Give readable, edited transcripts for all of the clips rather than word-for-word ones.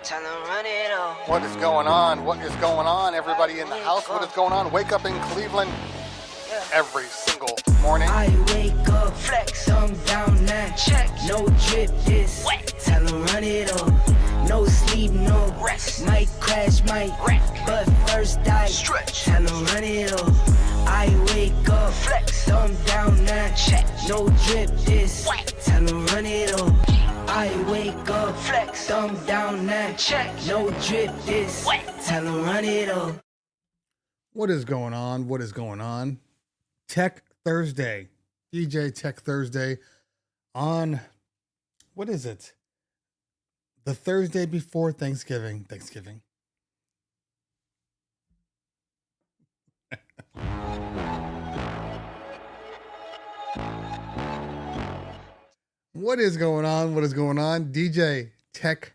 Tell them run it up. What is going on? What is going on, everybody in the house? What is going on? Wake up in Cleveland every single morning. I wake up, flex, thumb down now, check. No drip, this wet. Tell them run it up. No sleep, no rest. Might crash, might wreck. But first I stretch. Tell them run it up. I wake up, flex, thumb down now, check. No drip, this wet. Tell them run it up. I wake up, flex, thumb down now, check. No drip, this wet. Tell them run it up. What is going on? What is going on? Tech Thursday, DJ Tech Thursday on, what is it? The Thursday before Thanksgiving. What is going on? What is going on? DJ Tech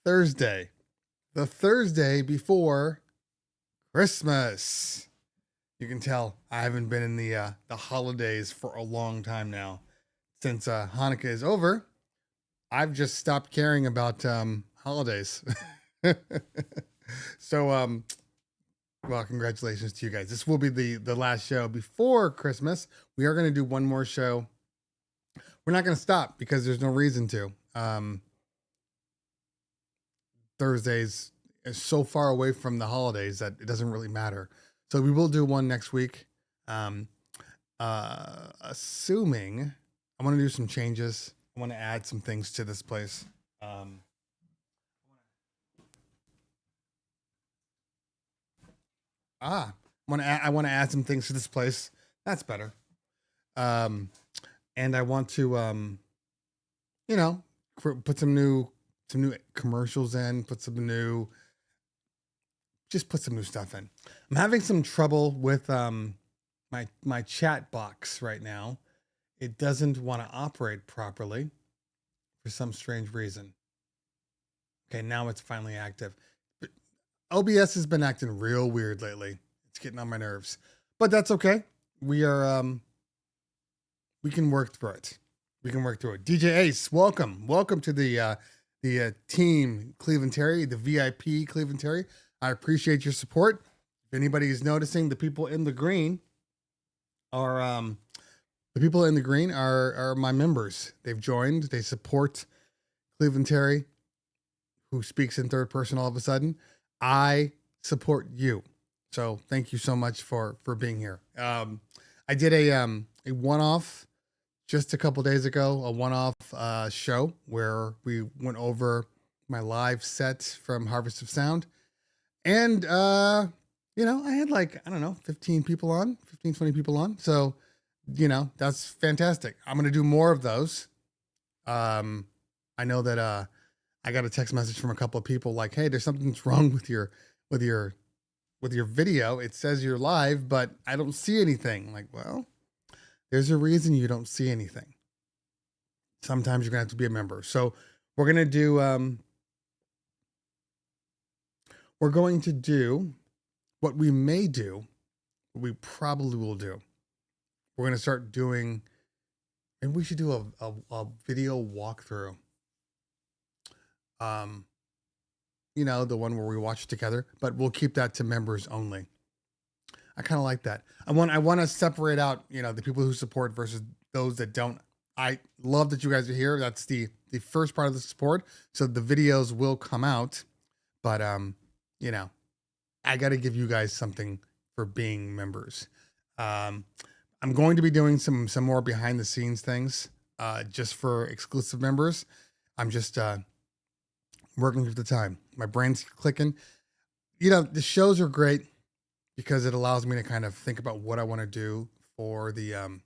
Thursday. The Thursday before Christmas. You can tell I haven't been in the holidays for a long time now. Since Hanukkah is over, I've just stopped caring about holidays. So, well, congratulations to you guys. This will be the last show before Christmas. We are going to do one more show. We're not going to stop because there's no reason to. Thursdays is so far away from the holidays that it doesn't really matter. So we will do one next week. Assuming I want to do some changes. I want to add some things to this place. I want to add some things to this place. That's better. And I want to, put some new commercials in, put some new stuff in. I'm having some trouble with my chat box right now. It doesn't want to operate properly for some strange reason. Okay, now it's finally active. But OBS has been acting real weird lately. It's getting on my nerves, but that's okay. We can work through it. DJ Ace, welcome to the team Cleveland Terry, the VIP Cleveland Terry. I appreciate your support. If anybody is noticing, the people in the green are my members. They've joined. They support Cleveland Terry, who speaks in third person all of a sudden. I support you. So thank you so much for being here. I did a one-off just a couple days ago, a one-off show where we went over my live set from Harvest of Sound. And, I had 15 people on, 15, 20 people on. So, that's fantastic. I'm going to do more of those. I know that I got a text message from a couple of people like, hey, there's something that's wrong with your video. It says you're live, but I don't see anything. I'm like, well, there's a reason you don't see anything. Sometimes you're going to have to be a member. So we're going to do, what we may do, what we probably will do. We're going to start doing, and we should do a video walkthrough. The one where we watch together, but we'll keep that to members only. I kind of like that. I want to separate out, the people who support versus those that don't. I love that you guys are here. That's the first part of the support. So the videos will come out, but, I got to give you guys something for being members. I'm going to be doing some more behind the scenes things, just for exclusive members. I'm just, working through the time. My brain's clicking. The shows are great because it allows me to kind of think about what I want to do for the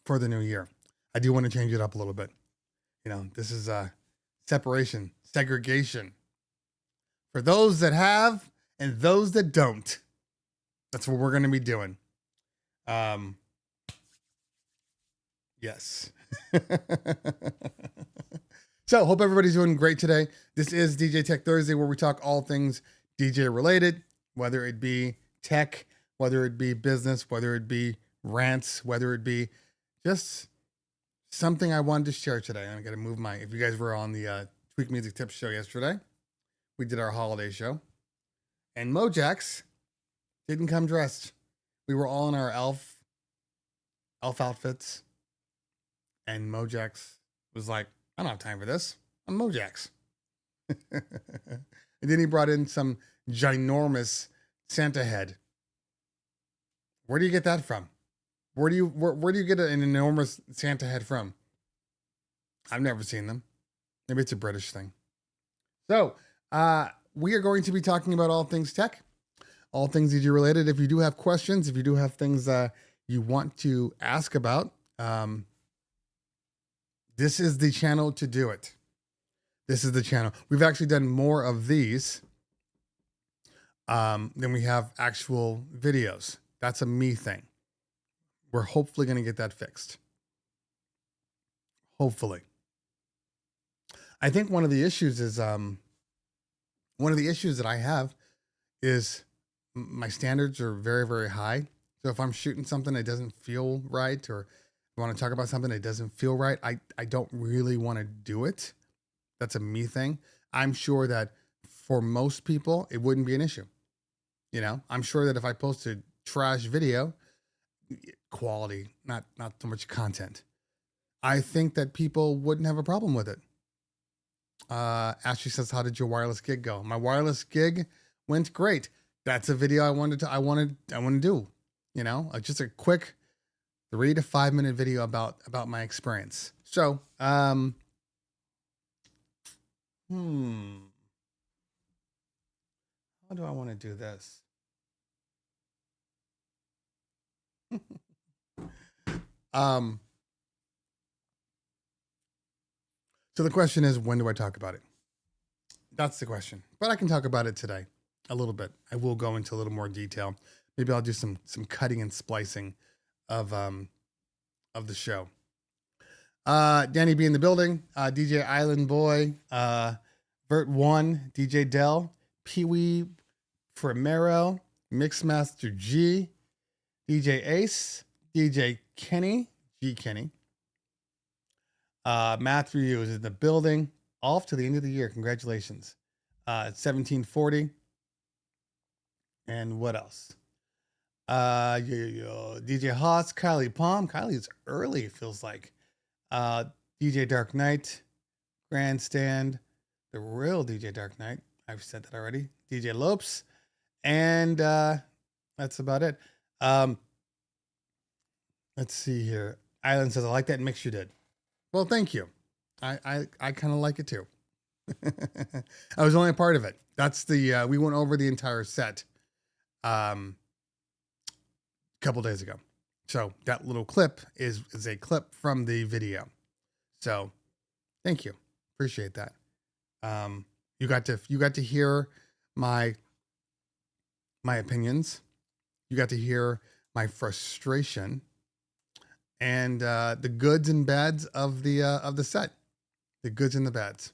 new year. I do want to change it up a little bit. This is separation, segregation for those that have and those that don't. That's what we're going to be doing. Yes. So hope everybody's doing great today. This is DJ Tech Thursday, where we talk all things DJ related, whether it be tech, whether it be business, whether it be rants, whether it be just something I wanted to share today. I got to move if you guys were on the Tweak Music Tips show yesterday, we did our holiday show, and Mojax didn't come dressed. We were all in our elf outfits, and Mojax was like, I don't have time for this. I'm Mojax. And then he brought in some ginormous Santa head. Where do you get that from? Where do you get an enormous Santa head from? I've never seen them. Maybe it's a British thing. So, we are going to be talking about all things tech, all things EG related. If you do have questions, if you do have things you want to ask about, this is the channel to do it. This is the channel. We've actually done more of these than we have actual videos. That's a me thing. We're hopefully going to get that fixed. Hopefully. I think one of the issues is one of the issues that I have is my standards are very, very high. So if I'm shooting something that doesn't feel right, or I want to talk about something that doesn't feel right, I don't really want to do it. That's a me thing. I'm sure that for most people, it wouldn't be an issue. You know, I'm sure that if I posted trash video, quality, not so much content, I think that people wouldn't have a problem with it. Ashley says, how did your wireless gig go? My wireless gig went great. That's a video I want to do, you know, just a quick 3 to 5 minute video about my experience. So, how do I want to do this? So the question is, when do I talk about it? That's the question. But I can talk about it today a little bit. I will go into a little more detail. Maybe I'll do some cutting and splicing of the show. Danny B in the building, DJ Island Boy, Vert1, DJ Dell, Pee Wee Primero, Mixmaster G, DJ Ace, DJ Kenny, G Kenny. Matthew is in the building. Off to the end of the year. Congratulations. It's 1740. And what else? DJ Haas, Kylie Palm. Kylie's early, it feels like. DJ Dark Knight, Grandstand, the real DJ Dark Knight. I've said that already. DJ Lopes. And that's about it. Let's see here. Island says, I like that mix you did. Well, thank you. I kind of like it too. I was only a part of it. That's the, we went over the entire set a couple days ago. So that little clip is a clip from the video. So thank you. Appreciate that. You got to hear my opinions. You got to hear my frustration and the goods and bads of the set. The goods and the bads.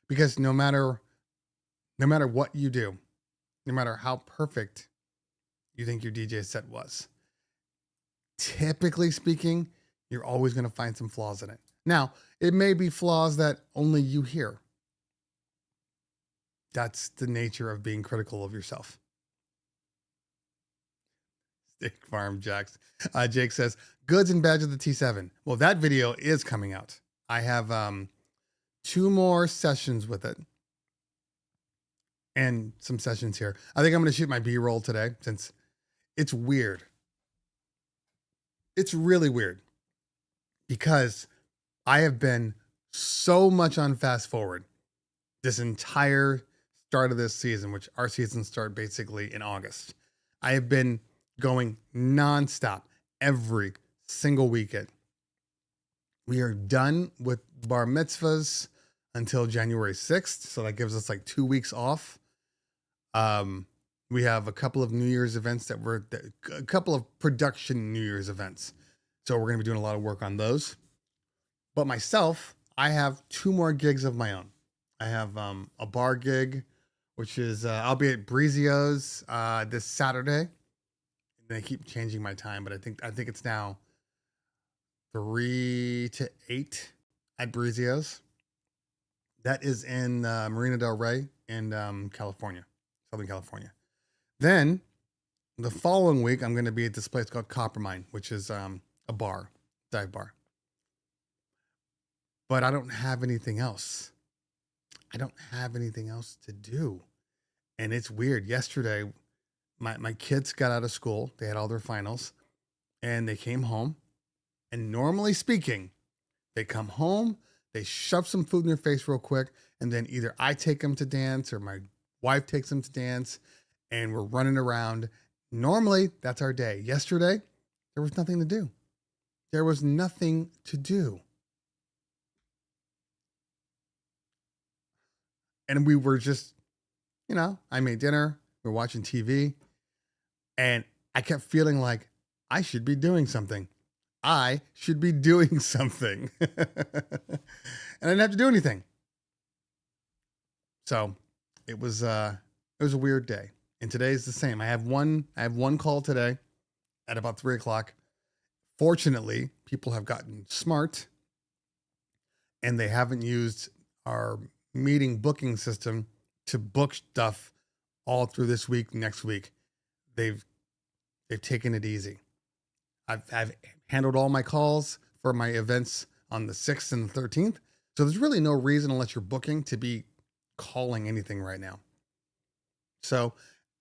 Because no matter what you do, no matter how perfect you think your DJ set was, typically speaking, you're always going to find some flaws in it. Now, it may be flaws that only you hear. That's the nature of being critical of yourself. Stick Farm Jacks. Jake says, goods and bads of the T7. Well, that video is coming out. I have 2 more sessions with it. And some sessions here. I think I'm going to shoot my B-roll today since it's weird. It's really weird because I have been so much on fast forward this entire start of this season, which our seasons start basically in August. I have been going nonstop every single weekend. We are done with bar mitzvahs until January 6th. So that gives us like 2 weeks off. We have a couple of New Year's events a couple of production New Year's events. So we're going to be doing a lot of work on those. But myself, I have 2 more gigs of my own. I have a bar gig, which is I'll be at Breezio's this Saturday. They keep changing my time, but I think it's now 3 to 8 at Breezio's. That is in Marina Del Rey in California, Southern California. Then the following week, I'm going to be at this place called Coppermine, which is a bar, dive bar. But I don't have anything else. I don't have anything else to do. And it's weird. Yesterday, my kids got out of school. They had all their finals and they came home. And normally speaking, they come home, they shove some food in their face real quick. And then either I take them to dance or my wife takes them to dance and we're running around. Normally, that's our day. Yesterday, there was nothing to do. There was nothing to do. And we were just, I made dinner, we were watching TV, and I kept feeling like I should be doing something. I should be doing something. And I didn't have to do anything. So it was a weird day. And today's the same. I have one call today at about 3:00. Fortunately, people have gotten smart and they haven't used our meeting booking system to book stuff all through this week, next week. They've taken it easy. I've handled all my calls for my events on the 6th and the 13th. So there's really no reason, unless you're booking, to be calling anything right now. So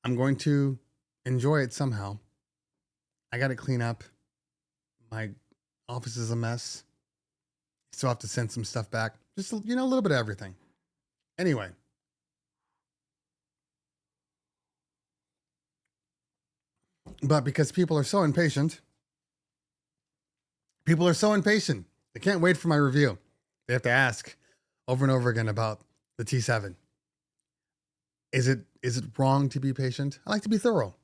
I'm going to enjoy it somehow. I got to clean up. My office is a mess. Still have to send some stuff back. Just, a little bit of everything. Anyway. But because people are so impatient, they can't wait for my review. They have to ask over and over again about the T7. Is it wrong to be patient? I like to be thorough.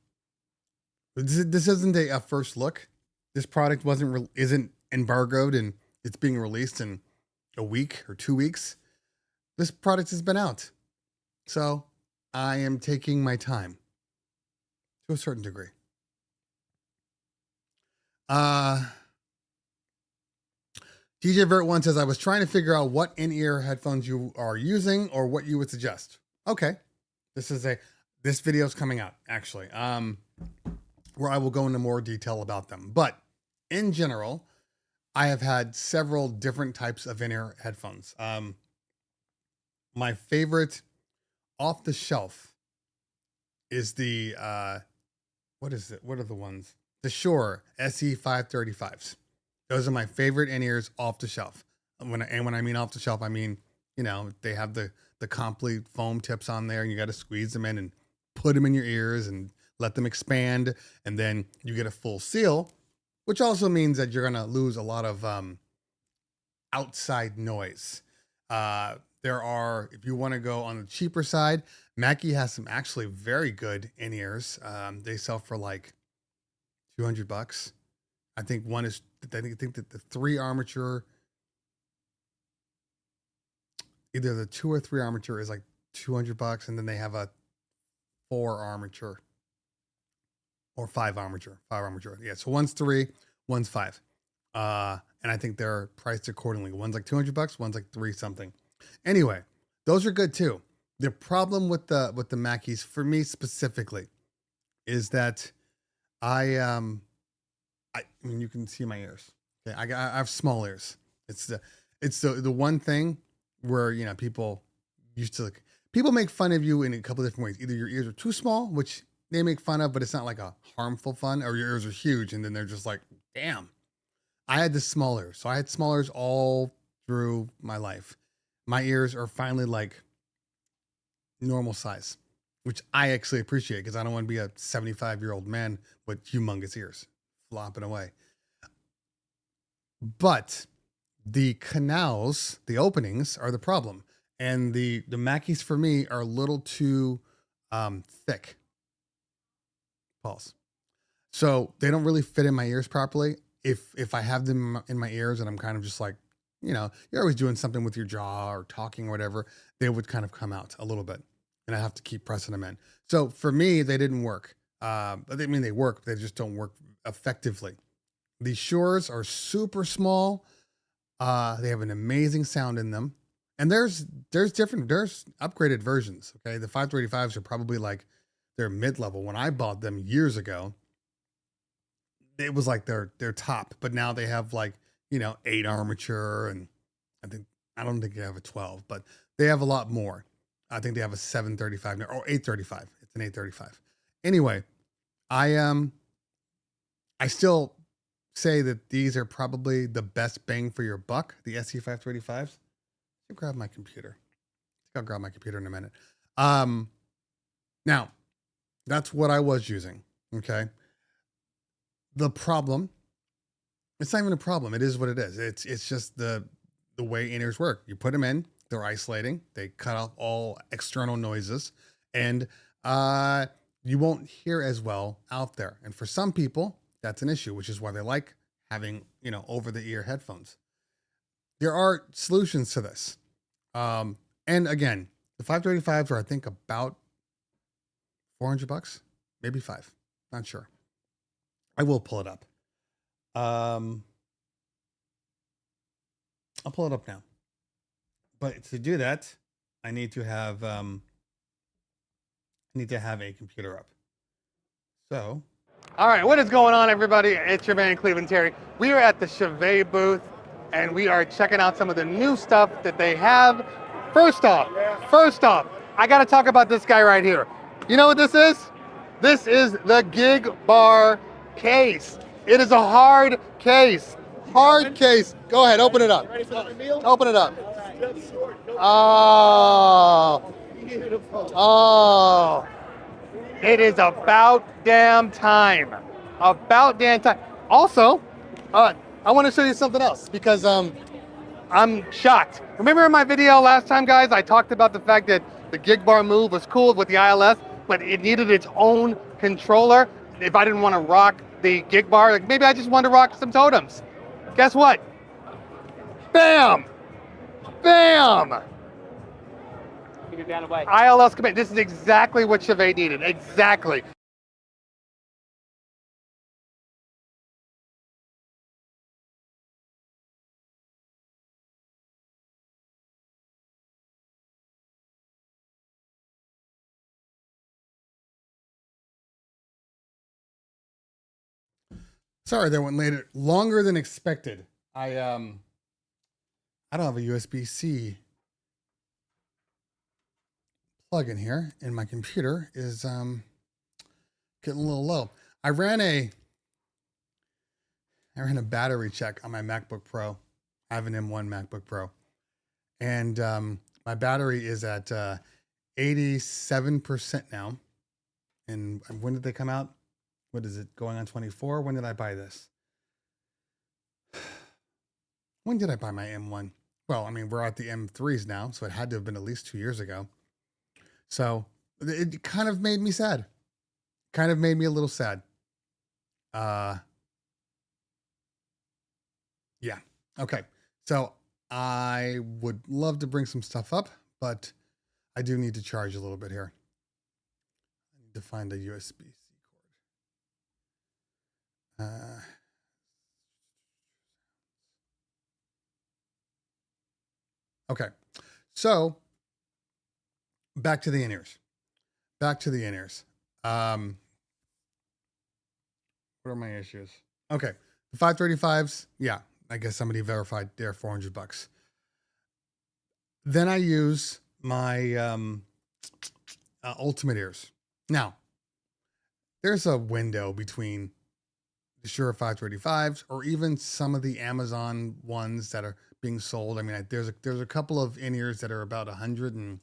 This isn't a first look. This product isn't embargoed and it's being released in a week or 2 weeks. This product has been out. So I am taking my time to a certain degree. DJ Vert1 says, I was trying to figure out what in-ear headphones you are using or what you would suggest. Okay. This video is coming out actually, where I will go into more detail about them. But in general, I have had several different types of in-ear headphones. My favorite off the shelf is the, what is it? What are the ones? The Shure SE535s. Those are my favorite in-ears off the shelf. When I mean off the shelf, I mean, they have the complete foam tips on there and you got to squeeze them in and put them in your ears and let them expand. And then you get a full seal, which also means that you're going to lose a lot of outside noise. There are, if you want to go on the cheaper side, Mackie has some actually very good in-ears. They sell for like $200. I think that the 3 armature, either the 2 or 3 armature is like $200, and then they have a 4 armature or 5 armature. Yeah, so one's 3, one's 5. And I think they're priced accordingly. One's like $200, one's like 3 something. Anyway, those are good too. The problem with the Mackies, for me specifically, is that I mean, you can see my ears. Okay, I have small ears. It's the one thing where people make fun of you in a couple of different ways. Either your ears are too small, which they make fun of, but it's not like a harmful fun, or your ears are huge, and then they're just like, damn. I had the small ears, so I had small ears all through my life. My ears are finally like normal size, which I actually appreciate because I don't want to be a 75-year-old man with humongous ears flopping away. But the canals, the openings, are the problem. And the Mackies for me are a little too thick. Pause. So they don't really fit in my ears properly. If I have them in my ears and I'm kind of just like, you're always doing something with your jaw or talking or whatever, they would kind of come out a little bit and I have to keep pressing them in. So for me, they didn't work. They work, they just don't work effectively. These Shures are super small. They have an amazing sound in them. And there's upgraded versions. Okay. The 535s are probably like they're mid-level. When I bought them years ago, it was like their top, but now they have like, 8 armature, and I don't think they have a 12, but they have a lot more. I think they have a 735 or 835. It's an 835. Anyway, I still say that these are probably the best bang for your buck, the SC535s. I'll grab my computer. I'll grab my computer in a minute. Now, that's what I was using. Okay. The problem, it's not even a problem. It is what it is. It's just the way in-ears work. You put them in, they're isolating. They cut off all external noises, and you won't hear as well out there. And for some people, that's an issue, which is why they like having, over-the-ear headphones. There are solutions to this. And again, the 535s are, I think, about $400, maybe $5. Not sure. I will pull it up. I'll pull it up now. But to do that, I need to have a computer up. So, all right, what is going on, everybody? It's your man Cleveland Terry. We are at the Chevette booth, and we are checking out some of the new stuff that they have. First off, I got to talk about this guy right here. You know what this is? This is the Gig Bar case. It is a hard case. Hard case. Go ahead, open it up. Open it up. Oh. It is about damn time. About damn time. Also, I want to show you something else because I'm shocked. Remember in my video last time, guys, I talked about the fact that the Gig Bar Move was cool with the ILS, but it needed its own controller. If I didn't want to rock the Gig Bar, like maybe I just wanted to rock some totems. Guess what? Bam! Bam! ILS command. This is exactly what Chevette needed. Exactly. Sorry, that went longer than expected. I don't have a USB-C plug in here, and my computer is getting a little low. I ran a battery check on my MacBook Pro. I have an M1 MacBook Pro, and my battery is at 87% now. And when did they come out? What is it, going on 24? When did I buy this? When did I buy my M1? Well, I mean, we're at the M3s now, so it had to have been at least 2 years ago. So it kind of made me sad. Kind of made me a little sad. Yeah. Okay. So I would love to bring some stuff up, but I do need to charge a little bit here. I need to find a USB-C cord. Okay. So back to the in-ears. What are my issues? Okay. The 535s. Yeah. I guess somebody verified they're $400. Then I use my Ultimate ears. Now, there's a window between the Shure 535s or even some of the Amazon ones that are being sold. I mean, there's a couple of in-ears that are about $100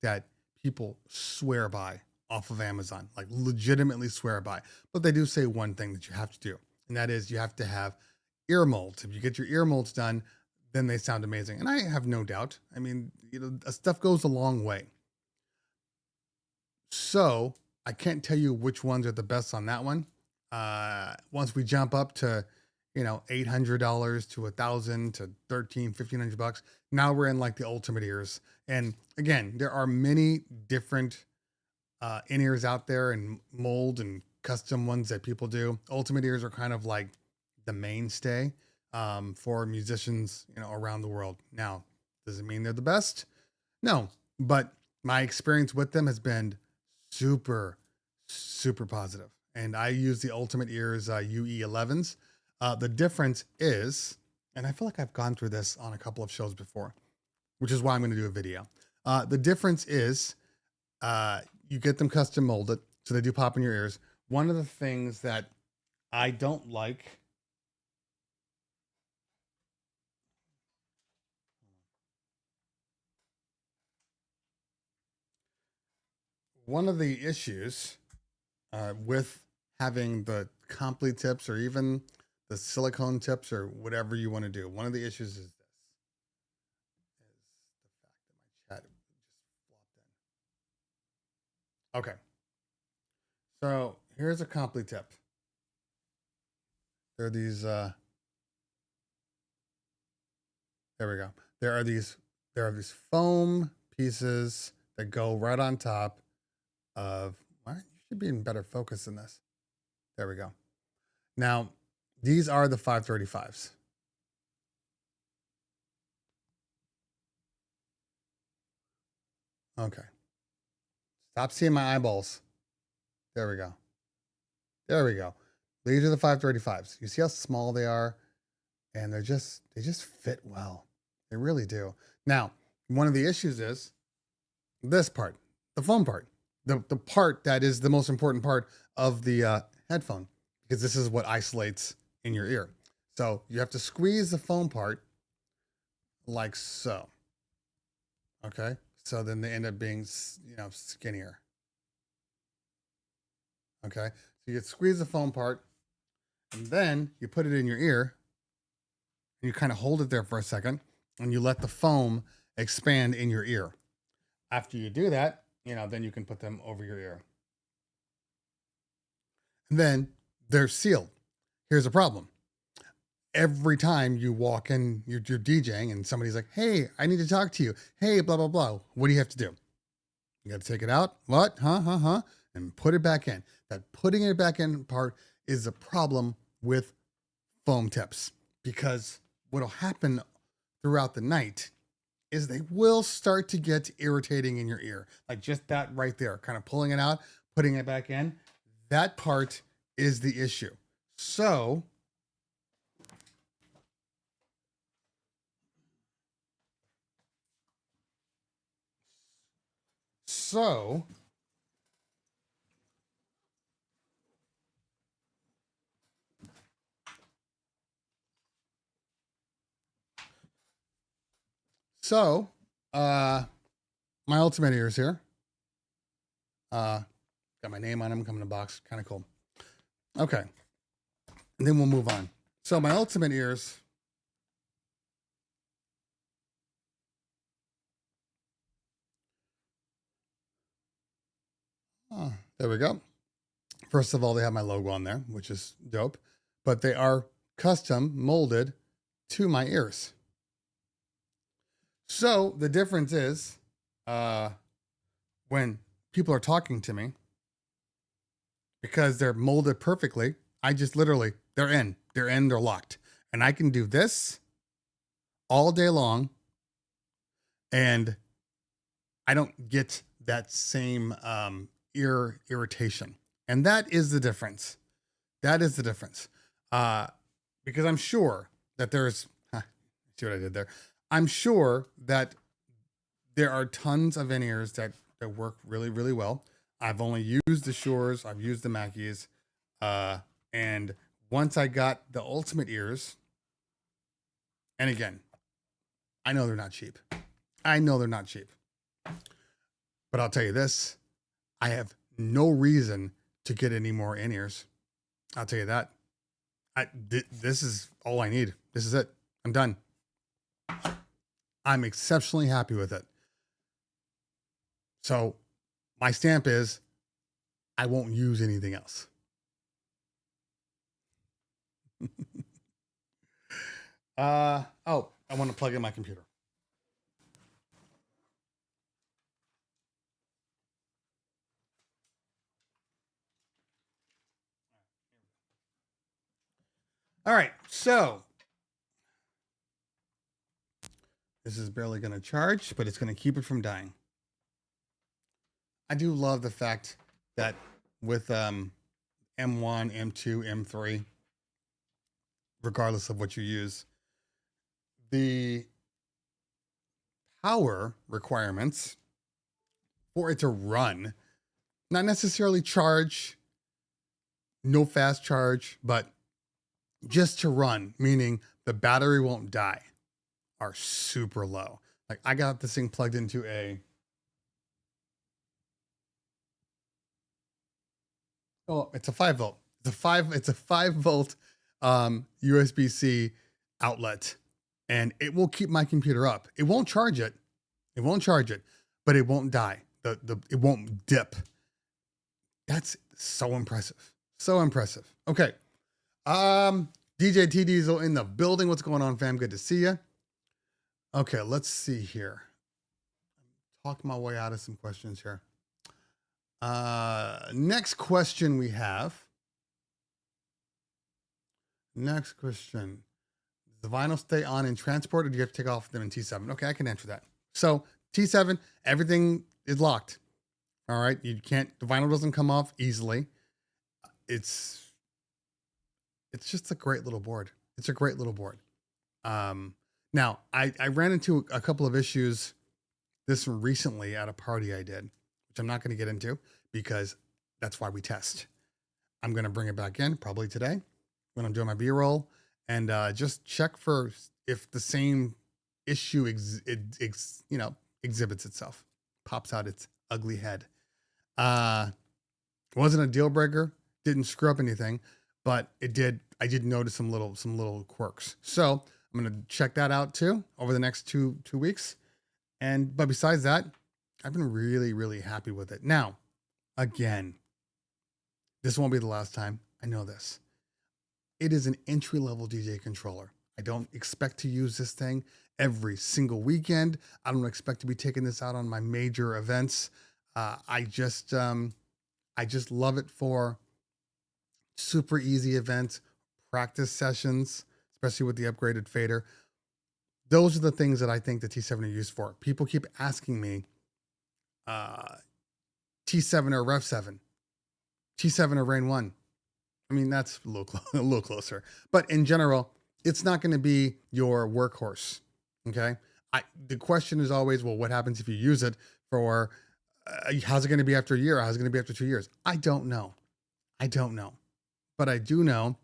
that people swear by off of Amazon, like legitimately swear by. But they do say one thing that you have to do, and that is you have to have ear molds. If you get your ear molds done, then they sound amazing. And I have no doubt. I mean, stuff goes a long way. So I can't tell you which ones are the best on that one. Once we jump up to, $800 to $1,000 to $1,300, $1,500, now we're in like the Ultimate ears. And again, there are many different in-ears out there and mold and custom ones that people do. Ultimate ears are kind of like the mainstay. for musicians, around the world. Now, does it mean they're the best? No, but my experience with them has been super, super positive. And I use the Ultimate Ears UE11s. The difference is, and I feel like I've gone through this on a couple of shows before, which is why I'm going to do a video. The difference is you get them custom molded, so they do pop in your ears. One of the things that I don't like, one of the issues with having the complete tips or even the silicone tips or whatever you want to do, one of the issues is this, is the fact that my chat just flopped in. Okay. So here's a complete tip. There are these, there we go. There are these foam pieces that go right on top of, what? You should be in better focus than this. There we go. Now, these are the 535s. Okay. Stop seeing my eyeballs. There we go. There we go. These are the 535s. You see how small they are? And they just fit well. They really do. Now, one of the issues is this part, the foam part, the part that is the most important part of the headphone, because this is what isolates in your ear. So you have to squeeze the foam part like so. Okay. So then they end up being, skinnier. Okay. So you squeeze the foam part and then you put it in your ear and you kind of hold it there for a second and you let the foam expand in your ear. After you do that, then you can put them over your ear. And then they're sealed. Here's a problem. Every time you walk in, you're DJing and somebody's like, hey, I need to talk to you. Hey, blah, blah, blah. What do you have to do? You got to take it out. What? Huh? And put it back in. That putting it back in part is a problem with foam tips, because what'll happen throughout the night is they will start to get irritating in your ear. Like just that right there, kind of pulling it out, putting it back in. That part is the issue. So my Ultimate Ears here. Got my name on them, come in a box, kind of cool. Okay. And then we'll move on. So my Ultimate Ears. Oh, there we go. First of all, they have my logo on there, which is dope, but they are custom molded to my ears. So the difference is, when people are talking to me, because they're molded perfectly, I just literally, they're locked. And I can do this all day long and I don't get that same ear irritation. And that is the difference. That is the difference. Because I'm sure that there's, see what I did there? I'm sure that there are tons of in-ears that work really, really well. I've only used the Shores, I've used the Mackies, and once I got the Ultimate Ears, and again, I know they're not cheap. But I'll tell you this, I have no reason to get any more in-ears. I'll tell you that. This is all I need. This is it. I'm done. I'm exceptionally happy with it. So my stamp is I won't use anything else. I want to plug in my computer. All right. So This is barely going to charge, but it's going to keep it from dying. I do love the fact that with M1, M2, M3, regardless of what you use, the power requirements for it to run, not necessarily charge, no fast charge, but just to run, meaning the battery won't die, are super low. Like I got this thing plugged into it's a 5 volt. It's a 5 volt USB-C outlet, and it will keep my computer up. It won't charge it. It won't charge it, but it won't die. It won't dip. That's so impressive. So impressive. Okay. DJ T Diesel in the building. What's going on, fam? Good to see you. Okay, let's see here. Talk my way out of some questions here. Next question we have. Next question. Does the vinyl stay on in transport, or do you have to take off them in T7? Okay, I can answer that. So T7, everything is locked. All right, the vinyl doesn't come off easily. It's just a great little board. It's a great little board. Now I ran into a couple of issues this recently at a party I did, which I'm not going to get into because that's why we test. I'm going to bring it back in probably today when I'm doing my B-roll and just check for if the same issue exhibits itself, pops out its ugly head. Wasn't a deal breaker, didn't screw up anything, but I did notice some little quirks. So I'm going to check that out too over the next two weeks. But besides that, I've been really, really happy with it. Now, again, this won't be the last time. I know this. It is an entry-level DJ controller. I don't expect to use this thing every single weekend. I don't expect to be taking this out on my major events. I just love it for super easy events, practice sessions, especially with the upgraded fader. Those are the things that I think the T7 are used for. People keep asking me, T7 or Rev 7, T7 or Rain 1. I mean, that's a little closer. But in general, it's not going to be your workhorse, okay? The question is always, well, what happens if you use it for, how's it going to be after a year? How's it going to be after 2 years? I don't know. But I do know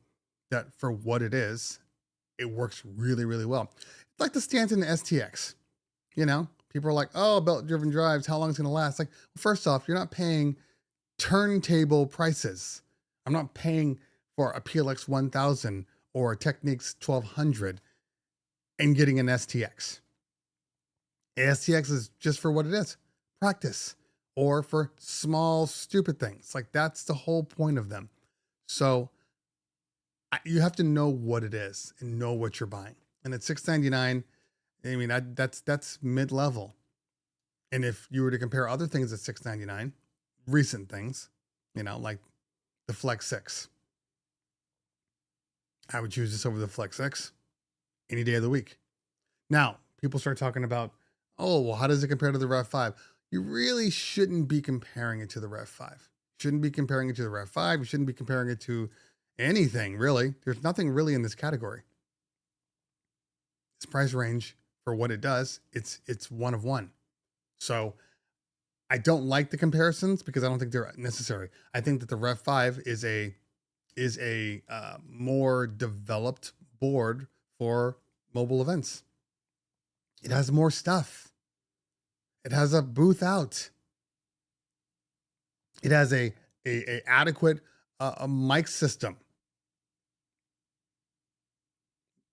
that for what it is, it works really, really well. It's like the Stanton STX. You know, people are like, oh, belt-driven drives, how long is it going to last? Like, first off, you're not paying turntable prices. I'm not paying for a PLX 1000 or a Technics 1200 and getting an STX. A STX is just for what it is, practice, or for small, stupid things. Like, that's the whole point of them. So you have to know what it is and know what you're buying. And at $699, I mean, that's mid-level. And if you were to compare other things at $699, recent things, you know, like the Flex 6, I would choose this over the Flex 6 any day of the week. Now, people start talking about, oh, well, how does it compare to the Rev 5? You really shouldn't be comparing it to the Rev 5. Shouldn't be comparing it to the Rev 5. You shouldn't be comparing it to anything, really. There's nothing really in this category. Its price range for what it does, it's one of one. So I don't like the comparisons because I don't think they're necessary. I think that the Rev 5 is a more developed board for mobile events. It has more stuff. It has a booth out. It has a adequate a mic system.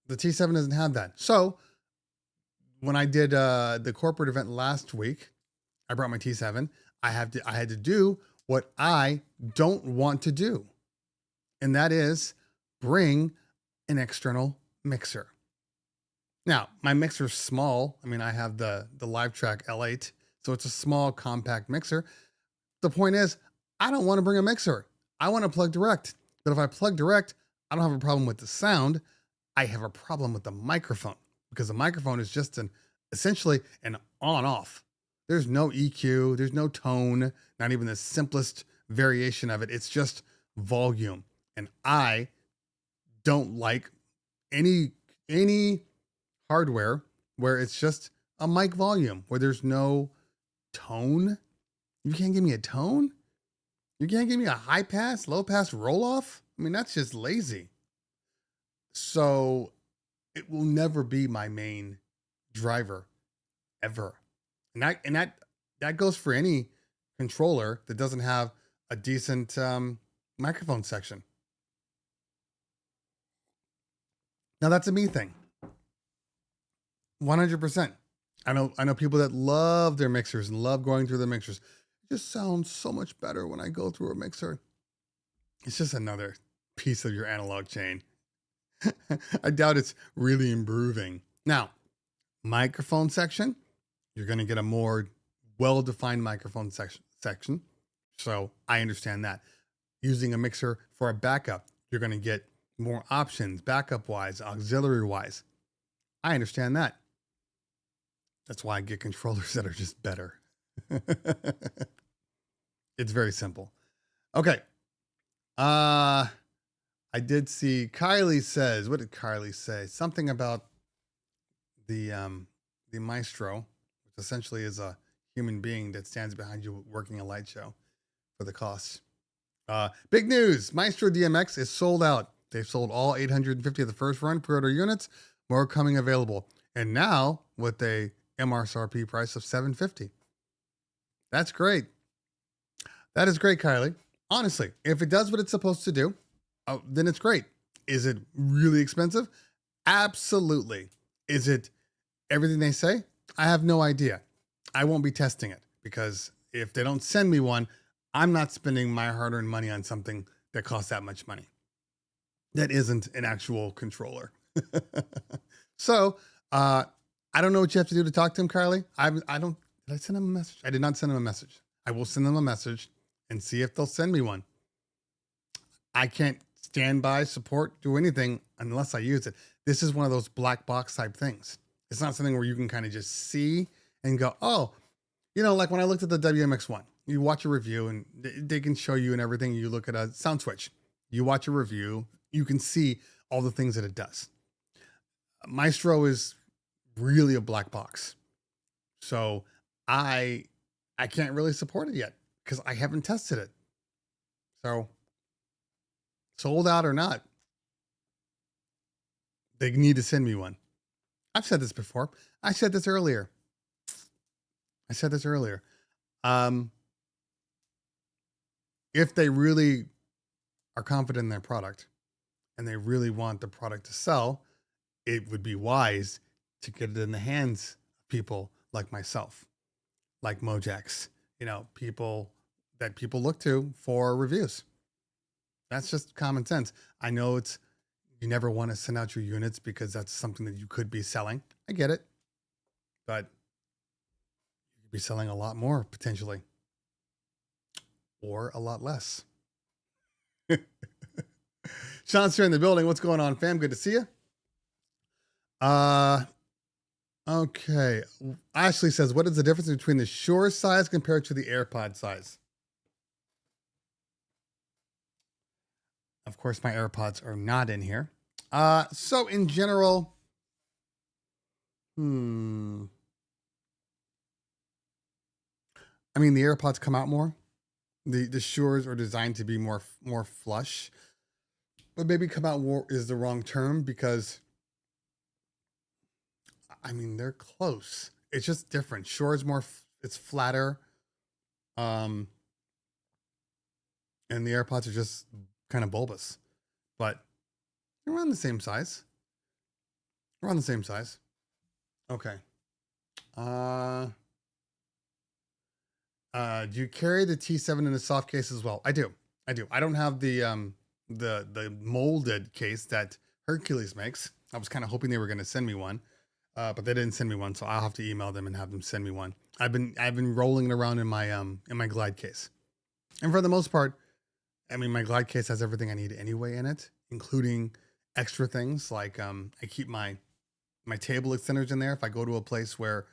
The T7 doesn't have that. So when I did the corporate event last week, I brought my T7. I had to do what I don't want to do, and that is bring an external mixer. Now, my mixer's small. I mean, I have the LiveTrack L8, so it's a small, compact mixer. The point is, I don't want to bring a mixer. I want to plug direct. But if I plug direct, I don't have a problem with the sound. I have a problem with the microphone because the microphone is just essentially an on off. There's no EQ, there's no tone, not even the simplest variation of it. It's just volume. And I don't like any hardware where it's just a mic volume, where there's no tone. You can't give me a tone? You can't give me a high pass, low pass roll off? I mean, that's just lazy. So it will never be my main driver ever. And that goes for any controller that doesn't have a decent microphone section. Now that's a me thing. 100%. I know people that love their mixers and love going through the mixers. It just sounds so much better when I go through a mixer. It's just another piece of your analog chain. I doubt it's really improving. Now, microphone section, you're going to get a more well-defined microphone section. So I understand that. Using a mixer for a backup, you're going to get more options, backup-wise, auxiliary-wise. I understand that. That's why I get controllers that are just better. It's very simple. Okay. I did see Kylie says, what did Kylie say? Something about the maestro, which essentially is a human being that stands behind you working a light show for the cost. Big news. Maestro DMX is sold out. They've sold all 850 of the first run pre-order units. More coming available. And now with a MSRP price of $750. That's great. That is great, Kylie. Honestly, if it does what it's supposed to do, then it's great. Is it really expensive? Absolutely. Is it everything they say? I have no idea. I won't be testing it because if they don't send me one, I'm not spending my hard-earned money on something that costs that much money. That isn't an actual controller. So, I don't know what you have to do to talk to him, Carly. Did I send him a message? I did not send him a message. I will send them a message and see if they'll send me one. I can't stand by, support, do anything unless I use it. This is one of those black box type things. It's not something where you can kind of just see and go, oh, like when I looked at the WMX1, you watch a review and they can show you and everything. You look at a sound switch, you watch a review, you can see all the things that it does. Maestro is really a black box. So I can't really support it yet because I haven't tested it. So sold out or not, they need to send me one. I've said this before. I said this earlier. If they really are confident in their product and they really want the product to sell, it would be wise to get it in the hands of people like myself, like Mojax, people that people look to for reviews. That's just common sense. I know you never want to send out your units because that's something that you could be selling. I get it. But you could be selling a lot more potentially. Or a lot less. Sean's here in the building. What's going on, fam? Good to see you. Okay. Ashley says, what is the difference between the Shure size compared to the AirPod size? Of course, my AirPods are not in here. So in general, I mean, the AirPods come out more. The Shures are designed to be more flush, but maybe come out more is the wrong term because they're close. It's just different. Shure is it's flatter. And the AirPods are just kind of bulbous, but they're around the same size. Okay. Do you carry the T7 in a soft case as well? I do. I don't have the molded case that Hercules makes. I was kind of hoping they were going to send me one, but they didn't send me one, so I'll have to email them and have them send me one. I've been rolling it around in my Glide case, and for the most part, my Glide case has everything I need anyway in it, including extra things like I keep my my table extenders in there. If I go to a place where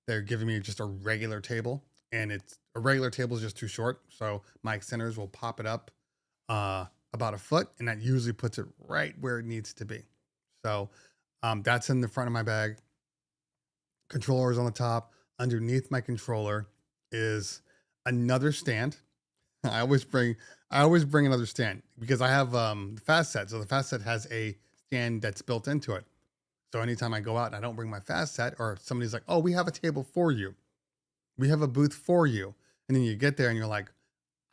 they're giving me just a regular table and it's a regular table is just too short, so my extenders will pop it up about a foot, and that usually puts it right where it needs to be. So that's in the front of my bag. Controller is on the top. Underneath my controller is another stand. I always bring another stand because I have the fast set. So the fast set has a stand that's built into it. So anytime I go out and I don't bring my fast set, or somebody's like, "Oh, we have a table for you. We have a booth for you." And then you get there and you're like,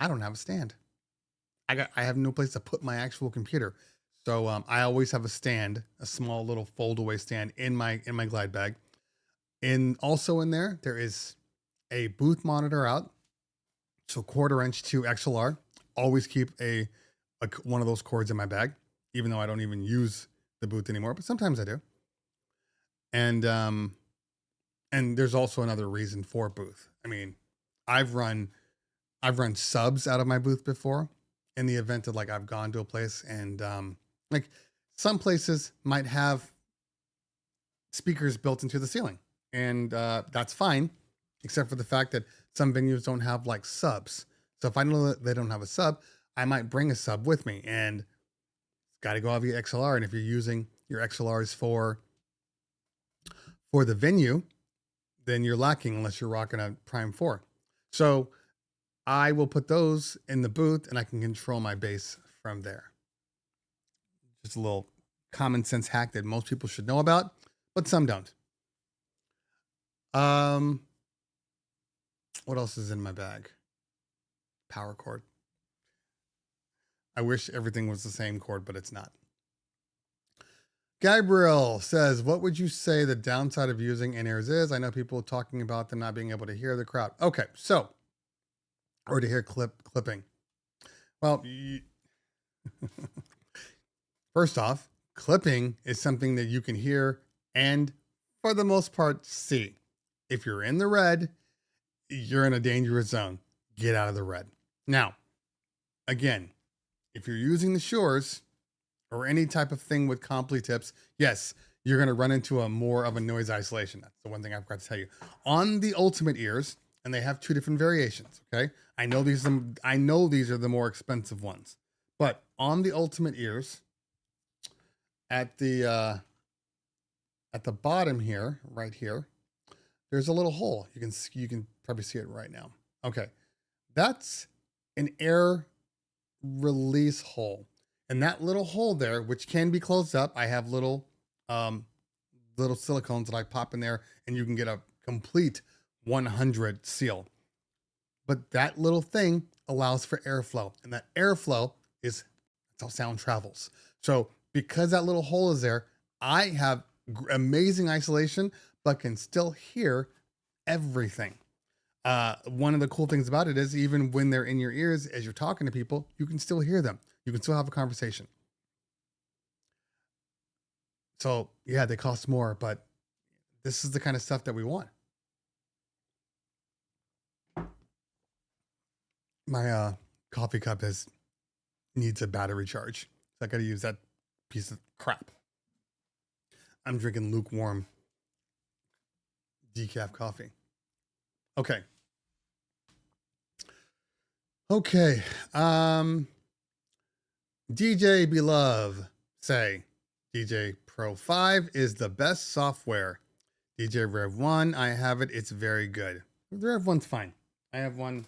"I don't have a stand. I have no place to put my actual computer." So I always have a stand, a small little fold away stand in my glide bag. And also in there is a booth monitor out. So 1/4" to XLR. Always keep a one of those cords in my bag, even though I don't even use the booth anymore, but sometimes I do. And there's also another reason for booth. I mean, I've run subs out of my booth before in the event that like I've gone to a place and like some places might have speakers built into the ceiling, and that's fine, except for the fact that some venues don't have like subs. So if I know that they don't have a sub, I might bring a sub with me, and it's got to go out via XLR. And if you're using your XLRs for the venue, then you're lacking unless you're rocking a Prime 4. So I will put those in the booth and I can control my bass from there. Just a little common sense hack that most people should know about, but some don't. What else is in my bag? Power cord. I wish everything was the same cord, but it's not. Gabriel says, "What would you say the downside of using in-ears is? I know people talking about them not being able to hear the crowd." Okay, so, or to hear clipping. Well, first off, clipping is something that you can hear and for the most part see. If you're in the red, you're in a dangerous zone. Get out of the red. Now, again, if you're using the Shores or any type of thing with comply tips, yes, you're going to run into a more of a noise isolation. That's the one thing I forgot to tell you. On the Ultimate ears, and they have 2 different variations, okay? I know these are the more expensive ones. But on the Ultimate ears, at the bottom here, right here, there's a little hole. You can probably see it right now. Okay. That's an air release hole. And that little hole there, which can be closed up, I have little silicones that I pop in there, and you can get a complete 100 seal. But that little thing allows for airflow, and that airflow that's how sound travels. So because that little hole is there, I have amazing isolation, but can still hear everything. One of the cool things about it is even when they're in your ears, as you're talking to people, you can still hear them. You can still have a conversation. So yeah, they cost more, but this is the kind of stuff that we want. My coffee cup needs a battery charge. So I got to use that piece of crap. I'm drinking lukewarm decaf coffee. Okay. DJ Beloved say DJ Pro 5 is the best software. DJ Rev 1, I have it. It's very good. The Rev 1's fine. I have one.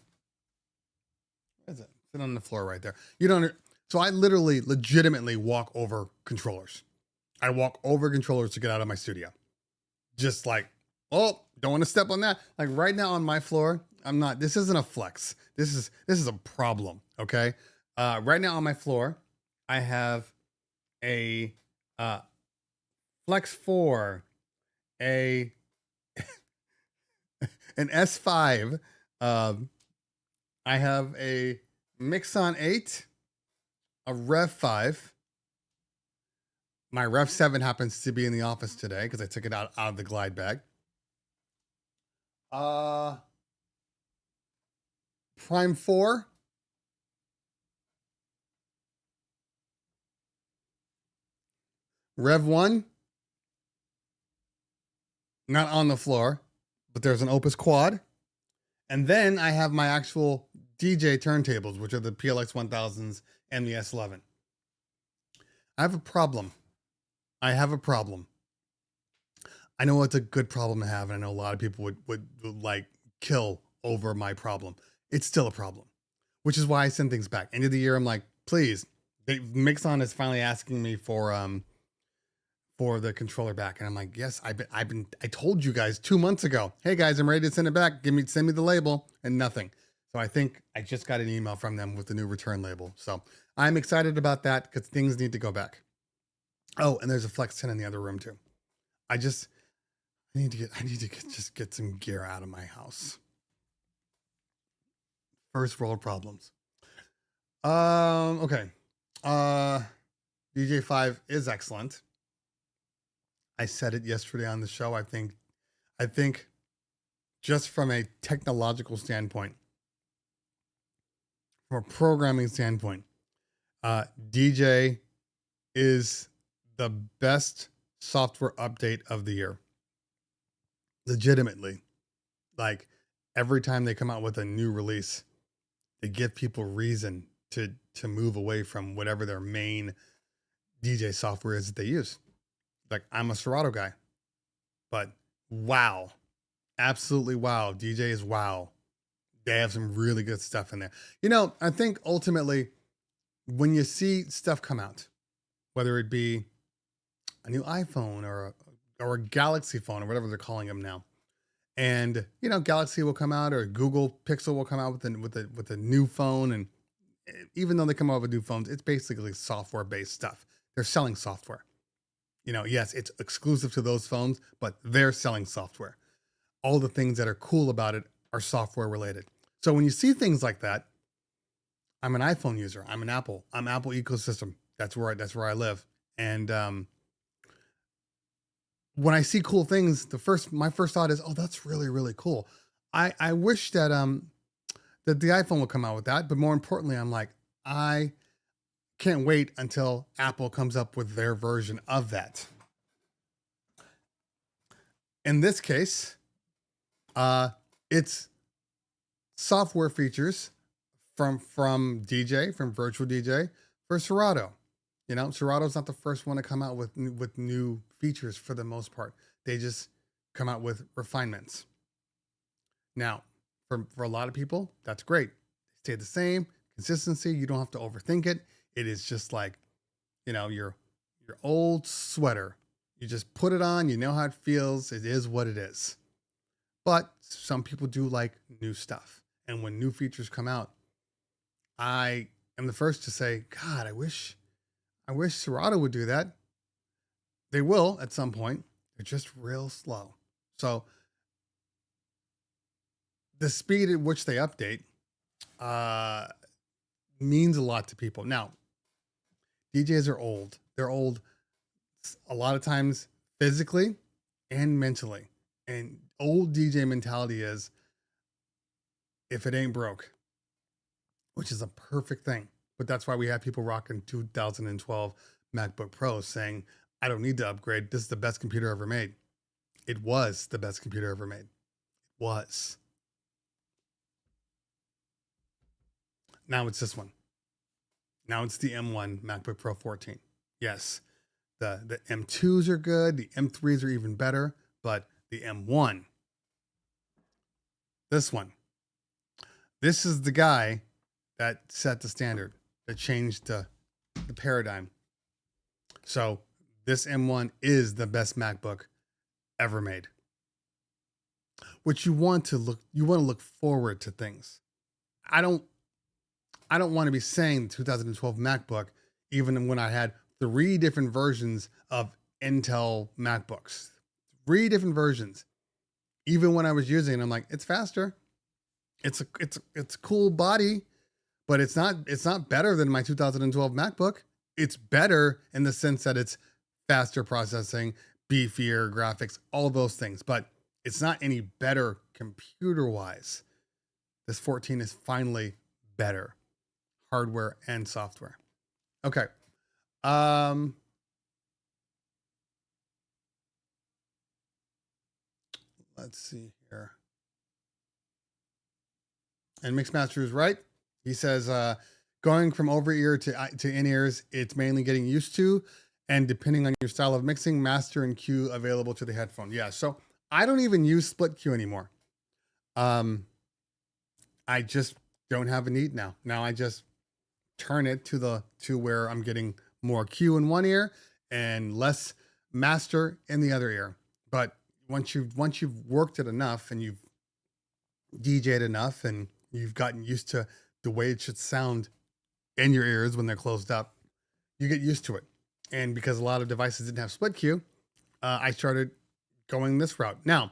Where is it? Sit on the floor right there. You don't. So I legitimately walk over controllers. I walk over controllers to get out of my studio. Just like, oh, don't want to step on that. Like right now on my floor, I'm not. This isn't a flex. This is a problem. Okay. Right now on my floor, I have a Flex 4, an S5. I have a Mixon 8, a Rev 5. My Rev 7 happens to be in the office today because I took it out of the glide bag. Prime 4. Rev 1. not on the floor, but there's an Opus Quad. And then I have my actual DJ turntables, which are the PLX 1000s and the S11. I have a problem. I know it's a good problem to have, and I know a lot of people would like kill over my problem. It's still a problem, which is why I send things back. End of the year, I'm like, please. Mixon is finally asking me for the controller back, and I'm like, yes, I told you guys 2 months ago, hey guys, I'm ready to send it back. Send me the label, and nothing. So I think I just got an email from them with the new return label. So I'm excited about that because things need to go back. Oh, and there's a Flex 10 in the other room too. I need to get some gear out of my house. First world problems. Okay. DJ5 is excellent. I said it yesterday on the show. I think just from a technological standpoint, from a programming standpoint, DJ is the best software update of the year. Legitimately. Like every time they come out with a new release, they give people reason to move away from whatever their main DJ software is that they use. Like I'm a Serato guy, but wow, absolutely wow. DJ is wow. They have some really good stuff in there. You know, I think ultimately when you see stuff come out, whether it be a new iPhone or a Galaxy phone or whatever they're calling them now, and you know, Galaxy will come out or Google Pixel will come out with a new phone, and even though they come out with new phones, it's basically software based stuff. They're selling software. You know, yes, it's exclusive to those phones, but they're selling software. All the things that are cool about it are software related. So when you see things like that, I'm an iPhone user. I'm Apple ecosystem. That's where I live. And when I see cool things, my first thought is, oh, that's really, really cool. I wish that that the iPhone would come out with that, but more importantly, I'm like, I can't wait until Apple comes up with their version of that. In this case, it's software features from Virtual DJ for Serato. You know, Serato's not the first one to come out with new features for the most part. They just come out with refinements. Now, for a lot of people, that's great. They stay the same, consistency. You don't have to overthink it. It is just like, you know, your old sweater. You just put it on, you know how it feels. It is what it is. But some people do like new stuff. And when new features come out, I am the first to say, God, I wish Serato would do that. They will at some point. They're just real slow. So the speed at which they update means a lot to people. Now, DJs are old. They're old a lot of times physically and mentally. And old DJ mentality is, if it ain't broke, which is a perfect thing. But that's why we have people rocking 2012 MacBook Pros saying, I don't need to upgrade. This is the best computer ever made. It was the best computer ever made. It was. Now it's this one. Now it's the M1 MacBook Pro 14. Yes, the M2s are good. The M3s are even better. But the M1, this one, this is the guy that set the standard, that changed the paradigm. So this M1 is the best MacBook ever made. Which you want to look forward to things. I don't want to be saying 2012 MacBook, even when I had 3 different versions of Intel MacBooks. 3 different versions. Even when I was using it, I'm like, it's faster. It's a cool body, but it's not better than my 2012 MacBook. It's better in the sense that it's faster processing, beefier graphics, all those things, but it's not any better computer-wise. This 14 is finally better, hardware and software. Okay. Let's see here. And Mixmaster is right. He says, going from over ear to in ears, it's mainly getting used to, and depending on your style of mixing, master and cue available to the headphone. Yeah, so I don't even use split cue anymore. I just don't have a need now. Now I just turn it to where I'm getting more cue in one ear and less master in the other ear. But once you've worked it enough and you've DJ'd enough and you've gotten used to the way it should sound in your ears when they're closed up, you get used to it. And because a lot of devices didn't have split cue, I started going this route. Now,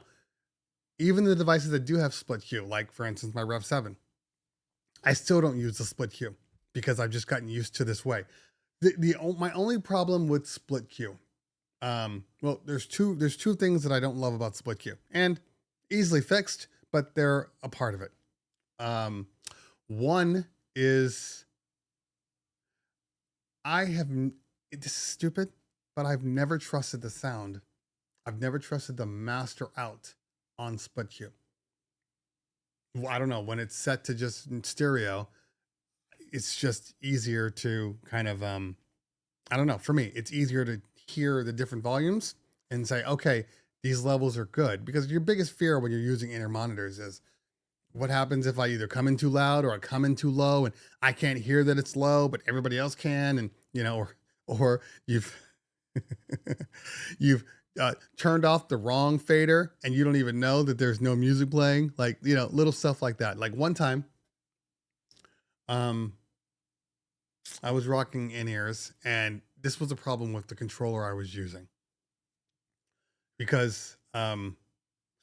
even the devices that do have split cue, like for instance, my Rev 7, I still don't use the split cue because I've just gotten used to this way. My only problem with split cue, well, there's two things that I don't love about split cue, and easily fixed, but they're a part of it. One is this is stupid, but I've never trusted the sound. I've never trusted the master out on split cue. Well, I don't know, when it's set to just stereo, it's just easier to kind of, I don't know, for me, it's easier to hear the different volumes and say, okay, these levels are good. Because your biggest fear when you're using inner monitors is what happens if I either come in too loud or I come in too low and I can't hear that it's low, but everybody else can. And, you know, or you've, you've turned off the wrong fader and you don't even know that there's no music playing, like, you know, little stuff like that. Like one time, I was rocking in-ears, and this was a problem with the controller I was using. Because some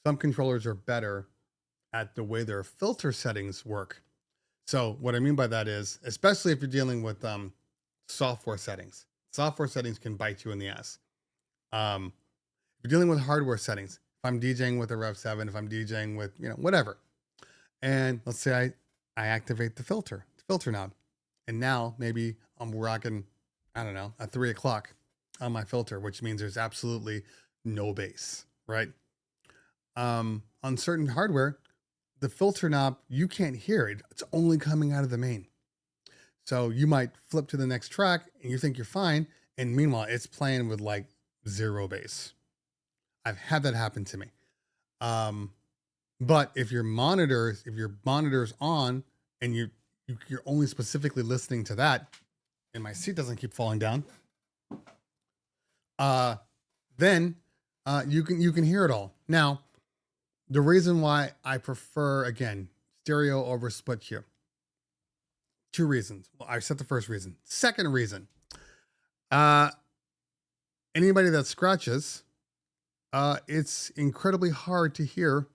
controllers are better at the way their filter settings work. So what I mean by that is, especially if you're dealing with software settings. Software settings can bite you in the ass. If you're dealing with hardware settings, if I'm DJing with a Rev 7, if I'm DJing with, you know, whatever. And let's say I activate the filter knob. And now maybe I'm rocking, I don't know, at 3 o'clock on my filter, which means there's absolutely no bass, right? On certain hardware, the filter knob, you can't hear it. It's only coming out of the main. So you might flip to the next track and you think you're fine. And meanwhile, it's playing with like 0 bass. I've had that happen to me. But if your monitor's on and you're only specifically listening to that, and my seat doesn't keep falling down, then you can hear it all. Now, the reason why I prefer, again, stereo over split cue, 2 reasons. Well, I said the first reason. Second reason, anybody that scratches, it's incredibly hard to hear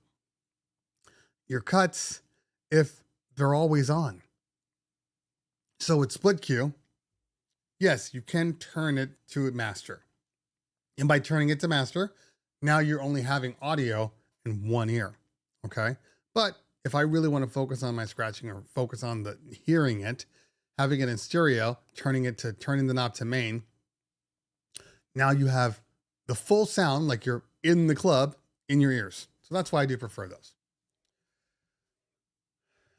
your cuts if they're always on. So with split cue, yes, you can turn it to master. And by turning it to master, now you're only having audio in one ear. Okay. But if I really want to focus on my scratching or focus on the hearing it, having it in stereo, turning the knob to main, now you have the full sound like you're in the club in your ears. So that's why I do prefer those.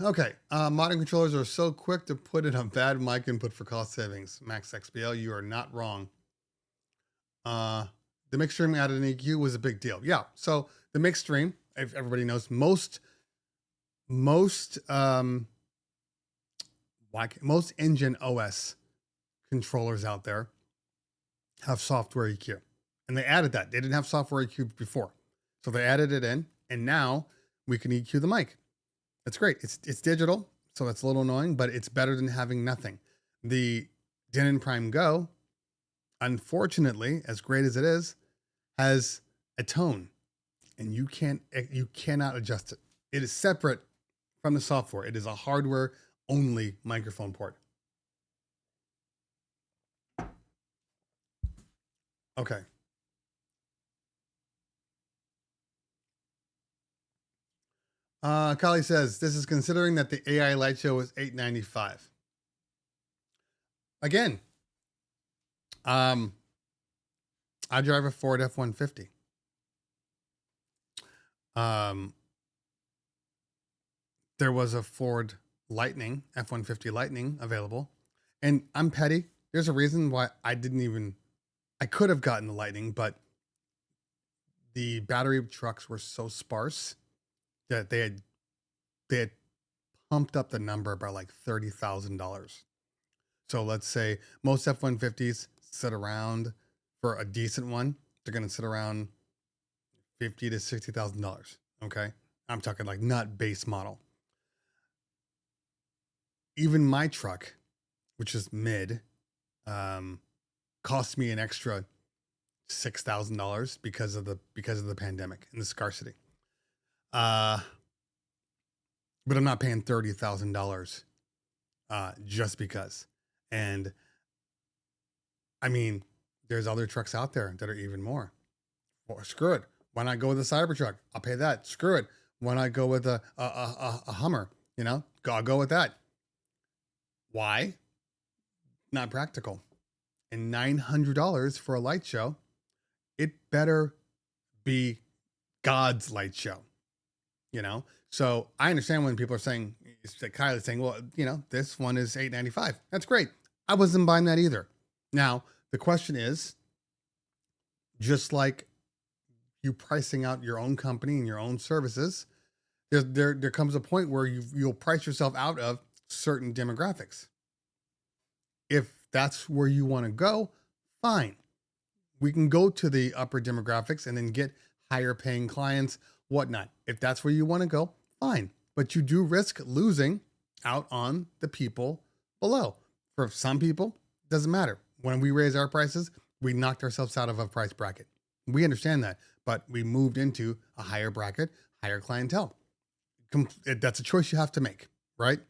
Okay, modern controllers are so quick to put in a bad mic input for cost savings. Max XBL, you are not wrong. The mix stream added an EQ was a big deal. Yeah, so the mix stream, if everybody knows, most engine OS controllers out there have software EQ, and they added that. They didn't have software EQ before, so they added it in, and now we can EQ the mic. That's great. It's digital, so that's a little annoying, but it's better than having nothing. The Denon Prime Go, unfortunately, as great as it is, has a tone, and you cannot adjust it. It is separate from the software. It is a hardware only microphone port. Okay. Kali says, this is considering that the AI light show was $895. Again, I drive a Ford F-150. Um, there was a Ford Lightning, F-150 Lightning available. And I'm petty. There's a reason why I could have gotten the Lightning, but the battery trucks were so sparse that they had pumped up the number by like $30,000. So let's say most F-150s sit around for a decent one. They're going to sit around $50,000 to $60,000. Okay. I'm talking like not base model. Even my truck, which is mid, cost me an extra $6,000 because of the pandemic and the scarcity. But I'm not paying $30,000 just because. And I mean, there's other trucks out there that are even more. Well, screw it. Why not go with a Cybertruck? I'll pay that. Screw it. Why not go with a Hummer? You know, I'll go with that. Why? Not practical. And $900 for a light show, it better be God's light show. You know, so I understand when people are saying, Kylie's saying, well, you know, this one is $895. That's great. I wasn't buying that either. Now, the question is, just like you pricing out your own company and your own services, there comes a point where you'll price yourself out of certain demographics. If that's where you want to go, fine. We can go to the upper demographics and then get higher paying clients, whatnot. If that's where you want to go, fine. But you do risk losing out on the people below. For some people, it doesn't matter. When we raise our prices, we knocked ourselves out of a price bracket. We understand that, but we moved into a higher bracket, higher clientele. That's a choice you have to make, right?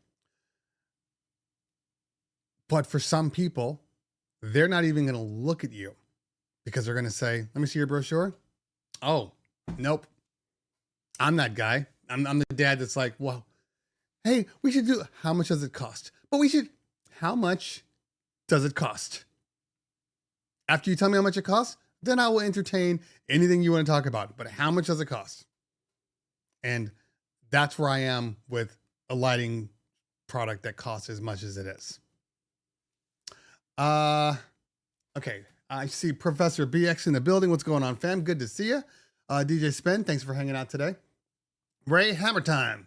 But for some people, they're not even going to look at you because they're going to say, let me see your brochure. Oh, nope. I'm that guy. I'm the dad that's like, well, hey, we should do, how much does it cost? But how much does it cost? After you tell me how much it costs, then I will entertain anything you want to talk about. But how much does it cost? And that's where I am with a lighting product that costs as much as it is. Okay. I see Professor BX in the building. What's going on, fam? Good to see you. DJ Spen, thanks for hanging out today. Ray, hammer time.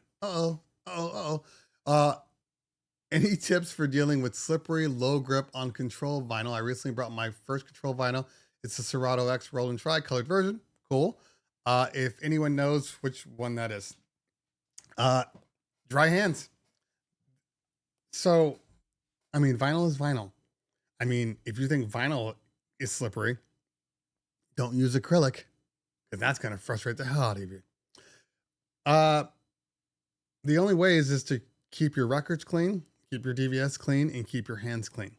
Any tips for dealing with slippery, low grip on control vinyl? I recently brought my first control vinyl. It's the Serato X Roll and Try colored version. Cool. If anyone knows which one that is. Dry hands. So, I mean, vinyl is vinyl. I mean, if you think vinyl is slippery, don't use acrylic, because that's going to frustrate the hell out of you. The only way is to keep your records clean, keep your DVS clean, and keep your hands clean.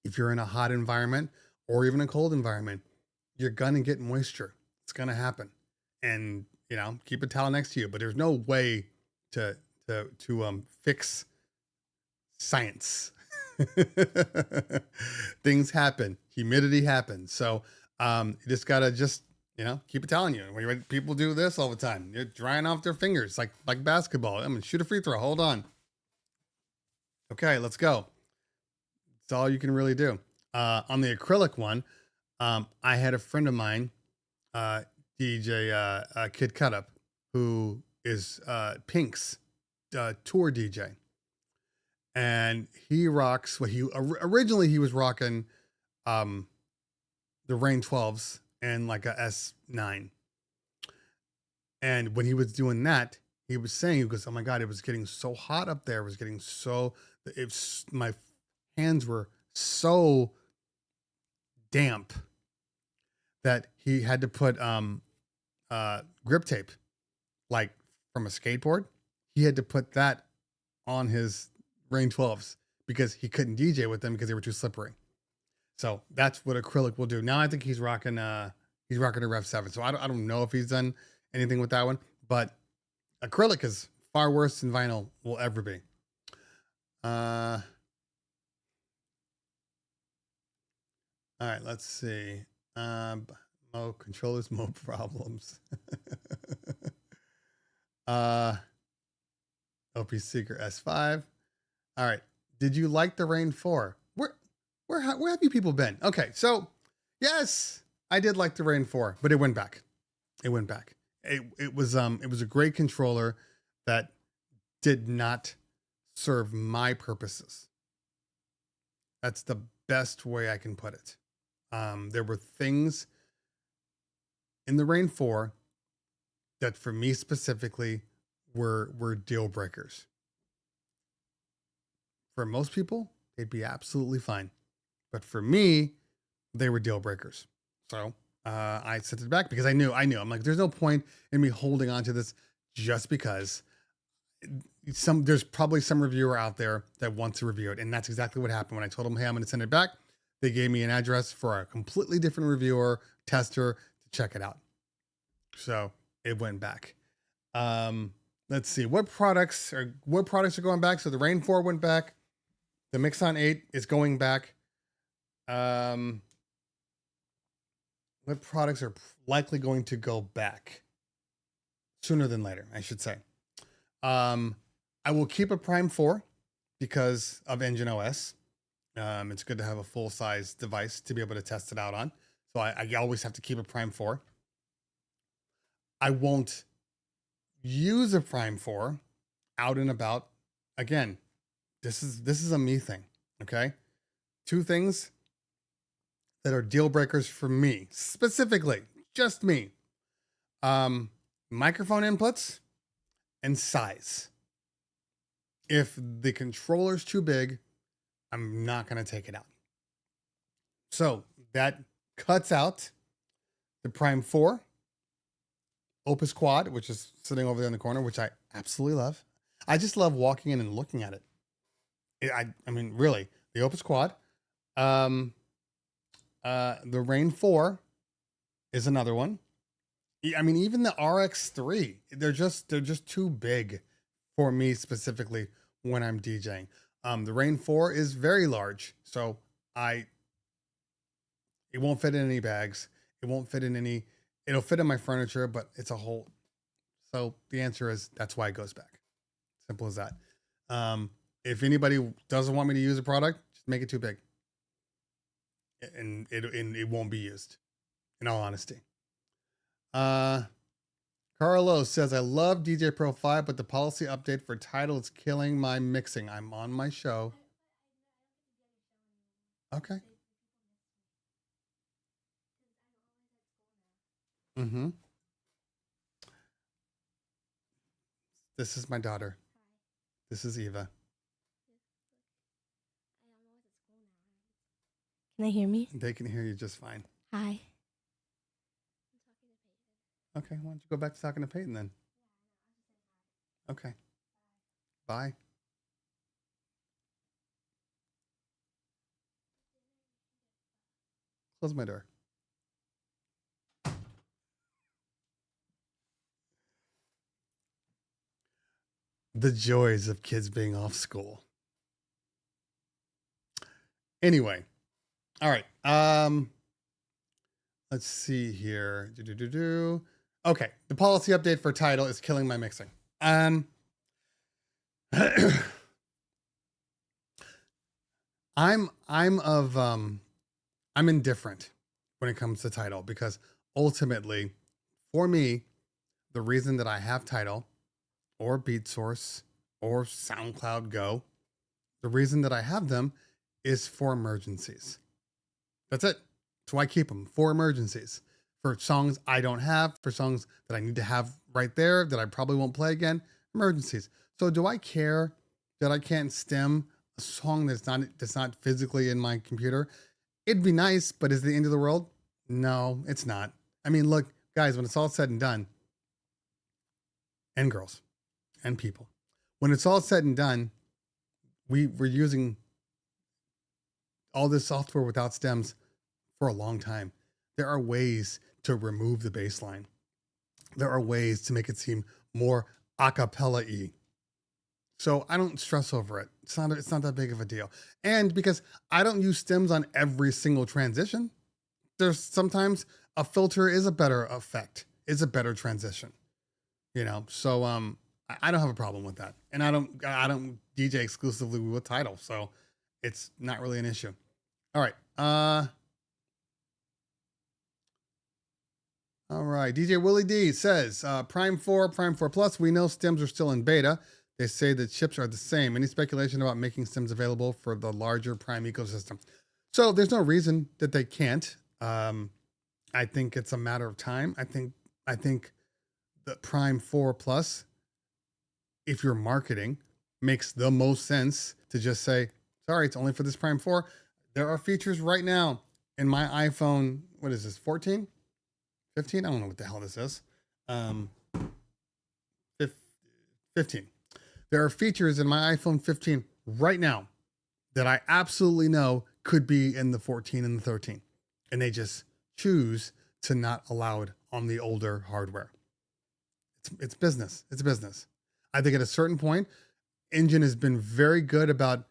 If you're in a hot environment or even a cold environment, you're going to get moisture. It's going to happen. And, you know, keep a towel next to you, but there's no way to fix science. Things happen. Humidity happens. So you just gotta keep it telling you. When people do this all the time, you're drying off their fingers like basketball. I'm gonna shoot a free throw. Hold on. Okay, let's go. That's all you can really do. On the acrylic one, I had a friend of mine, DJ Kid Cutup, who is Pink's tour DJ. And he rocks what he originally was rocking the Rain 12s and like a S9. And when he was doing that, he was saying, he goes, oh my God, it was getting so hot up there. It was getting my hands were so damp that he had to put grip tape, like from a skateboard. He had to put that on his Rain 12s because he couldn't DJ with them because they were too slippery. So that's what acrylic will do. Now I think he's rocking a Rev 7. So I don't know if he's done anything with that one, but acrylic is far worse than vinyl will ever be. All right, let's see. Mo controllers, mo problems. LP Seeker S5. All right. Did you like the Rain 4? Where have you people been? Okay, so yes, I did like the Rain 4, but it went back. It went back. It was a great controller that did not serve my purposes. That's the best way I can put it. There were things in the Rain 4 that for me specifically were deal breakers. For most people, they'd be absolutely fine. But for me, they were deal breakers. So I sent it back because I knew. I'm like, there's no point in me holding on to this just because there's probably some reviewer out there that wants to review it. And that's exactly what happened when I told them, hey, I'm going to send it back. They gave me an address for a completely different reviewer, tester to check it out. So it went back. Let's see what products are going back. So the Rain 4 went back. The Mixon 8 is going back. What products are likely going to go back sooner than later, I should say. I will keep a Prime 4 because of Engine OS. It's good to have a full-size device to be able to test it out on. So I always have to keep a Prime 4. I won't use a Prime 4 out and about. Again, this is a me thing, okay? Two things that are deal breakers for me, specifically, just me. Microphone inputs and size. If the controller's too big, I'm not going to take it out. So that cuts out the Prime 4, Opus Quad, which is sitting over there in the corner, which I absolutely love. I just love walking in and looking at it. I mean, really, the Opus Quad. The Rain 4 is another one. I mean, even the RX3, they're just too big for me specifically when I'm DJing. The Rain 4 is very large, so it won't fit in any bags. It won't fit in any. It'll fit in my furniture, but it's a whole. So the answer is that's why it goes back. Simple as that. If anybody doesn't want me to use a product, just make it too big, and it won't be used. In all honesty. Carlos says, I love DJ Pro 5, but the policy update for Tidal is killing my mixing. I'm on my show. Okay. Mm-hmm. This is my daughter. This is Eva. Can they hear me? They can hear you just fine. Hi. Okay, why don't you go back to talking to Peyton then? Okay. Bye. Close my door. The joys of kids being off school. Anyway. All right. Let's see here. Okay, the policy update for Tidal is killing my mixing. I'm indifferent when it comes to Tidal because ultimately, for me, the reason that I have Tidal or BeatSource or SoundCloud Go, the reason that I have them is for emergencies. That's it. That's why I keep them, for emergencies. For songs I don't have, for songs that I need to have right there that I probably won't play again, emergencies. So do I care that I can't stem a song that's not physically in my computer? It'd be nice, but is it the end of the world? No, it's not. I mean, look, guys, when it's all said and done, and girls, and people, when it's all said and done, we're using all this software without stems for a long time. There are ways to remove the bass line. There are ways to make it seem more a cappella-y. So I don't stress over it. It's not that big of a deal. And because I don't use stems on every single transition, there's sometimes a filter is a better effect, is a better transition, you know? So, I don't have a problem with that. And I don't DJ exclusively with Tidal. So it's not really an issue. All right. All right. DJ Willie D says, Prime 4, Prime 4 Plus. We know stems are still in beta. They say the chips are the same. Any speculation about making stems available for the larger Prime ecosystem? So there's no reason that they can't. I think it's a matter of time. I think the Prime 4 Plus, if you're marketing, makes the most sense to just say, sorry, it's only for this Prime 4. There are features right now in my iPhone. What is this? 14? 15? I don't know what the hell this is. 15. There are features in my iPhone 15 right now that I absolutely know could be in the 14 and the 13. And they just choose to not allow it on the older hardware. It's business. It's business. I think at a certain point, Engine has been very good about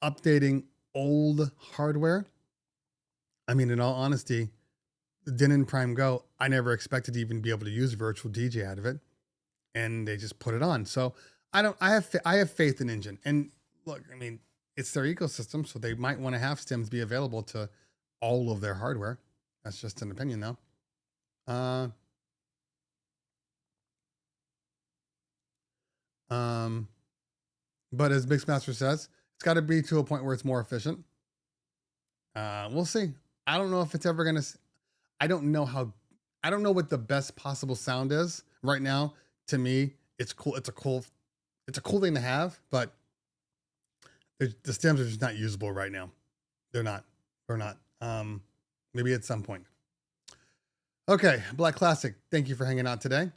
updating old hardware. I mean, in all honesty, the Denon Prime Go, I never expected to even be able to use virtual DJ out of it, and they just put it on. So I have faith in Engine. And look, I mean, it's their ecosystem, so they might want to have stems be available to all of their hardware. That's just an opinion, though. But as Mixmaster says, it's got to be to a point where it's more efficient. We'll see. I don't know if it's ever going to, I don't know what the best possible sound is right now. To me, it's cool. It's a cool thing to have, but the stems are just not usable right now. They're not. Maybe at some point. Okay. Black Classic. Thank you for hanging out today.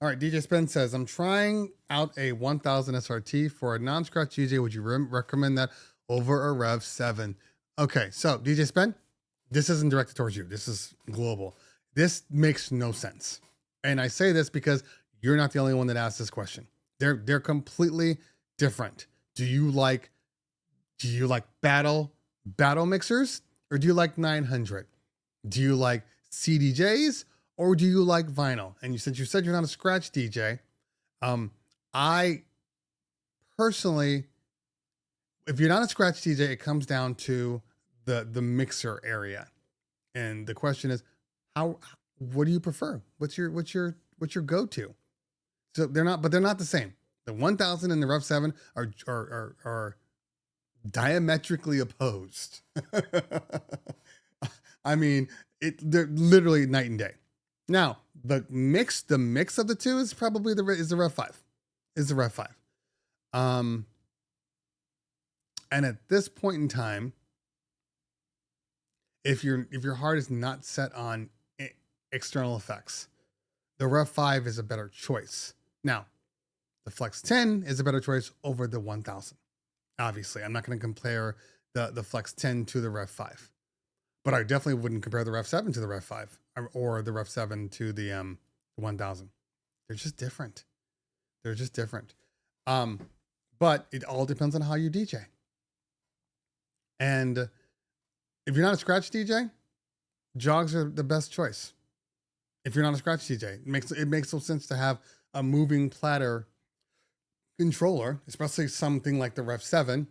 All right, DJ Spen says, I'm trying out a 1000 SRT for a non-scratch DJ. Would you recommend that over a Rev 7? Okay, so DJ Spen, this isn't directed towards you. This is global. This makes no sense. And I say this because you're not the only one that asked this question. They're completely different. Do you like battle mixers, or do you like 900? Do you like CDJs, or do you like vinyl? And since you said you're not a scratch DJ, I personally, if you're not a scratch DJ, it comes down to the mixer area. And the question is, what do you prefer? What's your go-to? So they're not the same. The 1000 and the Rev 7 are diametrically opposed. I mean, they're literally night and day. Now, the mix of the two is probably the Rev 5. Is the Rev 5. And at this point in time, if your heart is not set on external effects, the Rev 5 is a better choice. Now, the Flex 10 is a better choice over the 1000. Obviously, I'm not going to compare the Flex 10 to the Rev 5. But I definitely wouldn't compare the Rev 7 to the Rev 5 or the Rev 7 to the 1000. They're just different. But it all depends on how you DJ. And if you're not a scratch DJ, jogs are the best choice. If you're not a scratch DJ, it makes no sense to have a moving platter controller, especially something like the Rev 7,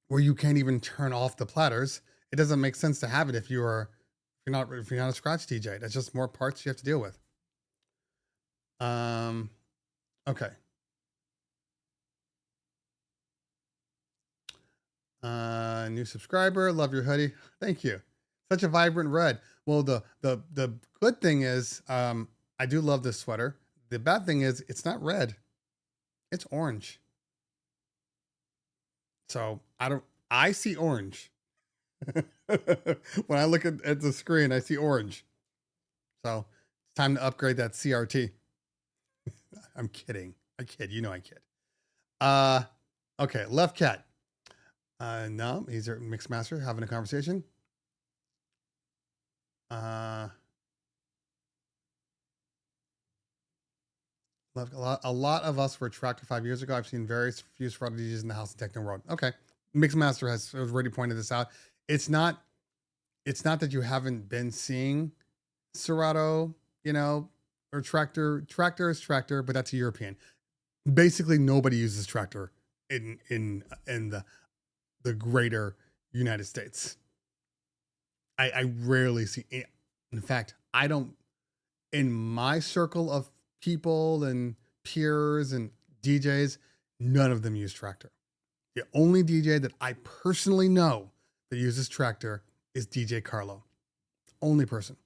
where you can't even turn off the platters. It doesn't make sense to have it if you're not a scratch DJ. That's just more parts you have to deal with. Okay. New subscriber, love your hoodie. Thank you. Such a vibrant red. Well, the good thing is, I do love this sweater. The bad thing is it's not red. It's orange. So I see orange. When I look at the screen, I see orange. So it's time to upgrade that CRT. I'm kidding. I kid. You know I kid. Okay, Left Cat. No, he's a mixed master having a conversation. A lot of us were attracted 5 years ago. I've seen various few Serato DJs in the house and techno world. Okay, mixed master has already pointed this out. It's not that you haven't been seeing Serato, or tractor. Tractor is tractor, but that's a European. Basically, nobody uses tractor in the greater United States. I rarely see it. In fact, I don't, in my circle of people and peers and DJs, none of them use tractor. The only DJ that I personally know that uses tractor is DJ Carlo. Only person.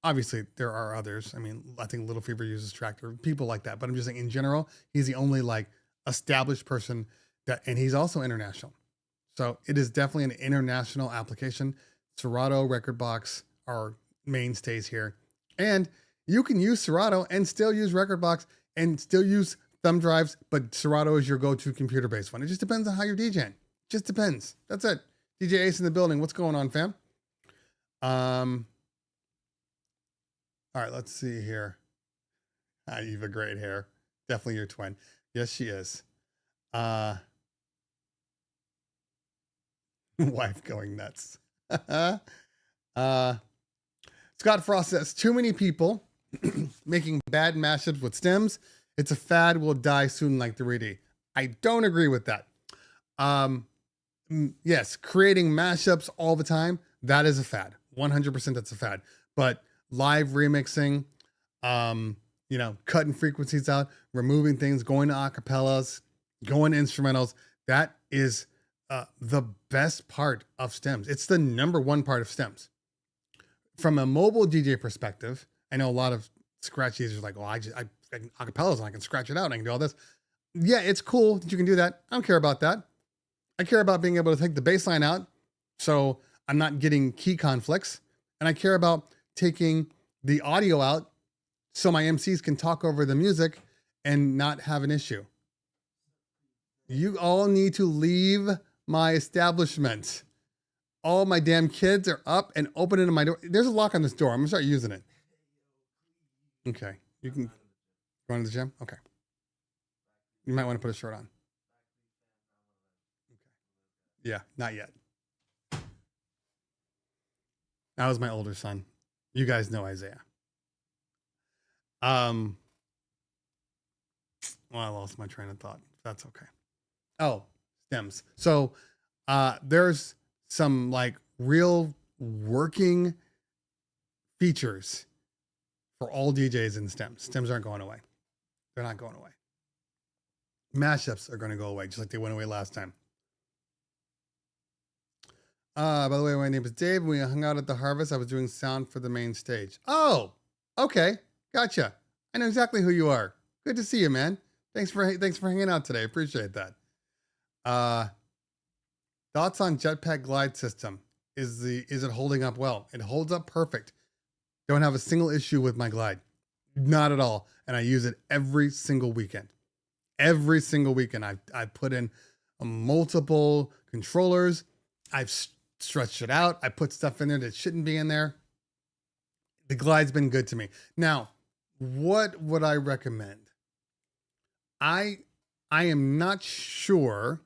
Obviously, there are others. I mean, I think Little Fever uses tractor, people like that. But I'm just saying, in general, he's the only like established person and he's also international. So it is definitely an international application. Serato, Record Box are mainstays here. And you can use Serato and still use Record Box and still use thumb drives, but Serato is your go-to computer-based one. It just depends on how you're DJing. Just depends. That's it. DJ Ace in the building. What's going on, fam? All right, let's see here. You have a great hair. Definitely your twin. Yes, she is. Wife going nuts. Scott Frost says, too many people making bad mashups with stems. It's a fad, will die soon like 3D. I don't agree with that. Yes, creating mashups all the time, that is a fad. 100% that's a fad. But live remixing, cutting frequencies out, removing things, going to acapellas, going to instrumentals, that is the best part of stems. It's the number one part of stems. From a mobile DJ perspective, I know a lot of scratch users are like, well, I can acapellas and I can scratch it out and I can do all this. Yeah, it's cool that you can do that. I don't care about that. I care about being able to take the bass line out so I'm not getting key conflicts. And I care about taking the audio out so my MCs can talk over the music and not have an issue. You all need to leave my establishment. All my damn kids are up and opening my door. There's a lock on this door. I'm gonna start using it. Okay. You can go to the gym? Okay. You might want to put a shirt on. Okay. Yeah, not yet. That was my older son. You guys know Isaiah. Well, I lost my train of thought. That's okay. Oh, stems. So there's some like real working features for all DJs in stems. Stems aren't going away. They're not going away. Mashups are going to go away, just like they went away last time. By the way, my name is Dave. When we hung out at the Harvest, I was doing sound for the main stage. Oh, okay. Gotcha. I know exactly who you are. Good to see you, man. Thanks for hanging out today. Appreciate that. Thoughts on Jetpack Glide system? Is it holding up well? It holds up perfect. Don't have a single issue with my Glide. Not at all. And I use it every single weekend. Every single weekend. I put in multiple controllers. I've stretched it out. I put stuff in there that shouldn't be in there. The Glide's been good to me. Now, what would I recommend? I am not sure,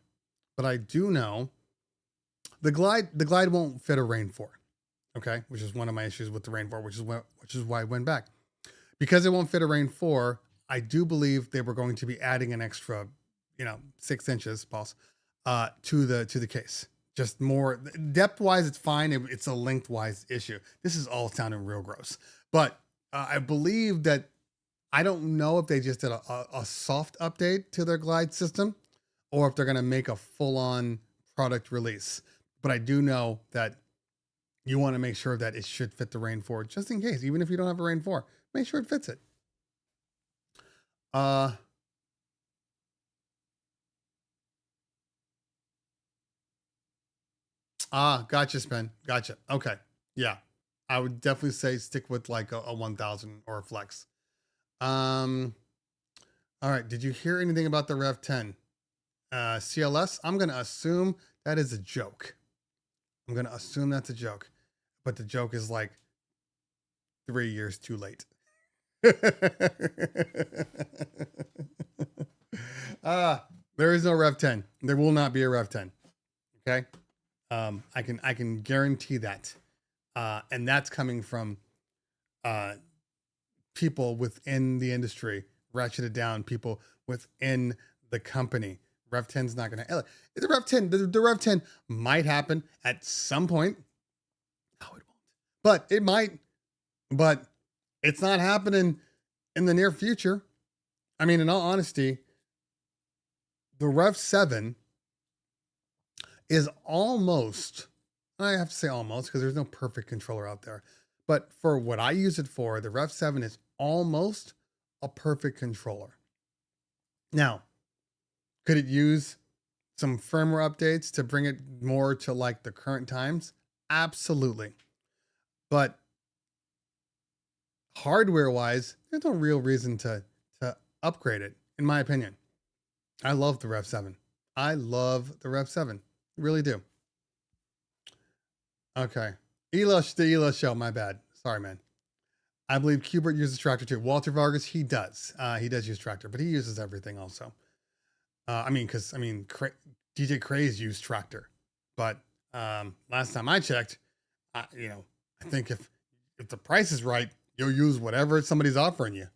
but I do know the Glide won't fit a Rain 4. Okay, which is one of my issues with the Rain 4, which is why I went back. Because it won't fit a Rain 4, I do believe they were going to be adding an extra, 6 inches, pulse, to the case. Just more depth wise, it's fine. It's a lengthwise issue. This is all sounding real gross, but I believe that I don't know if they just did a soft update to their Glide system or if they're going to make a full on product release. But I do know that you want to make sure that it should fit the Rain 4 just in case, even if you don't have a Rain 4, make sure it fits it. Gotcha, Spen. Gotcha. Okay. Yeah. I would definitely say stick with like a 1000 or a Flex. All right. Did you hear anything about the Rev 10? CLS? I'm going to assume that is a joke. I'm going to assume that's a joke. But the joke is like 3 years too late. There is no Rev 10. There will not be a Rev 10. Okay. I can guarantee that. And that's coming from people within the industry, ratcheted down people within the company. Rev 10's not going to, the Rev 10, the Rev 10 might happen at some point. No, it won't, but it might, but it's not happening in the near future. I mean, in all honesty, the Rev 7 is almost, I have to say almost because there's no perfect controller out there, but for what I use it for, the Rev 7 is almost a perfect controller. Now, could it use some firmware updates to bring it more to like the current times? Absolutely. But hardware wise, there's no real reason to upgrade it, in my opinion. I love the Rev 7. I love the Rev 7. Really do. Okay. The Elo show, my bad. Sorry, man. I believe Qbert uses Tractor too. Walter Vargas, he does. He does use Tractor, but he uses everything also. DJ Craze used Tractor, but last time I checked, I think if the price is right, you'll use whatever somebody's offering you.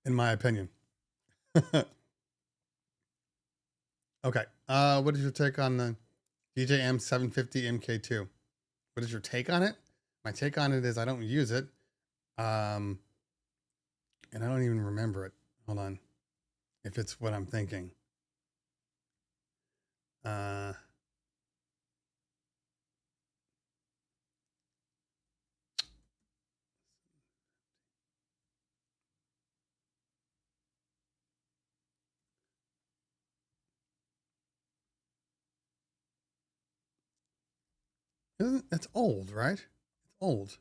In my opinion. Okay. What is your take on the DJ M750 MK2? What is your take on it? My take on it is I don't use it. And I don't even remember it. Hold on. If it's what I'm thinking. That's old, right? It's old.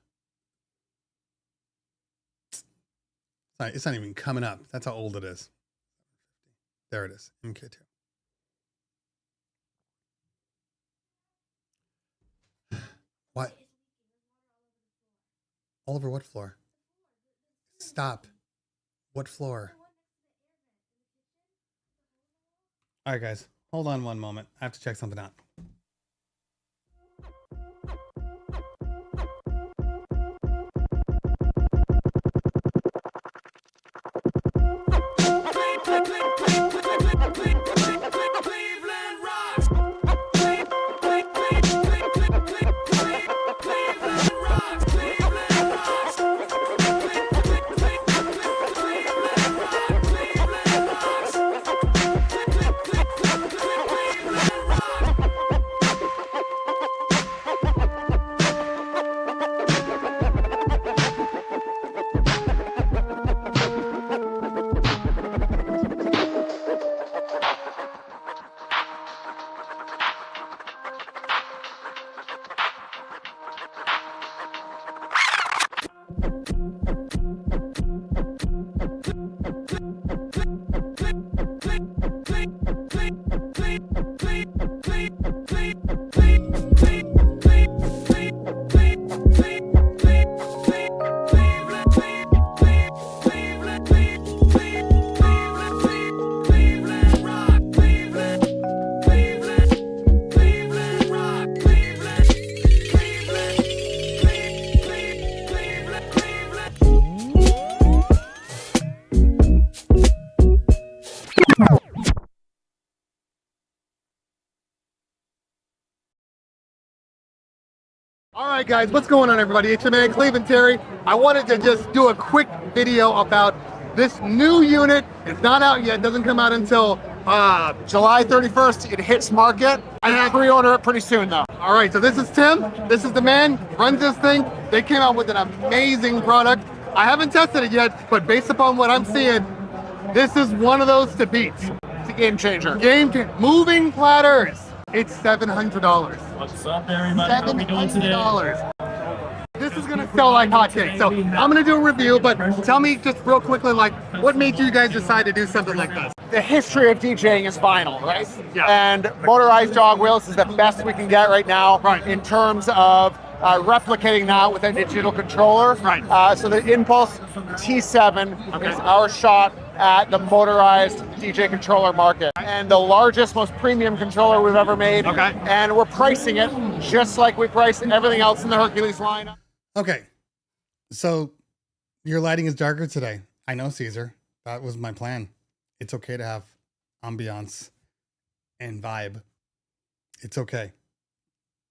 It's not even coming up. That's how old it is. There it is. MK2. What? All over what floor? Stop. What floor? All right, guys. Hold on one moment. I have to check something out. All right, guys, what's going on, everybody? It's your man, Cleveland Terry. I wanted to just do a quick video about this new unit. It's not out yet. It doesn't come out until July 31st. It hits market. I have pre-order it pretty soon, though. All right, so this is Tim. This is the man, runs this thing. They came out with an amazing product. I haven't tested it yet, but based upon what I'm seeing, this is one of those to beat. It's a game changer. Moving platters. It's $700. What's up, everybody? How we doing today? This is gonna sell like hotcakes. So I'm gonna do a review, but tell me just real quickly, like, what made you guys decide to do something like this? The history of DJing is vinyl, right? Yeah. And motorized dog wheels is the best we can get right now, right, in terms of replicating that with a digital controller. Right. So the Impulse T7 is our shot at the motorized DJ controller market. And the largest, most premium controller we've ever made. Okay. And we're pricing it just like we price everything else in the Hercules line. Okay. So your lighting is darker today. I know, Caesar. That was my plan. It's okay to have ambiance and vibe. It's okay.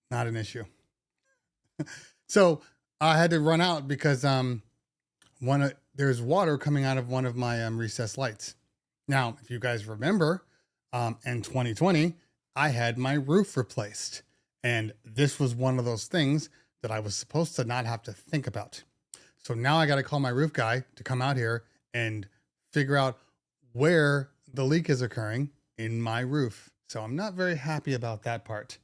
Not an issue. So I had to run out because there's water coming out of one of my recessed lights. Now, if you guys remember, in 2020, I had my roof replaced. And this was one of those things that I was supposed to not have to think about. So now I got to call my roof guy to come out here and figure out where the leak is occurring in my roof. So I'm not very happy about that part.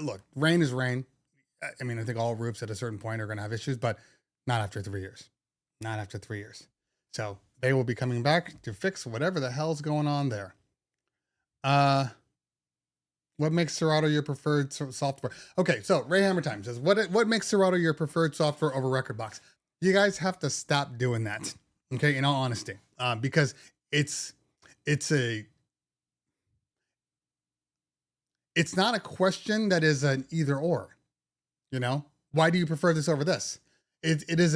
Look, rain is rain. I mean, I think all roofs at a certain point are going to have issues, but not after 3 years. Not after 3 years. So they will be coming back to fix whatever the hell's going on there. What makes Serato your preferred software? Okay, so Ray Hammer Time says, what makes Serato your preferred software over Rekordbox? You guys have to stop doing that. Okay, in all honesty, because it's not a question that is an either or. You know, why do you prefer this over this? It is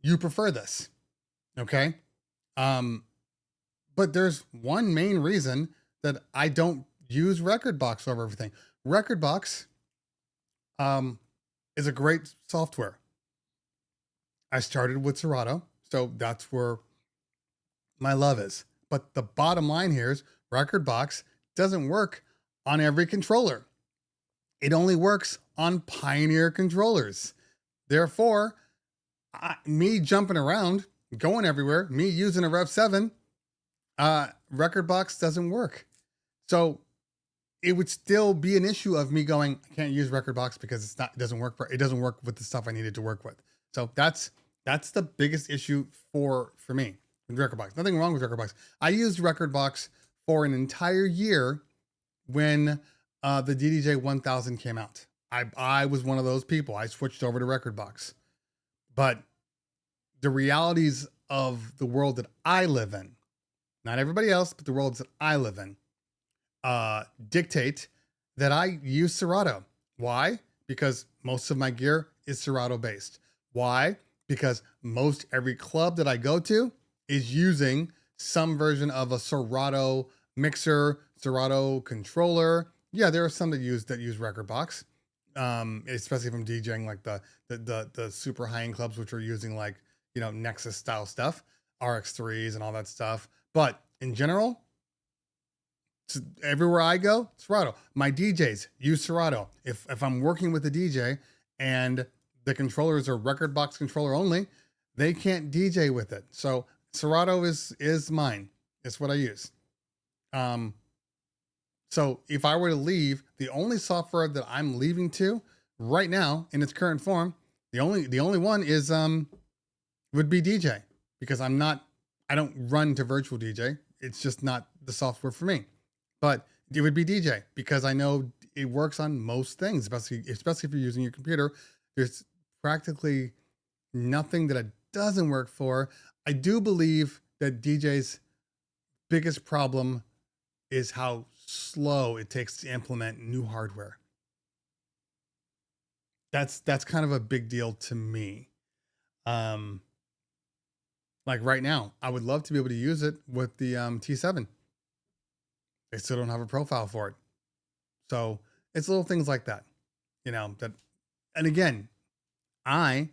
you prefer this. Okay. But there's one main reason that I don't use Rekordbox over everything. Rekordbox is a great software. I started with Serato, so that's where my love is. But the bottom line here is Rekordbox doesn't work on every controller. It only works on Pioneer controllers. Therefore, me jumping around, going everywhere, me using a Rev 7, Rekordbox doesn't work. So it would still be an issue of me going, I can't use Rekordbox because it doesn't work with the stuff I needed to work with. So that's the biggest issue for me with Rekordbox. Nothing wrong with Rekordbox. I used Rekordbox for an entire year when the DDJ 1000 came out. I was one of those people. I switched over to Rekordbox. But the realities of the world that I live in, not everybody else, but the worlds that I live in, dictate that I use Serato. Why? Because most of my gear is Serato based. Why? Because every club that I go to is using some version of a Serato mixer, Serato controller. Yeah, there are some that use Rekordbox, especially if I'm DJing like the super high-end clubs, which are using like, Nexus style stuff, RX3s and all that stuff. But in general, everywhere I go, Serato. My DJs use Serato. If I'm working with a DJ and the controllers are Rekordbox controller only, they can't DJ with it. So Serato is mine. It's what I use. So if I were to leave, the only software that I'm leaving to right now in its current form, the only one is would be DJ, because I don't run to virtual DJ. It's just not the software for me. But it would be DJ because I know it works on most things, especially if you're using your computer. There's practically nothing that it doesn't work for. I do believe that DJ's biggest problem is how slow it takes to implement new hardware. That's kind of a big deal to me. Like right now, I would love to be able to use it with the T7. They still don't have a profile for it. So it's little things like that, and again, I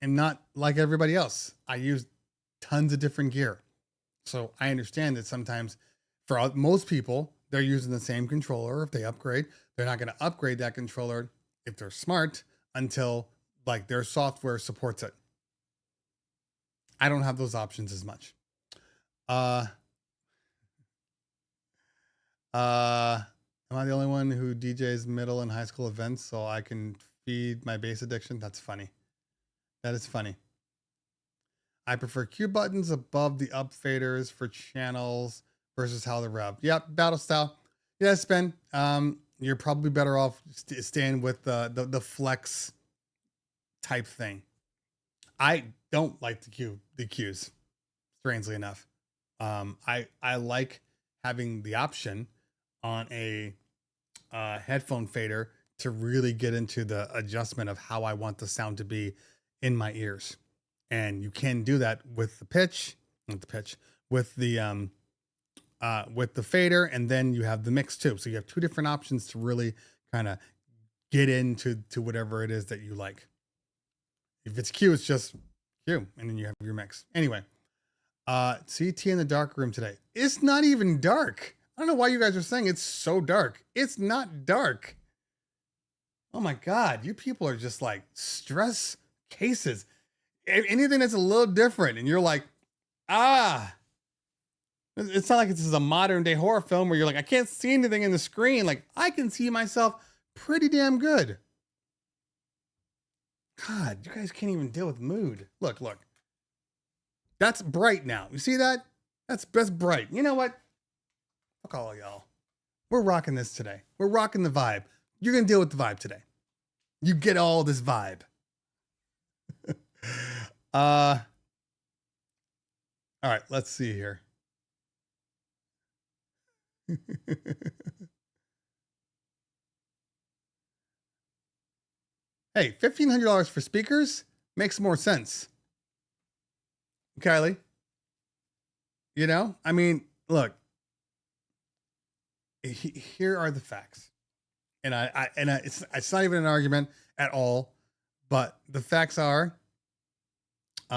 am not like everybody else. I use tons of different gear. So I understand that sometimes for most people, they're using the same controller. If they upgrade, they're not going to upgrade that controller if they're smart until like their software supports it. I don't have those options as much. Am I the only one who DJs middle and high school events so I can feed my bass addiction? That's funny. That is funny. I prefer Q buttons above the up faders for channels versus how they're revved. Yep, battle style. Yes, Ben. You're probably better off staying with the flex type thing. I don't like the cues, strangely enough. I like having the option on a headphone fader to really get into the adjustment of how I want the sound to be in my ears. And you can do that with the pitch, with the fader, and then you have the mix too. So you have two different options to really kind of get into whatever it is that you like. If it's Q, it's just Q, and then you have your mix. Anyway, CT in the dark room today. It's not even dark. I don't know why you guys are saying it's so dark. It's not dark. Oh my God, you people are just like stress cases. Anything that's a little different, and you're like, it's not like this is a modern day horror film where you're like, I can't see anything in the screen. Like, I can see myself pretty damn good. God, you guys can't even deal with mood. Look. That's bright now. You see that? That's bright. You know what? Fuck all y'all. We're rocking this today. We're rocking the vibe. You're going to deal with the vibe today. You get all this vibe. All right, let's see here. Hey, $1,500 for speakers makes more sense. Kylie, you know, I mean, look, here are the facts. And it's not even an argument at all, but the facts are, we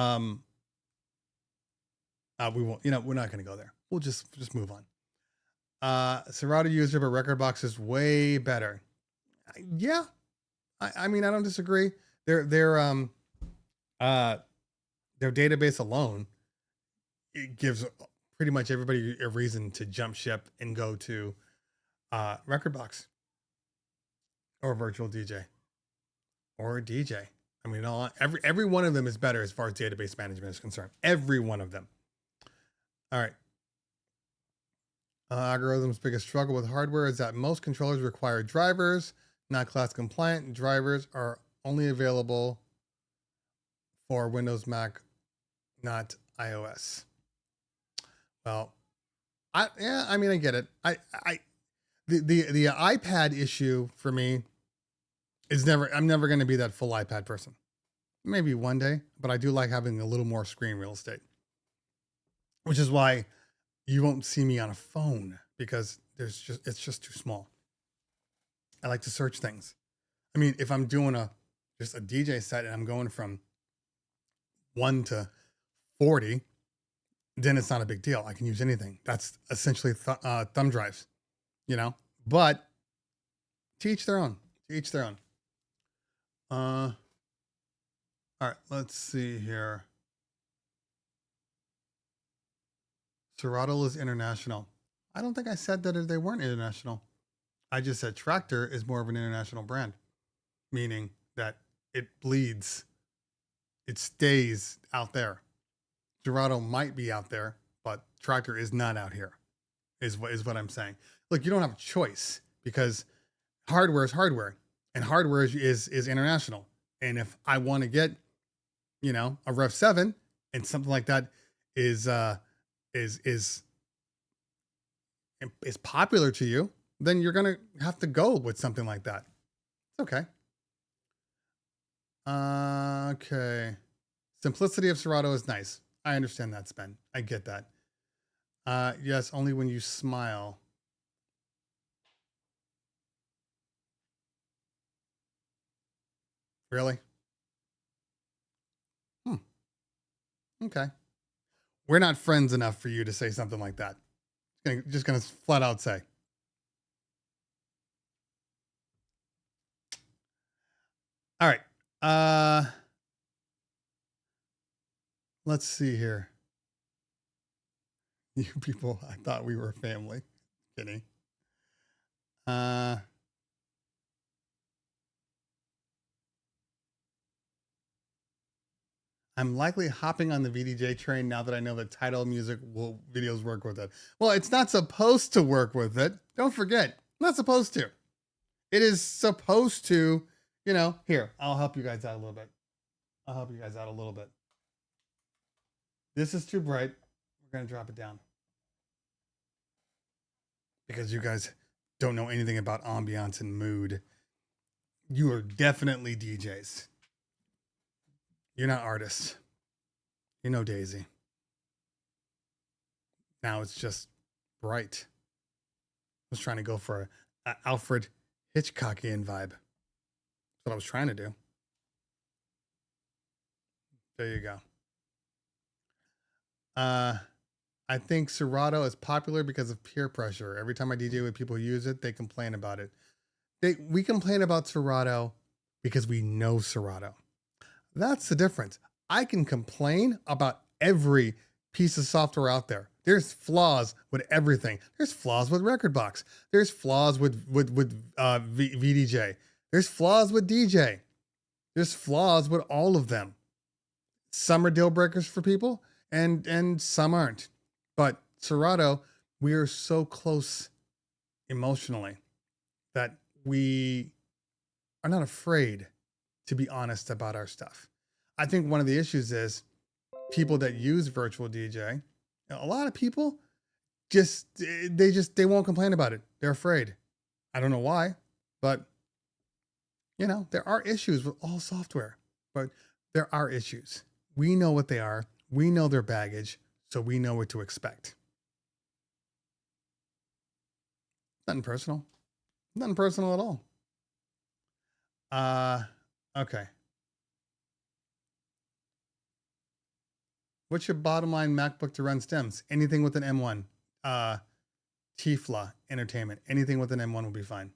won't, we're not going to go there. We'll just move on. Serato user, but record box is way better. Yeah. I mean, I don't disagree. Their database alone, it gives pretty much everybody a reason to jump ship and go to record box or virtual DJ or a DJ. I mean, every one of them is better as far as database management is concerned. Every one of them. All right. Algorithm's biggest struggle with hardware is that most controllers require drivers, not class compliant. Drivers are only available for Windows, Mac, not iOS. Well, I get it. The iPad issue for me is I'm never going to be that full iPad person. Maybe one day, but I do like having a little more screen real estate, which is why you won't see me on a phone, because it's just too small. I like to search things. I mean, if I'm doing just a DJ set and I'm going from 1 to 40, then it's not a big deal. I can use anything. That's essentially thumb drives, but to each their own. All right, let's see here. Serato is international. I don't think I said that they weren't international. I just said Tractor is more of an international brand, meaning that it bleeds. It stays out there. Serato might be out there, but Tractor is not out here, is what I'm saying. Look, you don't have a choice, because hardware is hardware, and hardware is international. And if I want to get, a Rev 7 and something like that is popular to you, then you're going to have to go with something like that. It's okay. Okay. Simplicity of Serato is nice. I understand that, Spen. I get that. Yes, only when you smile. Really? Okay. We're not friends enough for you to say something like that. Just gonna flat out say. All right. Let's see here. You people, I thought we were family. Kidding. I'm likely hopping on the VDJ train now that I know that title music videos work with it. Well, it's not supposed to work with it. Don't forget, not supposed to. It is supposed to, here, I'll help you guys out a little bit. I'll help you guys out a little bit. This is too bright. We're going to drop it down. Because you guys don't know anything about ambiance and mood. You are definitely DJs. You're not artists. You're no Daisy. Now it's just bright. I was trying to go for a Alfred Hitchcockian vibe. That's what I was trying to do. There you go. I think Serato is popular because of peer pressure. Every time I DJ with people who use it, they complain about it. We complain about Serato because we know Serato. That's the difference. I can complain about every piece of software out there. There's flaws with everything. There's flaws with Rekordbox. There's flaws with VDJ. There's flaws with DJ. There's flaws with all of them. Some are deal breakers for people, and some aren't. But Serato, we are so close emotionally that we are not afraid to be honest about our stuff. I think one of the issues is people that use virtual DJ, a lot of people they won't complain about it. They're afraid. I don't know why, but there are issues with all software, but there are issues. We know what they are. We know their baggage, so we know what to expect. Nothing personal. Nothing personal at all. Okay. What's your bottom line MacBook to run stems? Anything with an M1. TFLA Entertainment. Anything with an M1 will be fine.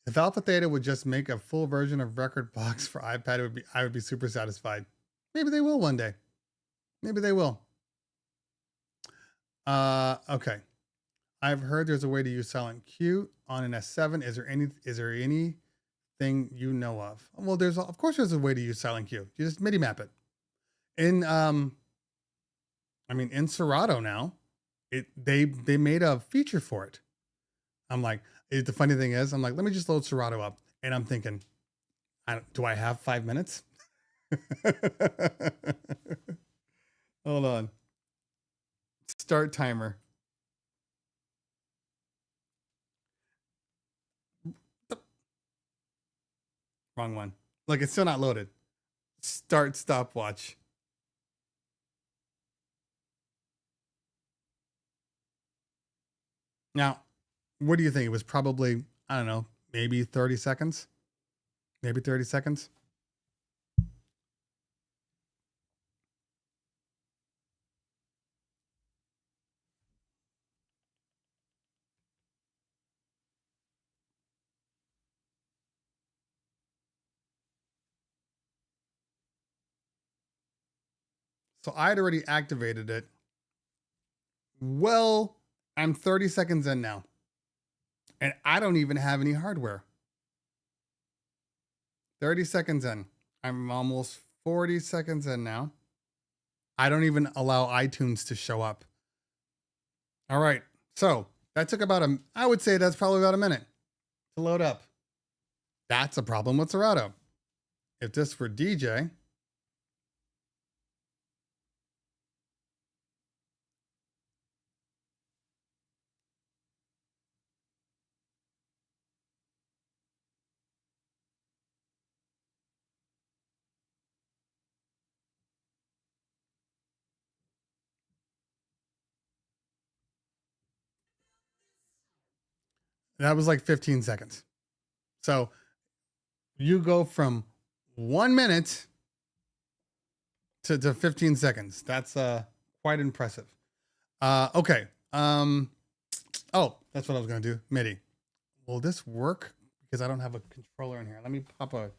If Alpha Theta would just make a full version of Rekordbox for iPad, I would be super satisfied. Maybe they will one day. Maybe they will. Okay. I've heard there's a way to use Silent Q on an S7. Is there anything you know of? Well, of course there's a way to use Silent Q. You just MIDI map it. In Serato now, they made a feature for it. I'm like, the funny thing is, I'm like, let me just load Serato up, and I'm thinking, do I have 5 minutes? Hold on. Start timer. Wrong one. Like, it's still not loaded. Start stopwatch. Now, what do you think? It was probably, I don't know, maybe 30 seconds? Maybe 30 seconds? So I'd already activated it. Well, I'm 30 seconds in now. And I don't even have any hardware. 30 seconds in. I'm almost 40 seconds in now. I don't even allow iTunes to show up. All right. So that took I would say that's probably about a minute to load up. That's a problem with Serato. If this were DJ, that was like 15 seconds. So you go from 1 minute to 15 seconds. That's quite impressive. Okay. Oh, that's what I was going to do. MIDI. Will this work? Because I don't have a controller in here. Let me pop a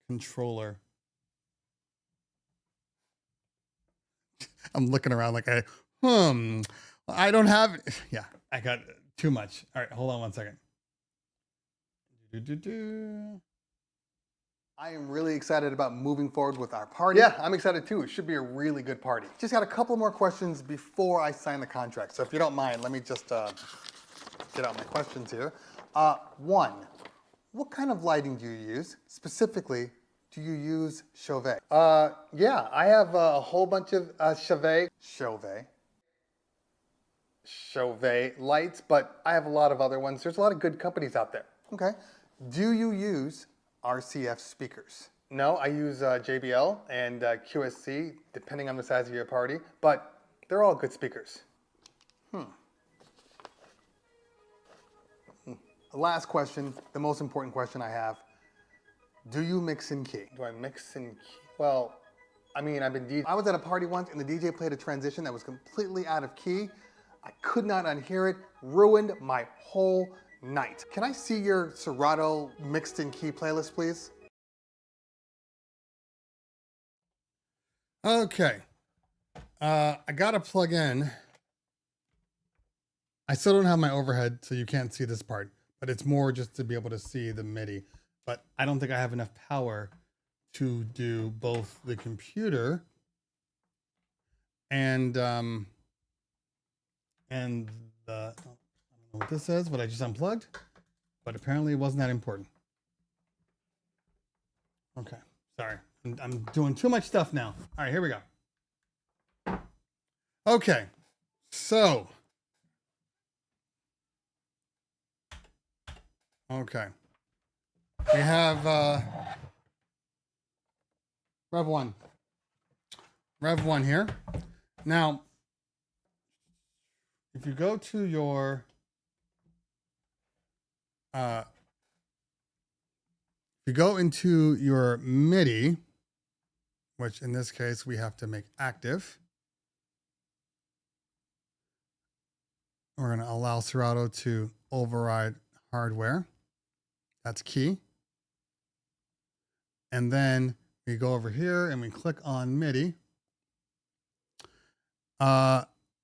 controller. I'm looking around like I don't have. Yeah, I got too much. All right, hold on 1 second. I am really excited about moving forward with our party. Yeah, I'm excited too. It should be a really good party. Just got a couple more questions before I sign the contract. So if you don't mind, let me just get out my questions here. One, what kind of lighting do you use? Specifically, do you use Chauvet? Yeah, I have a whole bunch of Chauvet lights, but I have a lot of other ones. There's a lot of good companies out there. Okay. Do you use RCF speakers? No, I use JBL and QSC, depending on the size of your party, but they're all good speakers. The last question, the most important question I have. Do you mix in key? Do I mix in key? Well, I mean, I was at a party once and the DJ played a transition that was completely out of key. I could not unhear it, ruined my whole night. Can I see your Serato mixed in key playlist, please? Okay. I gotta plug in. I still don't have my overhead, so you can't see this part, but it's more just to be able to see the MIDI. But I don't think I have enough power to do both the computer and the, I don't know what this is, what I just unplugged, but apparently it wasn't that important. Okay, sorry. I'm doing too much stuff now. All right, here we go. Okay, so. Okay. We have Rev 1. Rev 1 here. Now, if you go to your if you go into your MIDI, which in this case we have to make active, we're going to allow Serato to override hardware. That's key. And then we go over here and we click on MIDI.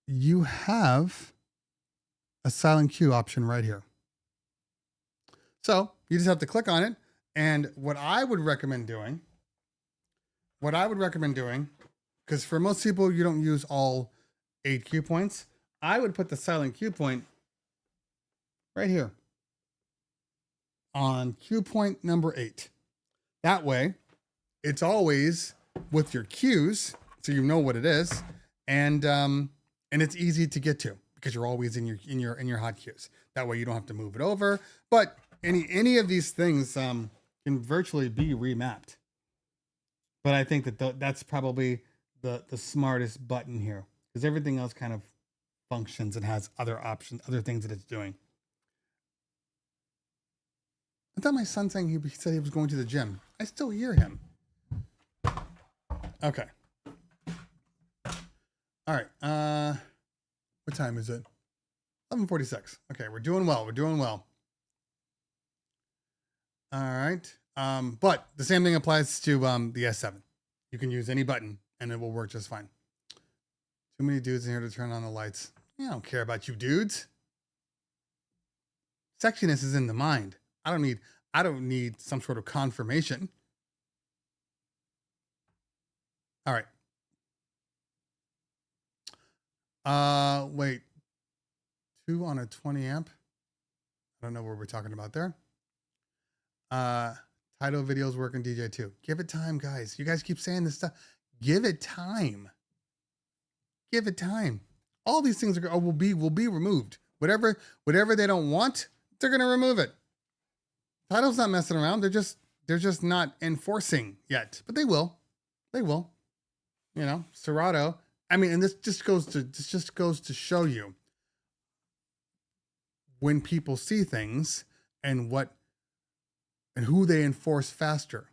You have a silent cue option right here. So you just have to click on it. And what I would recommend doing, because for most people, you don't use all 8 cue points. I would put the silent cue point right here on cue point number 8. That way, it's always with your cues, so you know what it is, and it's easy to get to because you're always in your hot cues. That way, you don't have to move it over. But any of these things can virtually be remapped. But I think that that's probably the smartest button here, because everything else kind of functions and has other options, other things that it's doing. I thought my son saying he said he was going to the gym. I still hear him. Okay. All right. What time is it? 11:46. Okay, we're doing well. We're doing well. All right. But the same thing applies to the S7. You can use any button and it will work just fine. Too many dudes in here to turn on the lights. I don't care about you dudes. Sexiness is in the mind. I don't need some sort of confirmation. All right. Wait. 2 on a 20 amp. I don't know what we're talking about there. Title videos work in DJ too. Give it time, guys. You guys keep saying this stuff. Give it time. Give it time. All these things will be removed. Whatever they don't want, they're gonna remove it. Title's not messing around. They're just not enforcing yet, but they will. They will. You know, Serato. I mean, and this just goes to show you when people see things and who they enforce faster.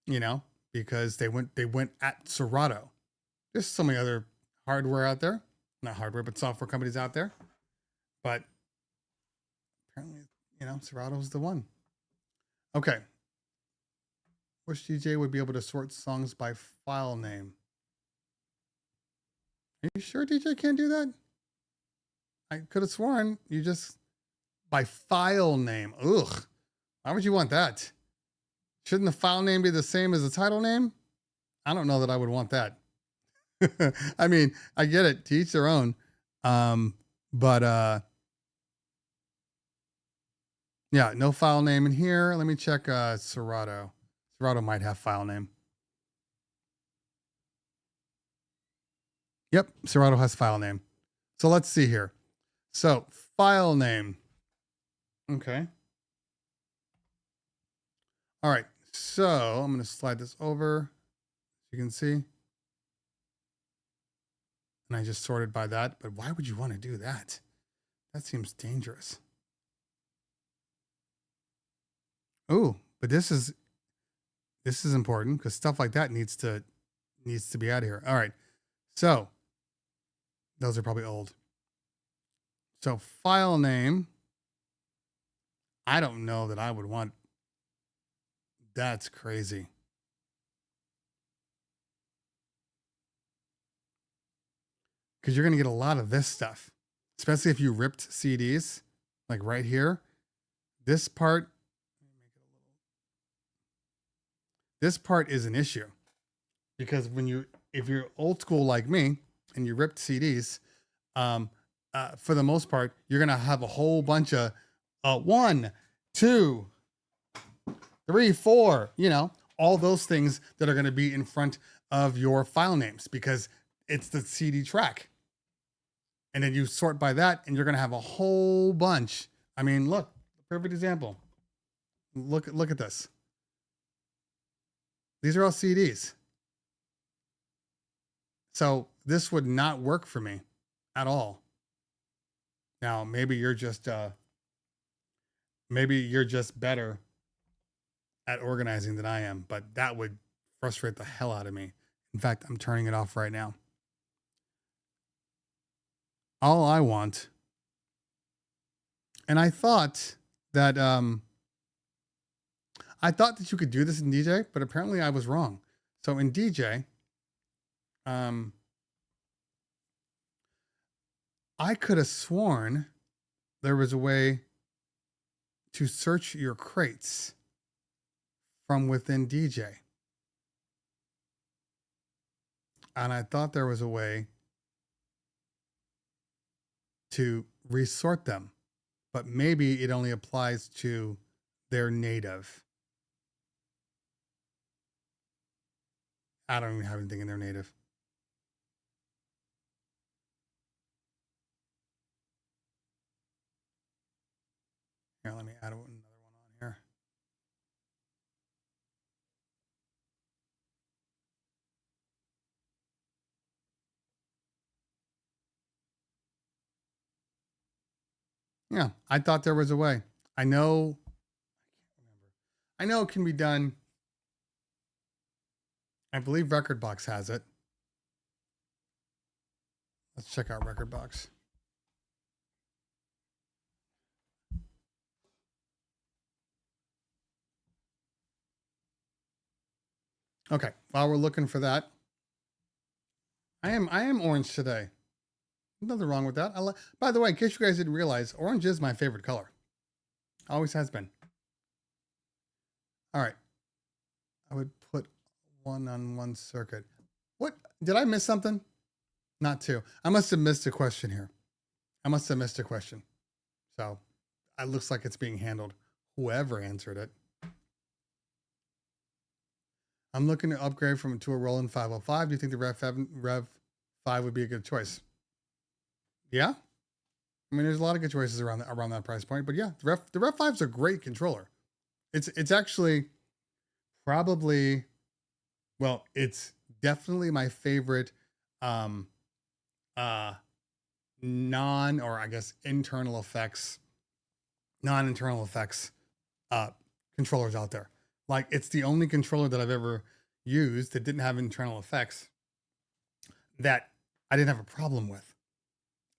You know, because they went at Serato. There's so many other hardware out there, not hardware, but software companies out there. But apparently, you know, Serato's the one. Okay. Which DJ would be able to sort songs by file name? Are you sure DJ can't do that? I could have sworn you just by file name. Ugh. Why would you want that? Shouldn't the file name be the same as the title name? I don't know that I would want that. I mean, I get it, to each their own. But yeah, no file name in here. Let me check Serato. Serato might have file name. Yep, Serato has file name. So let's see here. So file name. Okay. All right. So I'm going to slide this over. You can see. And I just sorted by that. But why would you want to do that? That seems dangerous. Oh, but this is important because stuff like that needs to be out of here. All right. So those are probably old. So file name. I don't know that I would want. That's crazy. Because you're going to get a lot of this stuff, especially if you ripped CDs, like right here. This part is an issue because if you're old school like me and you ripped CDs, for the most part, you're going to have a whole bunch of 1, 2, 3, 4, all those things that are going to be in front of your file names because it's the CD track. And then you sort by that and you're going to have a whole bunch. I mean, look, perfect example. Look at this. These are all CDs. So this would not work for me at all. Now, maybe you're just better at organizing than I am, but that would frustrate the hell out of me. In fact, I'm turning it off right now. All I want, and I thought that you could do this in DJ, but apparently I was wrong. So in DJ, I could have sworn there was a way to search your crates from within DJ. And I thought there was a way to resort them, but maybe it only applies to their native. I don't even have anything in their native. Here, let me add another one on here. Yeah, I thought there was a way. I know it can be done. I believe Recordbox has it. Let's check out Recordbox. Okay, while we're looking for that, I am orange today. Nothing wrong with that. By the way, in case you guys didn't realize, orange is my favorite color. Always has been. All right. I would put 1 on 1 circuit. What? Did I miss something? Not 2. I must have missed a question here. So it looks like it's being handled. Whoever answered it. I'm looking to upgrade to a Roland 505. Do you think the Rev 5 would be a good choice? Yeah. I mean, there's a lot of good choices around that price point, but yeah, the Rev 5 is a great controller. It's actually probably, well, it's definitely my favorite non-internal effects controllers out there. Like, it's the only controller that I've ever used that didn't have internal effects that I didn't have a problem with.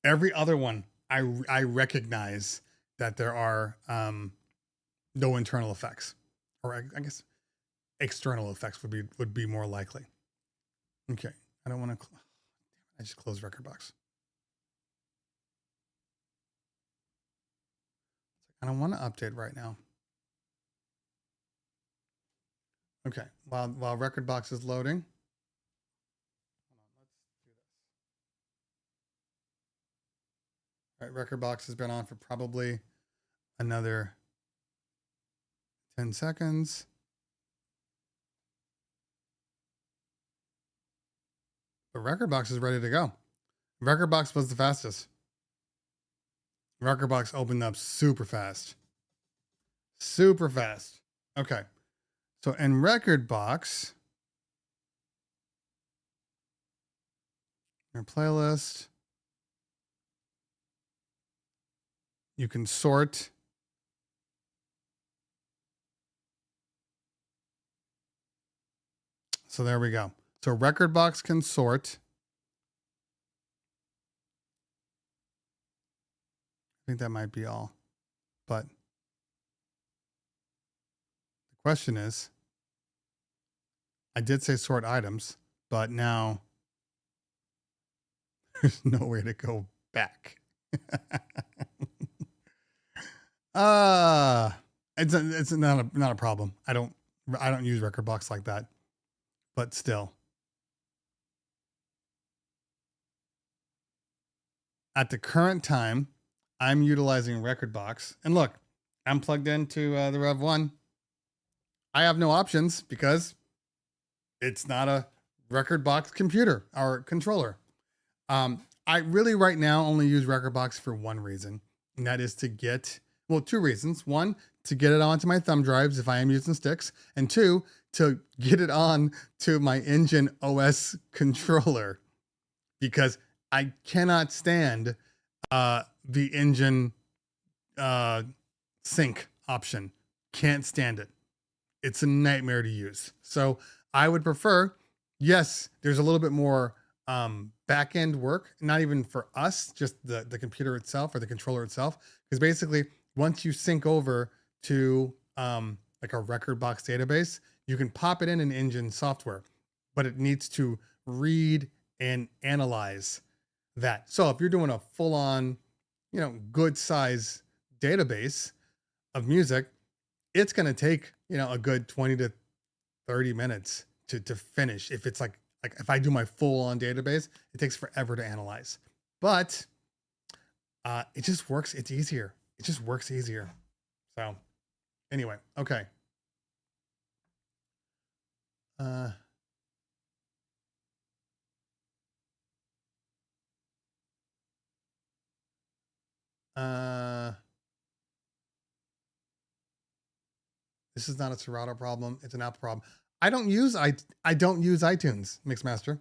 Every other one, I recognize that there are no internal effects, or I guess external effects would be more likely. Okay, I don't want to. I just closed Recordbox. I don't want to update right now. Okay, while Recordbox is loading. All right, Recordbox has been on for probably another 10 seconds. But Rekordbox is ready to go. Rekordbox was the fastest. Rekordbox opened up super fast. Super fast. Okay. So in Rekordbox, your playlist, you can sort. So there we go. So Rekordbox can sort. I think that might be all. But the question is, I did say sort items, but now there's nowhere to go back. It's not a problem. I don't use Rekordbox like that. But still. At the current time, I'm utilizing Rekordbox. And look, I'm plugged into the Rev 1. I have no options because it's not a Rekordbox computer or controller. I really right now only use Rekordbox for one reason, and that is to get, well, two reasons. One, to get it onto my thumb drives if I am using sticks, and two, to get it on to my Engine OS controller, because I cannot stand the Engine sync option. Can't stand it. It's a nightmare to use. So I would prefer, yes, there's a little bit more back end work, not even for us, just the computer itself or the controller itself. Because basically, once you sync over to like a Rekordbox database, you can pop it in an Engine software, but it needs to read and analyze that. So if you're doing a full on, good size database of music, it's going to take, a good 20 to 30 minutes to finish. If it's like if I do my full on database, it takes forever to analyze, but it just works. It's easier. It just works easier. So anyway, okay. This is not a Serato problem. It's an Apple problem. I don't use iTunes, Mixmaster.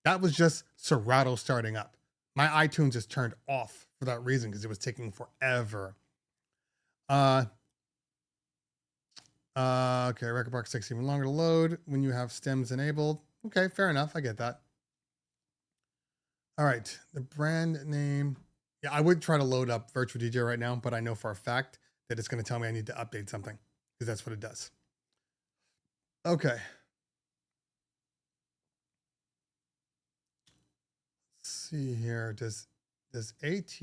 That was just Serato starting up. My iTunes is turned off for that reason because it was taking forever. Okay, Rekordbox takes even longer to load when you have stems enabled. Okay, fair enough. I get that. All right, the brand name. Yeah, I would try to load up Virtual DJ right now, but I know for a fact that it's going to tell me I need to update something because that's what it does. Okay. Let's see here. Does AT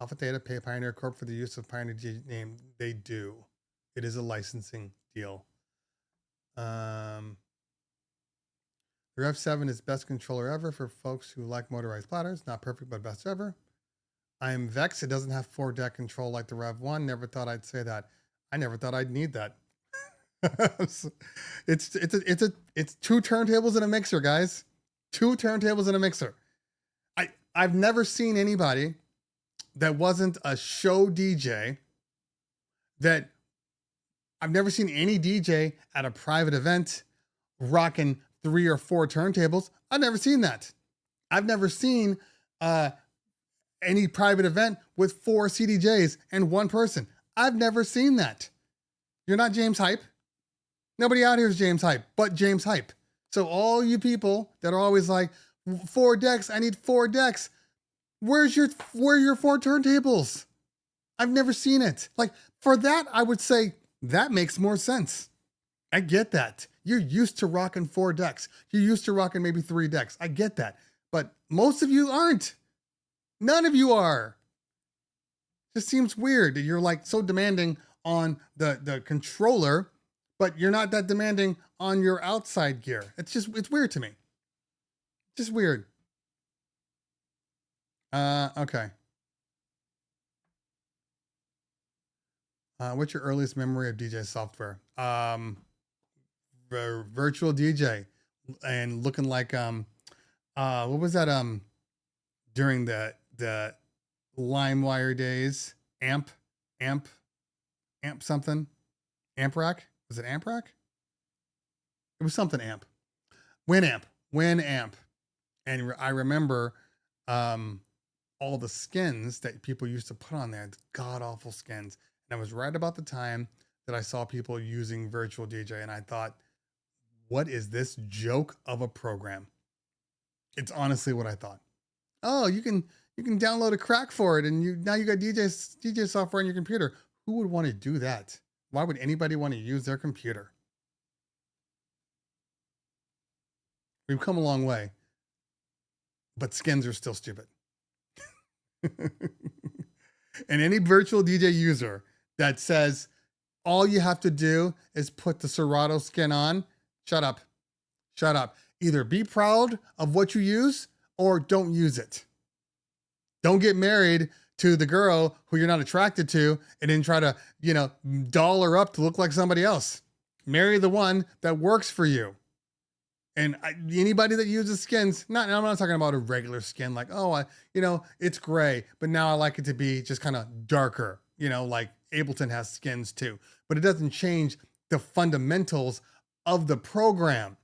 Alpha Theta pay Pioneer Corp for the use of Pioneer DJ name? They do. It is a licensing deal. The Rev 7 is best controller ever for folks who like motorized platters. Not perfect, but best ever. I am vexed it doesn't have 4-deck control like the Rev 1. Never thought I'd say that. I never thought I'd need that. It's two turntables and a mixer, guys. Two turntables and a mixer. I've never seen anybody that wasn't a show DJ that I've never seen any DJ at a private event rocking 3 or 4 turntables. I've never seen that. I've never seen any private event with 4 CDJs and 1 person. I've never seen that. You're not James Hype. Nobody out here is James Hype, but James Hype. So all you people that are always like, 4 decks, I need 4 decks. Where are your 4 turntables? I've never seen it. Like, for that, I would say that makes more sense. I get that. You're used to rocking 4 decks. You're used to rocking maybe 3 decks. I get that. But most of you aren't. None of you are. Just seems weird. You're like so demanding on the controller, but you're not that demanding on your outside gear. It's weird to me. Just weird. Okay. What's your earliest memory of DJ software? Virtual DJ and looking like what was that? During the LimeWire days, amp something, amp rack. Was it amp rack? It was something amp. Winamp. And I remember all the skins that people used to put on there, the god awful skins. And I was right about the time that I saw people using Virtual DJ, and I thought, what is this joke of a program? It's honestly what I thought. Oh, you can download a crack for it, and now you got DJ software on your computer. Who would want to do that? Why would anybody want to use their computer? We've come a long way, but skins are still stupid. And any virtual DJ user that says all you have to do is put the Serato skin on, shut up. Shut up. Either be proud of what you use or don't use it. Don't get married to the girl who you're not attracted to and then try to, doll her up to look like somebody else. Marry the one that works for you. And anybody that uses skins, I'm not talking about a regular skin like, it's gray, but now I like it to be just kind of darker, like Ableton has skins too. But it doesn't change the fundamentals of the program.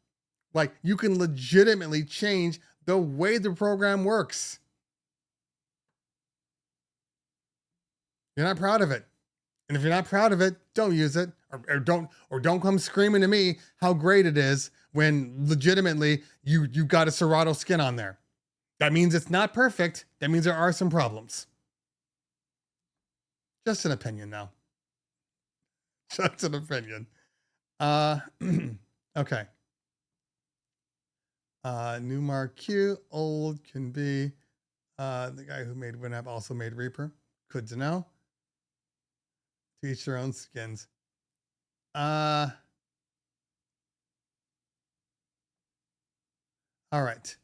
Like, you can legitimately change the way the program works. You're not proud of it. And if you're not proud of it, don't use it, or don't come screaming to me how great it is when legitimately you got a Serato skin on there. That means it's not perfect. That means there are some problems. Just an opinion now. Just an opinion. Okay. New Mark Q, old can be. The guy who made Winamp also made Reaper. Good to know. To each their own skins. All right.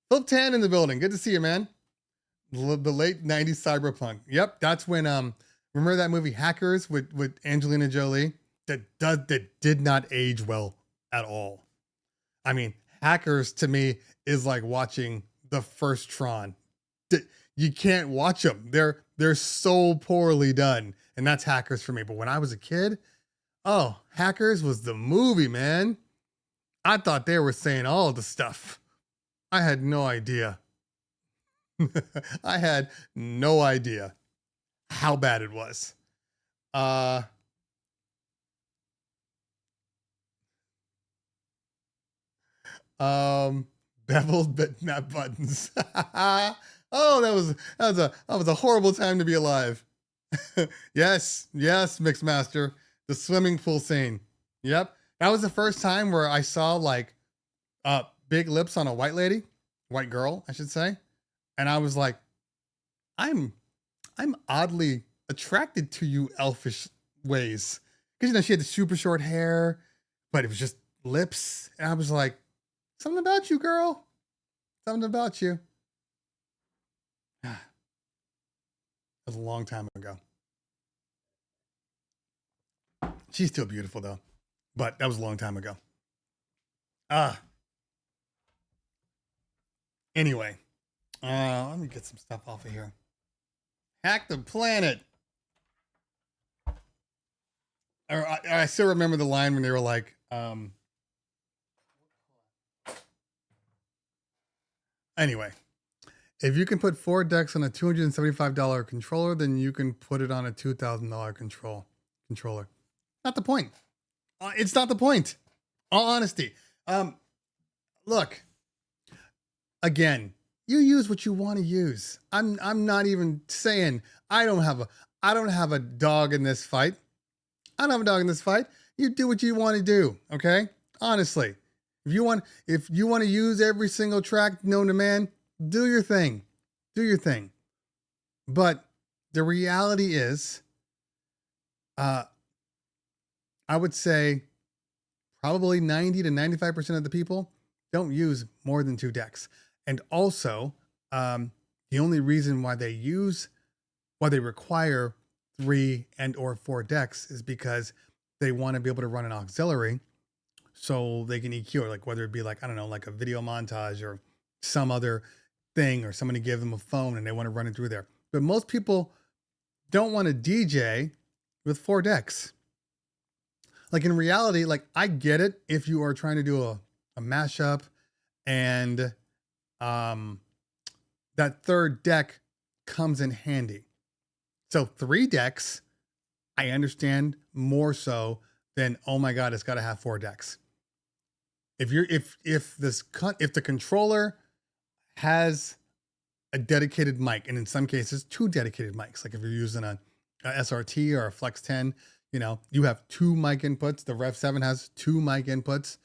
Flip Tan in the building. Good to see you, man. The late 90s cyberpunk. Yep, that's when remember that movie Hackers with Angelina Jolie? That did not age well at all. I mean, Hackers to me is like watching the first Tron. You can't watch them. They're so poorly done. And that's Hackers for me. But when I was a kid, Hackers was the movie, man. I thought they were saying all the stuff. I had no idea. I had no idea how bad it was. Beveled but not buttons. Oh, that was a horrible time to be alive. Yes, Mixmaster. The swimming pool scene. Yep. That was the first time where I saw like big lips on a white girl, I should say. And I was like, I'm oddly attracted to you elfish ways. Because she had the super short hair, but it was just lips. And I was like, something about you, girl. Something about you. That was a long time ago. She's still beautiful though, but that was a long time ago. Anyway, let me get some stuff off of here. Hack the planet. I still remember the line when they were like, anyway, if you can put 4 decks on a $275 controller, then you can put it on a $2,000 controller. Not the point. It's not the point. All honesty. Look, again, you use what you want to use. I'm not even saying I don't have a dog in this fight. I don't have a dog in this fight. You do what you want to do. Okay. Honestly, if you want to use every single track known to man, do your thing. Do your thing. But the reality is, I would say probably 90 to 95% of the people don't use more than 2 decks. And also, the only reason why they require 3 and or 4 decks is because they want to be able to run an auxiliary so they can EQ, or like whether it be like, I don't know, like a video montage or some other thing, or somebody gave them a phone and they want to run it through there. But most people don't want to DJ with 4 decks. Like in reality, like I get it if you are trying to do a mashup and that third deck comes in handy. So 3 decks, I understand more so than, oh my God, it's got to have 4 decks. If the controller has a dedicated mic, and in some cases 2 dedicated mics, like if you're using a SRT or a Flex 10, you know, you have 2 mic inputs. The Rev 7 has 2 mic inputs.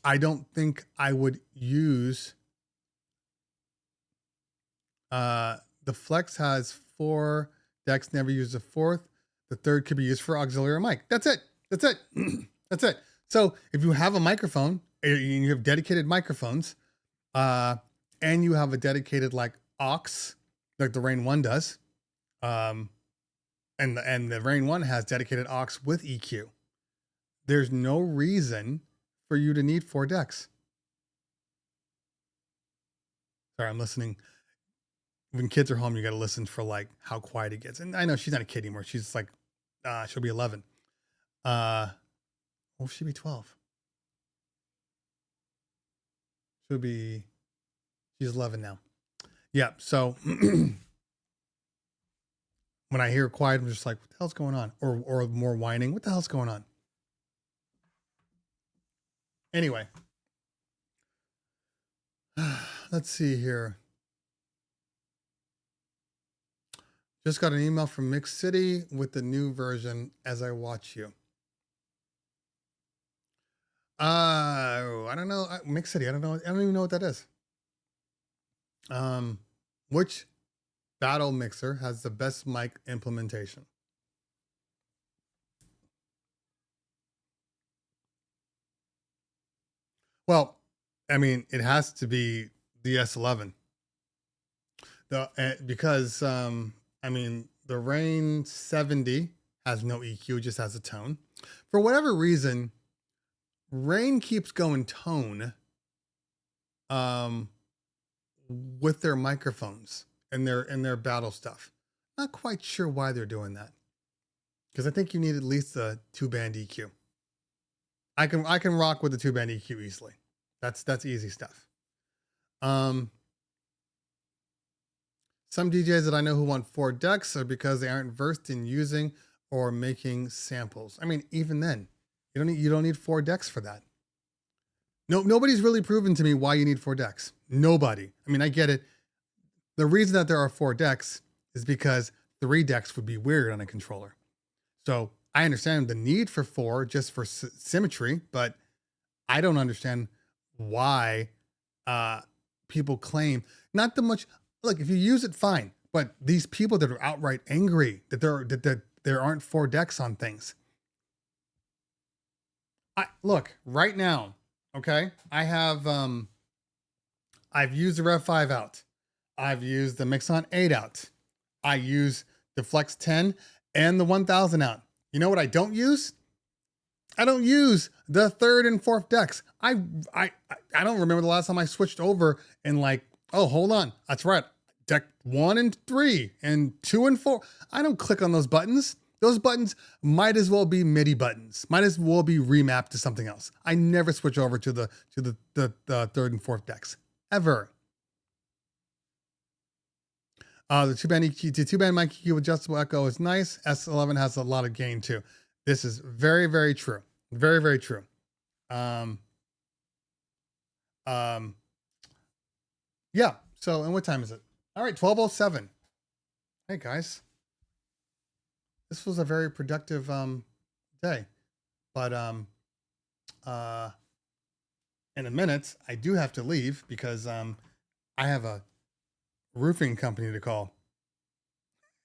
I don't think I would use the Flex has 4 decks, never use a 4th. The 3rd could be used for auxiliary mic. That's it. That's it. That's it. So if you have a microphone and you have dedicated microphones, and you have a dedicated like aux, like the Rain 1 does, and the Rain 1 has dedicated aux with EQ, there's no reason for you to need 4 decks. Sorry, I'm listening. When kids are home, you got to listen for like how quiet it gets. And I know she's not a kid anymore. She's like, she'll be 11. She'll be 12. She's 11 now. Yeah. So when I hear quiet, I'm just like, what the hell's going on? Or more whining. What the hell's going on? Anyway, let's see here. Just got an email from Mix City with the new version as I watch you. I don't know. Mix City. I don't know. I don't even know what that is. Which battle mixer has the best mic implementation? Well, I mean, it has to be the S11. Because I mean, the Rain 70 has no EQ, just has a tone. For whatever reason, Rain keeps going tone with their microphones and their battle stuff. Not quite sure why they're doing that. Because I think you need at least a 2-band EQ. I can rock with the 2-band EQ easily. That's easy stuff. Some DJs that I know who want 4 decks are because they aren't versed in using or making samples. I mean, even then, you don't need 4 decks for that. Nobody's really proven to me why you need 4 decks. Nobody. I mean, I get it. The reason that there are 4 decks is because 3 decks would be weird on a controller. So I understand the need for 4 just for symmetry, but I don't understand why people claim not that much. Look, if you use it, fine. But these people that are outright angry that there aren't 4 decks on things. Look right now. Okay, I have I've used the Rev 5 out. I've used the Mixon 8 out. I use the Flex 10 and the 1000 out. You know what I don't use? I don't use the 3rd and 4th decks. I don't remember the last time I switched over and like, oh, hold on. That's right. Deck 1 and 3 and 2 and 4. I don't click on those buttons. Those buttons might as well be MIDI buttons. Might as well be remapped to something else. I never switch over to the 3rd and 4th decks ever. The 2-band EQ, the 2-band mic EQ with adjustable echo is nice. S11 has a lot of gain too. This is very, very true. Very, very true. Yeah. So, and what time is it? All right, 12:07. Hey guys. This was a very productive day. But in a minute, I do have to leave because I have a roofing company to call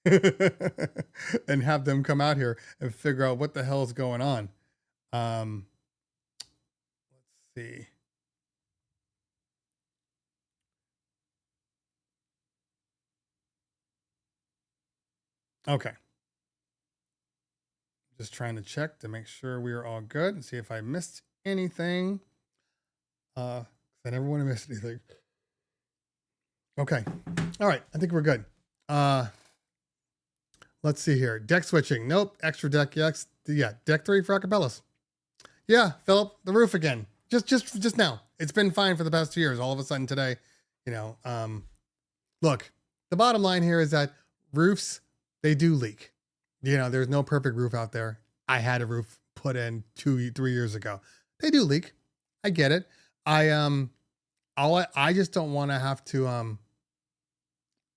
and have them come out here and figure out what the hell is going on. Let's see. Okay. Just trying to check to make sure we are all good and see if I missed anything. I never want to miss anything. Okay. All right. I think we're good. Let's see here. Deck switching. Nope. Extra deck. Yes. Yeah. Deck 3 for acapellas. Yeah. Philip, the roof again. Just now. It's been fine for the past 2 years. All of a sudden today, look, the bottom line here is that roofs, they do leak. There's no perfect roof out there. I had a roof put in 2-3 years ago. They do leak. I get it. I just don't want to have to,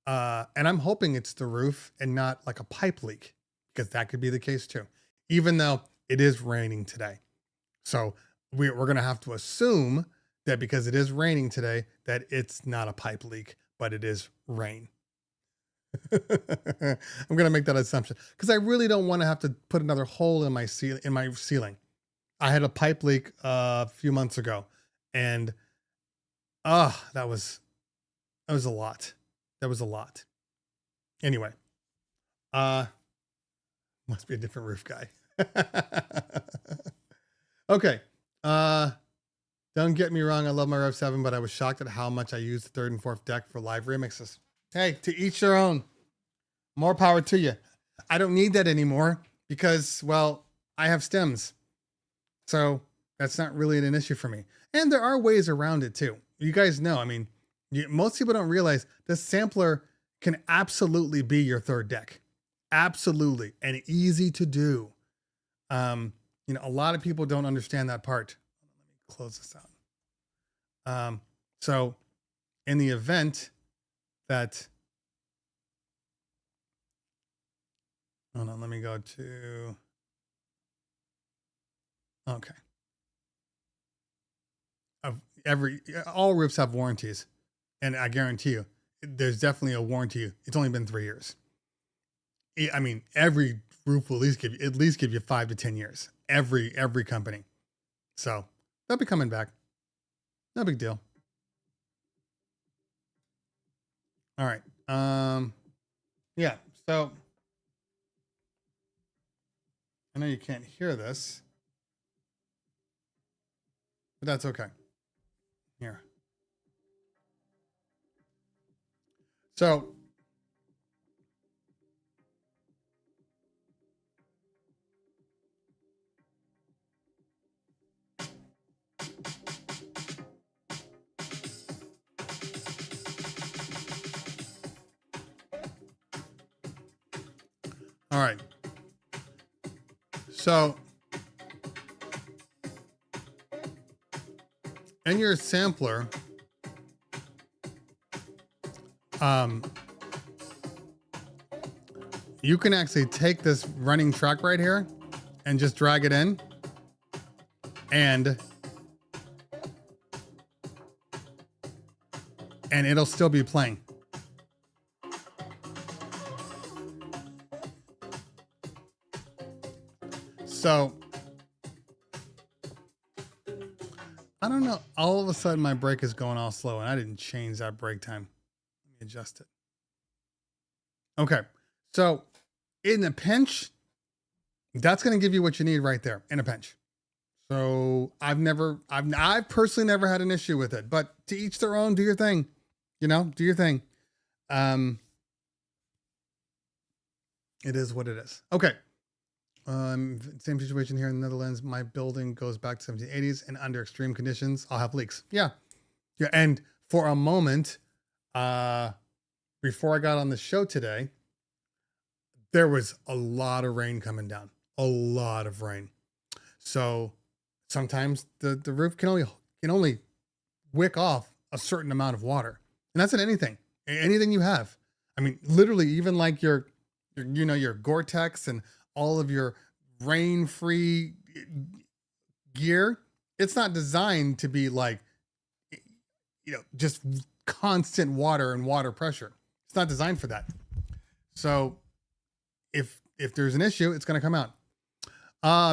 and I'm hoping it's the roof and not like a pipe leak, because that could be the case too, even though it is raining today. So we're going to have to assume that because it is raining today, that it's not a pipe leak, but it is rain. I'm going to make that assumption because I really don't want to have to put another hole in my ceiling. I had a pipe leak a few months ago, and that was a lot. That was a lot. Anyway, must be a different roof guy. Okay. Don't get me wrong. I love my Rev 7, but I was shocked at how much I used the 3rd and 4th deck for live remixes. Hey, to each their own. More power to you. I don't need that anymore because, well, I have stems. So that's not really an issue for me. And there are ways around it too. You guys know, I mean, most people don't realize the sampler can absolutely be your 3rd deck. Absolutely. And easy to do. A lot of people don't understand that part. Let me close this out. So in the event that, hold on, let me go to, okay. All roofs have warranties, and I guarantee you, there's definitely a warranty. It's only been 3 years. I mean, every roof will at least give you 5 to 10 years. Every company. So they'll be coming back. No big deal. All right. Yeah. So I know you can't hear this, but that's okay. Here. So all right. So in your sampler, you can actually take this running track right here and just drag it in, and it'll still be playing. So I don't know. All of a sudden my brake is going all slow, and I didn't change that brake time. Let me adjust it. Okay. So in a pinch, that's going to give you what you need right there in a pinch. So I've personally never had an issue with it, but to each their own. Do your thing, do your thing. It is what it is. Okay. Same situation here in the Netherlands. My building goes back to 1780s, and under extreme conditions, I'll have leaks. Yeah. And for a moment, before I got on the show today, there was a lot of rain coming down, a lot of rain. So sometimes the roof can only wick off a certain amount of water, and that's in anything you have. I mean, literally, even like your Gore-Tex and all of your rain-free gear, it's not designed to be like, just constant water and water pressure. It's not designed for that. So if there's an issue, it's going to come out.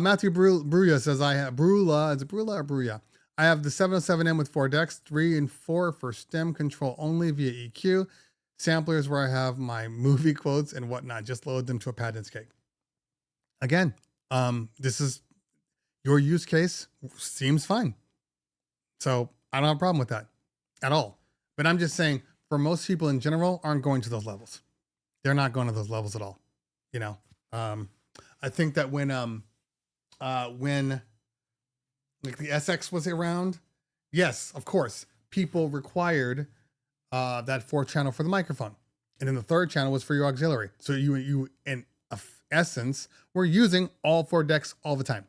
Matthew Bruya says, I have Brula. Is it Brula or Bruya? I have the 707M with 4 decks, 3 and 4 for stem control only via EQ. Samplers where I have my movie quotes and whatnot. Just load them to a pad and skate. Again, this is your use case. Seems fine. So I don't have a problem with that at all. But I'm just saying, for most people in general, aren't going to those levels. They're not going to those levels at all. You know, I think that when like the SX was around, yes, of course, people required that 4th channel for the microphone, and then the 3rd channel was for your auxiliary. So you in essence were using all 4 decks all the time.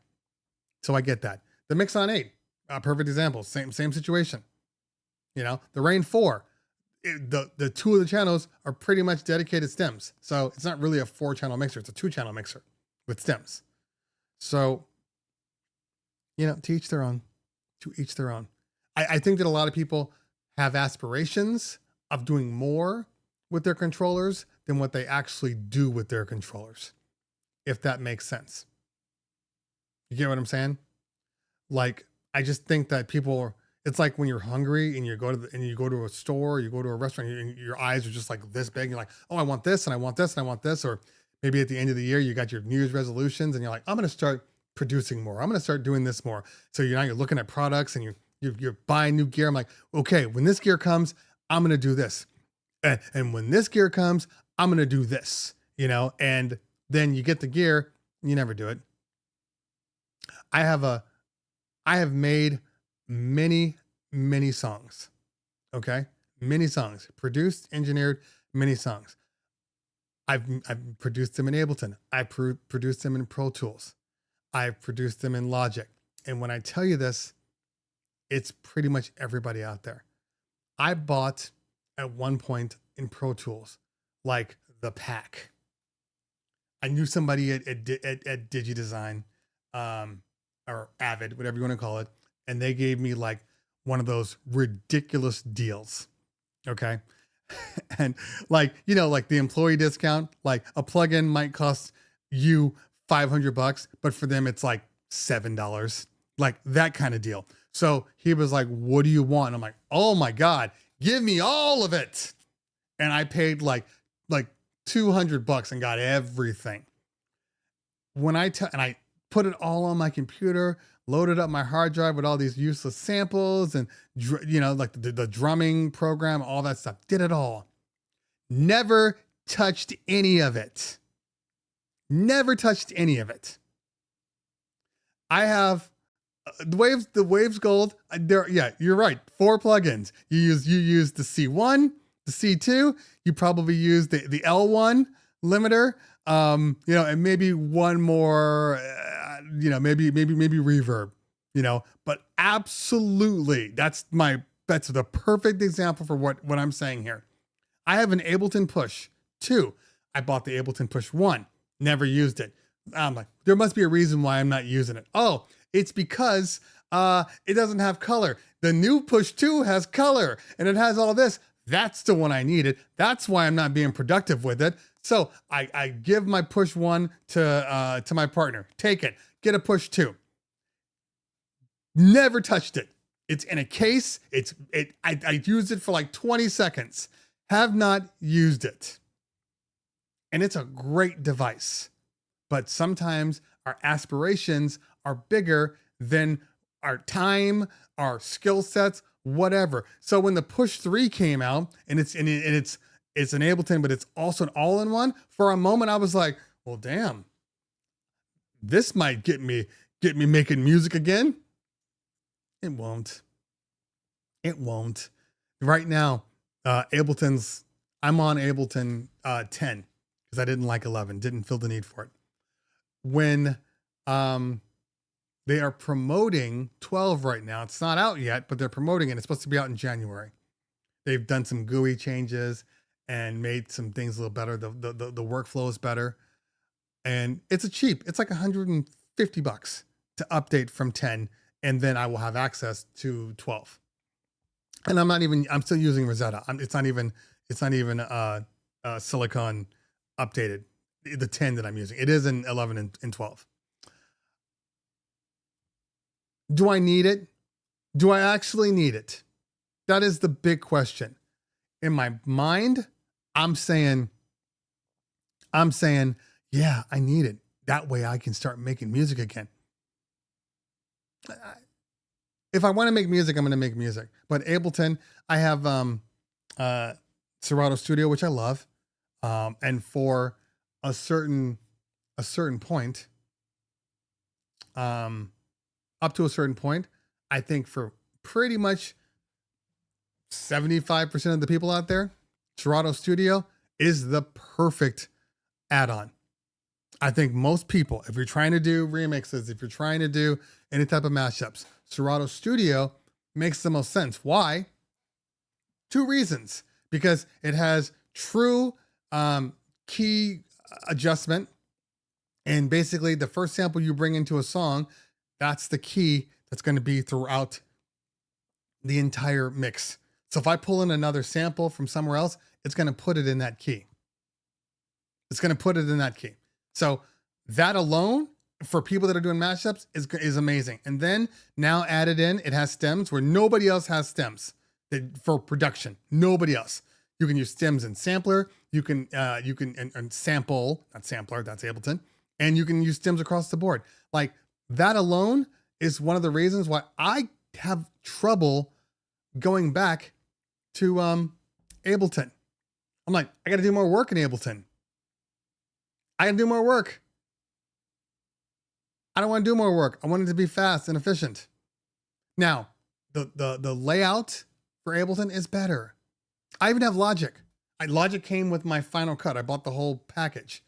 So I get that. The Mixon 8, a perfect example. Same situation. You know, the Rain 4, the 2 of the channels are pretty much dedicated stems. So it's not really a 4-channel mixer. It's a 2-channel mixer with stems. So, you know, to each their own. To each their own. I think that a lot of people have aspirations of doing more with their controllers than what they actually do with their controllers, if that makes sense. You get what I'm saying? Like, I just think that people, it's like when you're hungry and you go to a store, you go to a restaurant, and your eyes are just like this big. And you're like, oh, I want this and I want this and I want this. Or maybe at the end of the year, you got your New Year's resolutions and you're like, I'm going to start producing more. I'm going to start doing this more. So you're looking at products and you're buying new gear. I'm like, okay, when this gear comes, I'm going to do this. And when this gear comes, I'm going to do this, you know, and then you get the gear, you never do it. I have made many songs. Okay. Many songs, produced, engineered, many songs. I've produced them in Ableton. I produced them in Pro Tools. I've produced them in Logic. And when I tell you this, it's pretty much everybody out there. I bought at one point in Pro Tools, like the pack. I knew somebody at DigiDesign, or Avid, whatever you want to call it. And they gave me like one of those ridiculous deals. Okay. And like, you know, like the employee discount, like a plugin might cost you $500, but for them, it's like $7, like that kind of deal. So he was like, what do you want? And I'm like, oh my God, give me all of it. And I paid like $200 and got everything. When I put it all on my computer, loaded up my hard drive with all these useless samples and, you know, like the drumming program, all that stuff, did it all. Never touched any of it. Never touched any of it. I have the Waves Gold. There, yeah, you're right. 4 plugins. You use the C1, the C2. You probably use the L1 limiter. You know, and maybe one more. You know, maybe reverb. You know, but absolutely, that's the perfect example for what I'm saying here. I have an Ableton Push 2. I bought the Ableton Push 1. Never used it. I'm like, there must be a reason why I'm not using it. Oh, it's because it doesn't have color. The new Push 2 has color and it has all this. That's the one I needed. That's why I'm not being productive with it. So I give my Push 1 to my partner. Take it. Get a Push 2. Never touched it. It's in a case. I used it for like 20 seconds. Have not used it. And it's a great device. But sometimes our aspirations are bigger than our time, our skill sets, whatever. So when the Push 3 came out, and it's an Ableton, but it's also an all-in-one, for a moment I was like, well, damn, this might get me making music again. It won't. It won't. Right now, I'm on Ableton 10 because I didn't like 11, didn't feel the need for it. When they are promoting 12 right now, it's not out yet, but they're promoting it. It's supposed to be out in January. They've done some GUI changes and made some things a little better. The workflow is better, and it's it's like $150 to update from 10, and then I will have access to 12. And I'm still using Rosetta. It's not even Silicon updated. The 10 that I'm using. It is in 11 and 12. Do I need it? Do I actually need it? That is the big question. In my mind, I'm saying, yeah, I need it. That way I can start making music again. if I want to make music, I'm going to make music. But Ableton, I have Serato Studio, which I love. And for a certain point, up to a certain point, I think for pretty much 75% of the people out there, Serato Studio is the perfect add-on. I think most people, if you're trying to do remixes, if you're trying to do any type of mashups, Serato Studio makes the most sense. Why? 2 reasons. Because it has true key adjustment. And basically the first sample you bring into a song, that's the key that's going to be throughout the entire mix. So if I pull in another sample from somewhere else, it's going to put it in that key. It's going to put it in that key. So that alone for people that are doing mashups is amazing. And then now added in, it has stems where nobody else has stems for production. Nobody else. You can use stems in sampler. You can and sample, not sampler, that's Ableton. And you can use stems across the board. Like that alone is one of the reasons why I have trouble going back to Ableton. I'm like, I got to do more work in Ableton. I got to do more work. I don't want to do more work. I want it to be fast and efficient. Now, the layout for Ableton is better. I even have Logic. Logic came with my Final Cut. I bought the whole package.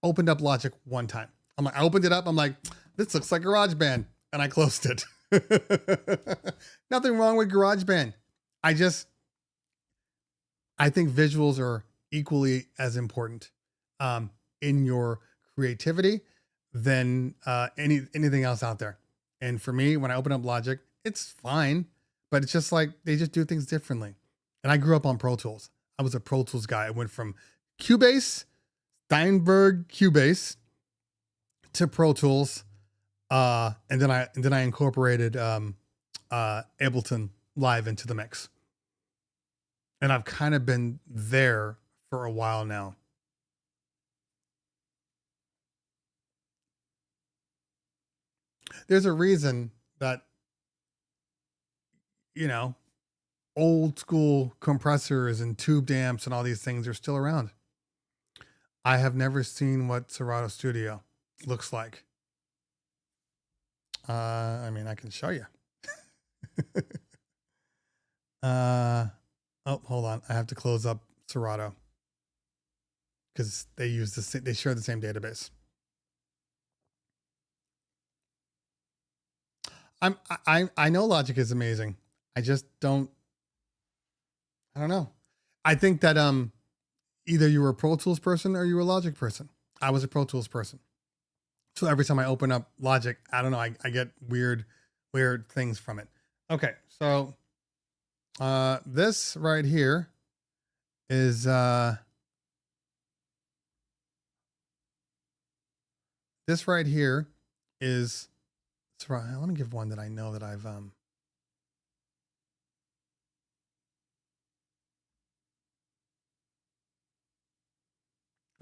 Opened up Logic one time. I opened it up. I'm like, this looks like GarageBand. And I closed it. Nothing wrong with GarageBand. I think visuals are equally as important in your creativity than anything else out there. And for me, when I open up Logic, it's fine, but it's just like they just do things differently. And I grew up on Pro Tools. I was a Pro Tools guy. I went from Cubase, Steinberg Cubase to Pro Tools, and then I incorporated Ableton Live into the mix. And I've kind of been there for a while now. There's a reason that, old school compressors and tube amps and all these things are still around. I have never seen what Serato Studio looks like. I can show you. Oh, hold on. I have to close up Serato because they share the same database. I know Logic is amazing. I don't know. I think that either you were a Pro Tools person or you were a Logic person. I was a Pro Tools person. So every time I open up Logic, I don't know, I get weird things from it. Okay, so this right here is Serato. Let me give one that I know that I've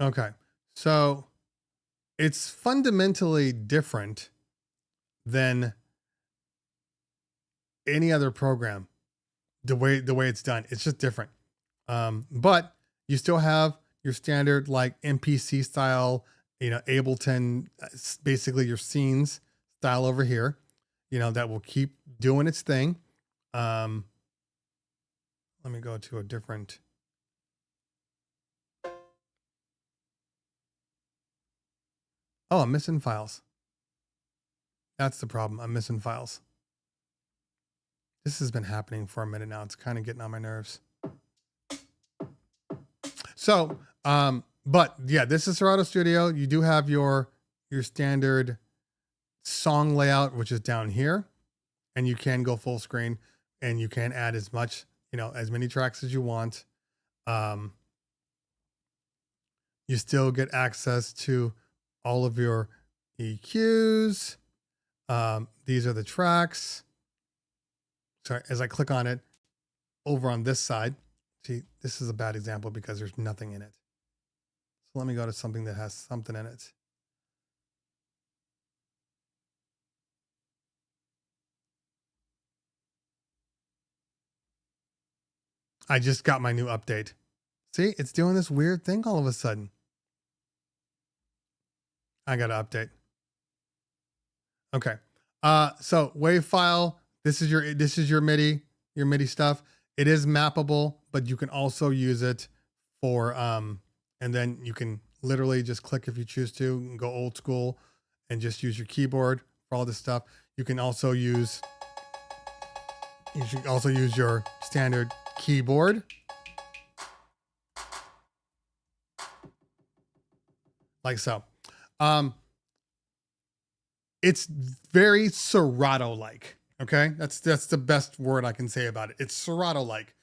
okay, so it's fundamentally different than any other program. The way it's done, it's just different. But you still have your standard like MPC style, Ableton, basically your scenes style over here, that will keep doing its thing. Let me go to a different. Oh, I'm missing files. That's the problem. I'm missing files. This has been happening for a minute now. It's kind of getting on my nerves. So, but yeah, this is Serato Studio. You do have your standard song layout, which is down here, and you can go full screen and you can add as much, as many tracks as you want. You still get access to all of your EQs. These are the tracks. Sorry, as I click on it over on this side, see, this is a bad example because there's nothing in it. So let me go to something that has something in it. I just got my new update. See, it's doing this weird thing all of a sudden. I got to update. Okay. So wave file, this is your MIDI stuff. It is mappable, but you can also use it for, and then you can literally just click if you choose to and go old school and just use your keyboard for all this stuff. You can also use, your standard keyboard. Like so. It's very Serato-like. Okay, that's the best word I can say about it. It's Serato-like,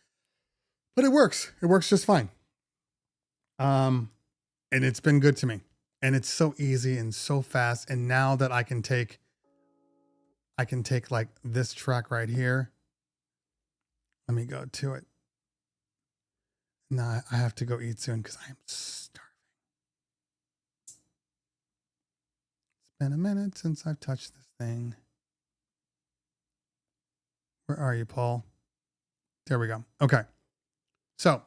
but it works. It works just fine. And it's been good to me. And it's so easy and so fast. And now that I can take like this track right here. Let me go to it. No, I have to go eat soon because I am starving. It's been a minute since I've touched this thing. Where are you, Paul? There we go. Okay. So,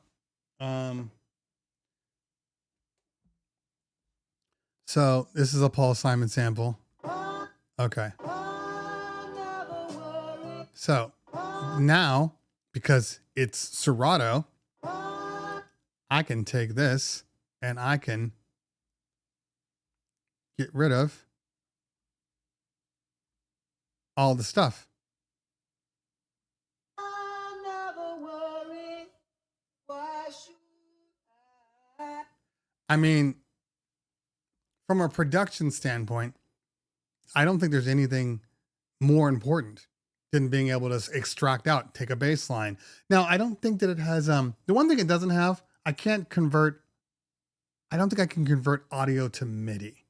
so this is a Paul Simon sample. Okay. So now, because it's Serato, I can take this and I can get rid of all the stuff. I mean, from a production standpoint, I don't think there's anything more important than being able to extract out, take a bass line. Now, I don't think that it has, the one thing it doesn't have, I don't think I can convert audio to MIDI.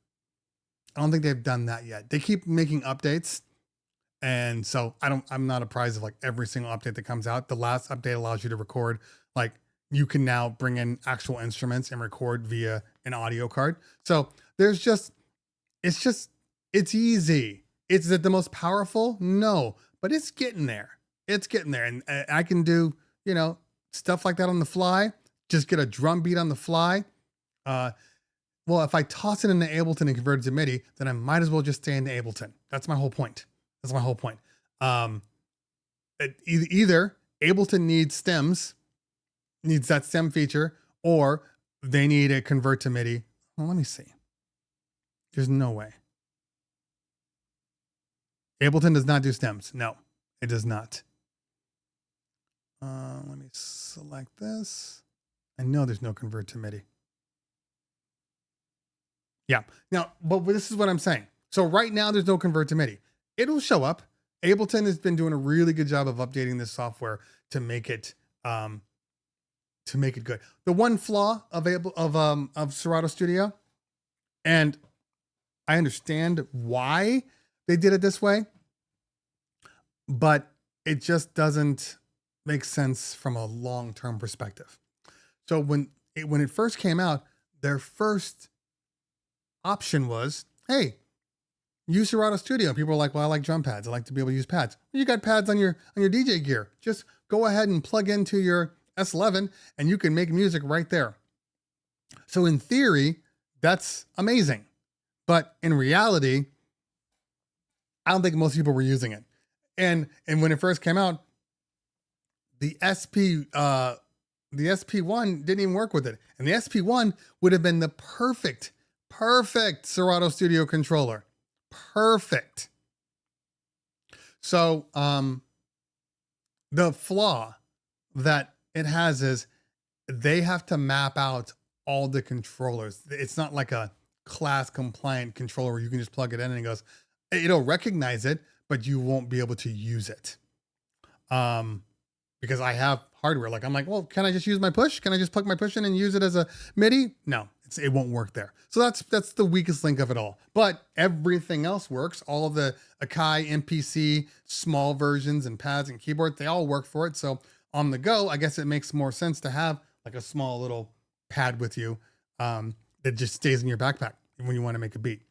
I don't think they've done that yet. They keep making updates. And so I'm not apprised of like every single update that comes out. The last update allows you to record, like you can now bring in actual instruments and record via an audio card. So it's easy. Is it the most powerful? No, but it's getting there. It's getting there. And I can do, stuff like that on the fly, just get a drum beat on the fly. Well, if I toss it into Ableton and convert it to MIDI, then I might as well just stay in the Ableton. That's my whole point. Either Ableton needs that stem feature, or they need a convert to MIDI. Well, let me see. There's no way. Ableton does not do stems. No, it does not. Let me select this. I know there's no convert to MIDI. Yeah. Now, but this is what I'm saying. So right now there's no convert to MIDI. It'll show up. Ableton has been doing a really good job of updating this software to make it good. The one flaw of Serato Studio, and I understand why they did it this way, but it just doesn't make sense from a long-term perspective. So when it first came out, their first option was, hey, use Serato Studio. People are like, well, I like drum pads. I like to be able to use pads. Well, you got pads on your DJ gear. Just go ahead and plug into your S11 and you can make music right there. So in theory, that's amazing. But in reality, I don't think most people were using it. And when it first came out, the SP1 didn't even work with it. And the SP1 would have been the perfect Serato Studio controller. Perfect. So the flaw that it has is they have to map out all the controllers. It's not like a class compliant controller where you can just plug it in and it goes, it'll recognize it, but you won't be able to use it. Because I have hardware. Like I'm like, well, can I just use my push? Can I just plug my push in and use it as a MIDI? No, it won't work there. So that's the weakest link of it all. But everything else works. All of the Akai MPC small versions and pads and keyboard, they all work for it. So on the go, I guess it makes more sense to have like a small little pad with you that just stays in your backpack when you want to make a beat.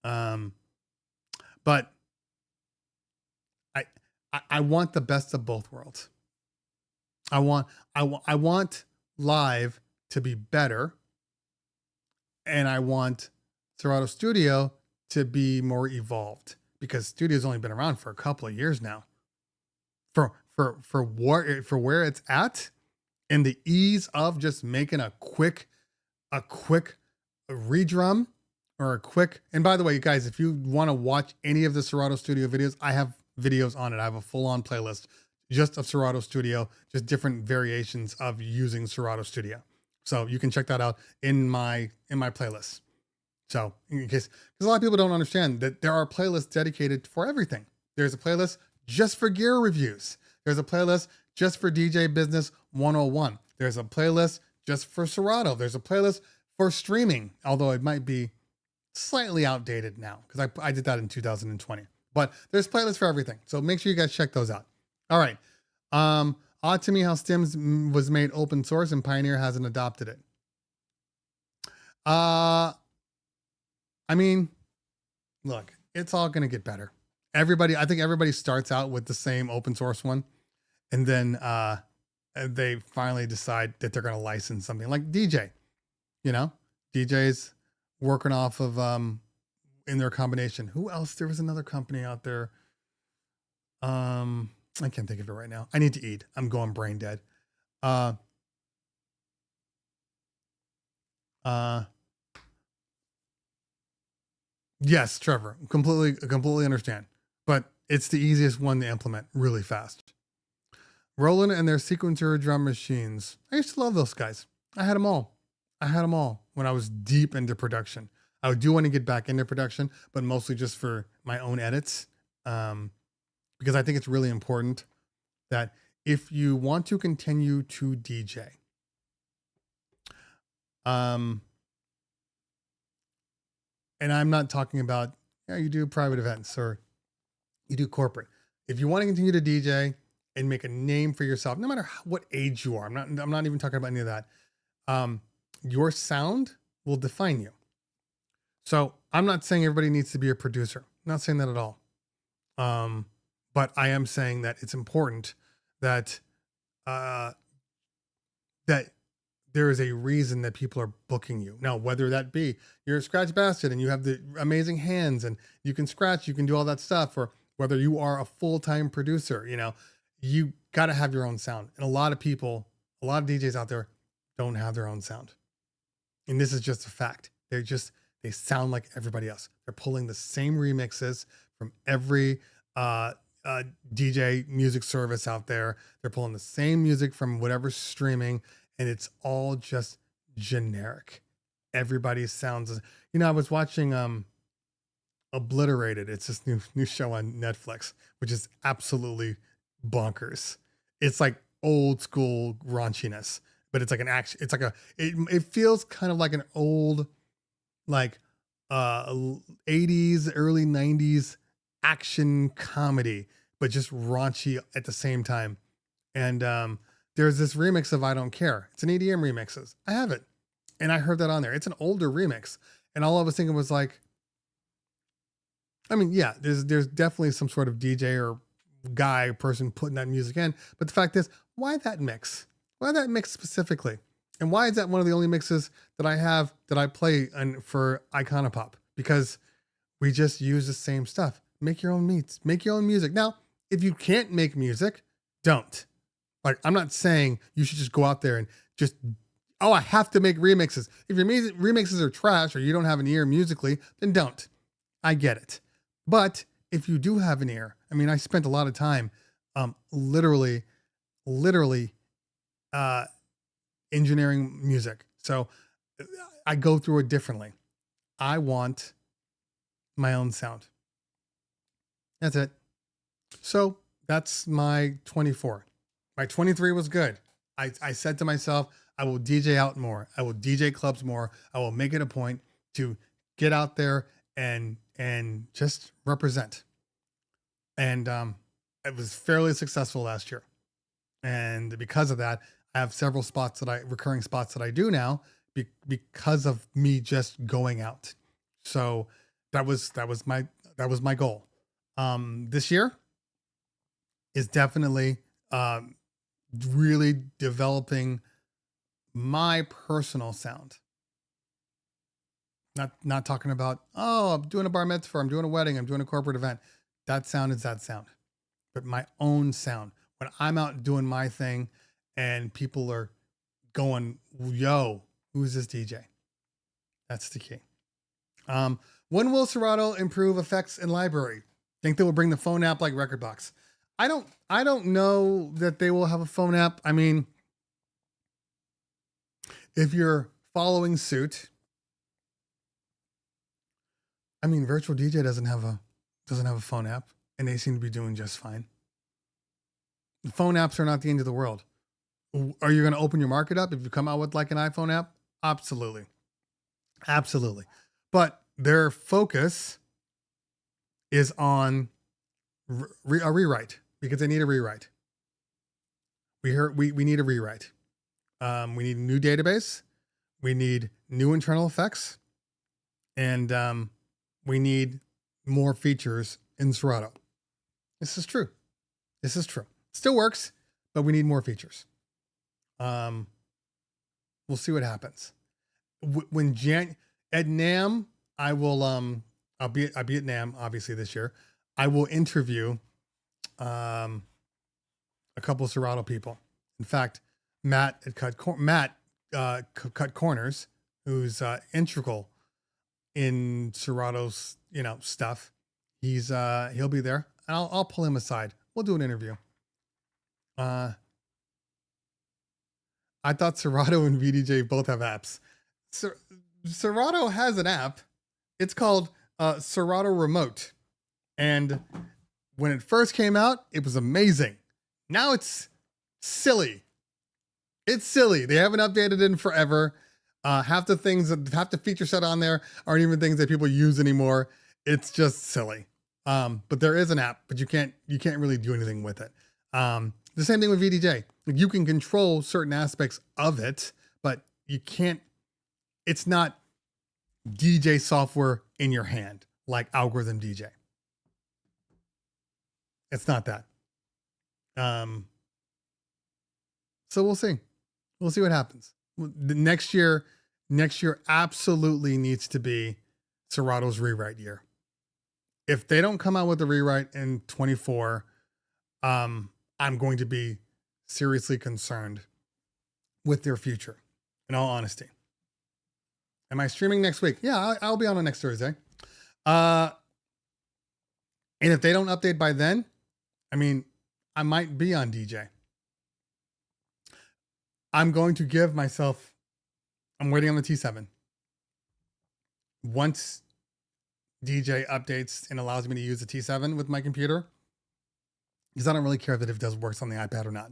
But I want the best of both worlds. I want live to be better, and I want Serato Studio to be more evolved, because Studio's only been around for a couple of years now. For where it's at, and the ease of just making a quick redrum or a quick. And by the way, you guys, if you want to watch any of the Serato Studio videos, I have videos on it. I have a full-on playlist just of Serato Studio, just different variations of using Serato Studio. So you can check that out in my playlist. So in case, because a lot of people don't understand that there are playlists dedicated for everything. There's a playlist just for gear reviews. There's a playlist just for DJ Business 101. There's a playlist just for Serato. There's a playlist for streaming, although it might be slightly outdated now because I did that in 2020. But there's playlists for everything. So make sure you guys check those out. All right. Odd to me how Stims was made open source and Pioneer hasn't adopted it. I mean, look, it's all going to get better. I think everybody starts out with the same open source one. And then they finally decide that they're going to license something like DJ. You know, DJ's working off of in their combination. Who else? There was another company out there. I can't think of it right now. I need to eat. I'm going brain dead. Yes, Trevor, completely understand, but it's the easiest one to implement really fast. Roland and their sequencer drum machines. I used to love those guys. I had them all when I was deep into production. I do want to get back into production, but mostly just for my own edits. Because I think it's really important that if you want to continue to DJ, and I'm not talking about, you do private events or you do corporate. If you want to continue to DJ and make a name for yourself, no matter what age you are, I'm not even talking about any of that. Your sound will define you. So I'm not saying everybody needs to be a producer. I'm not saying that at all. But I am saying that it's important that that there is a reason that people are booking you. Now, whether that be you're a scratch bastard and you have the amazing hands and you can scratch, you can do all that stuff, or whether you are a full-time producer, you got to have your own sound. And a lot of DJs out there don't have their own sound. And this is just a fact. They sound like everybody else. They're pulling the same remixes from every DJ music service out there. They're pulling the same music from whatever's streaming, and it's all just generic. Everybody sounds, I was watching Obliterated. It's this new show on Netflix, which is absolutely bonkers. It's like old school raunchiness, but it's like an action. It's like it feels kind of like an old, like 80s, early 90s action comedy, but just raunchy at the same time. And there's this remix of I Don't Care. It's an EDM remixes. I have it. And I heard that on there. It's an older remix. And all I was thinking was like, I mean, yeah, there's definitely some sort of DJ or guy person putting that music in. But the fact is, why that mix? Why that mix specifically? And why is that one of the only mixes that I have that I play for Iconopop? Because we just use the same stuff. Make your own meats, make your own music. Now, if you can't make music, don't. Like, I'm not saying you should just go out there and just, I have to make remixes. If your remixes are trash or you don't have an ear musically, then don't. I get it. But if you do have an ear, I mean, I spent a lot of time literally engineering music. So I go through it differently. I want my own sound. That's it. So that's my 24. My 23 was good. I said to myself, I will DJ out more. I will DJ clubs more. I will make it a point to get out there and just represent. And it was fairly successful last year. And because of that, I have several recurring spots that I do now because of me just going out. So that was my goal. This year is definitely really developing my personal sound. Not talking about, oh, I'm doing a bar mitzvah, I'm doing a wedding, I'm doing a corporate event. That sound is that sound. But my own sound. When I'm out doing my thing and people are going, yo, who's this DJ? That's the key. When will Serato improve effects in library? Think they will bring the phone app like Rekordbox? I don't know that they will have a phone app. I mean, if you're following suit, I mean, Virtual DJ doesn't have a phone app, and they seem to be doing just fine. The phone apps are not the end of the world. Are you going to open your market up if you come out with like an iPhone app? Absolutely. Absolutely. But their focus is on a rewrite because they need a rewrite. We need a rewrite. We need a new database. We need new internal effects. And we need more features in Serato. This is true. This is true. Still works, but we need more features. We'll see what happens. When at NAM, I will I'll be at NAM obviously this year. I will interview a couple of Serato people. In fact, Matt Cut Corners, who's integral in Serato's stuff. He'll be there. And I'll pull him aside. We'll do an interview. I thought Serato and VDJ both have apps. Serato has an app. It's called Serato Remote. And when it first came out, it was amazing. Now it's silly. It's silly. They haven't updated it in forever. Half the feature set on there aren't even things that people use anymore. It's just silly. But there is an app, but you can't really do anything with it. The same thing with VDJ. You can control certain aspects of it, but you can't. It's not DJ software in your hand like Algorithm DJ. It's not that. So we'll see. We'll see what happens. The next year absolutely needs to be Serato's rewrite year. If they don't come out with a rewrite in 24, I'm going to be seriously concerned with their future, in all honesty. Am I streaming next week? Yeah, I'll be on next Thursday. And if they don't update by then, I mean, I might be on DJ. I'm going to give myself, I'm waiting on the T7. Once DJ updates and allows me to use the T7 with my computer, because I don't really care that if it does works on the iPad or not.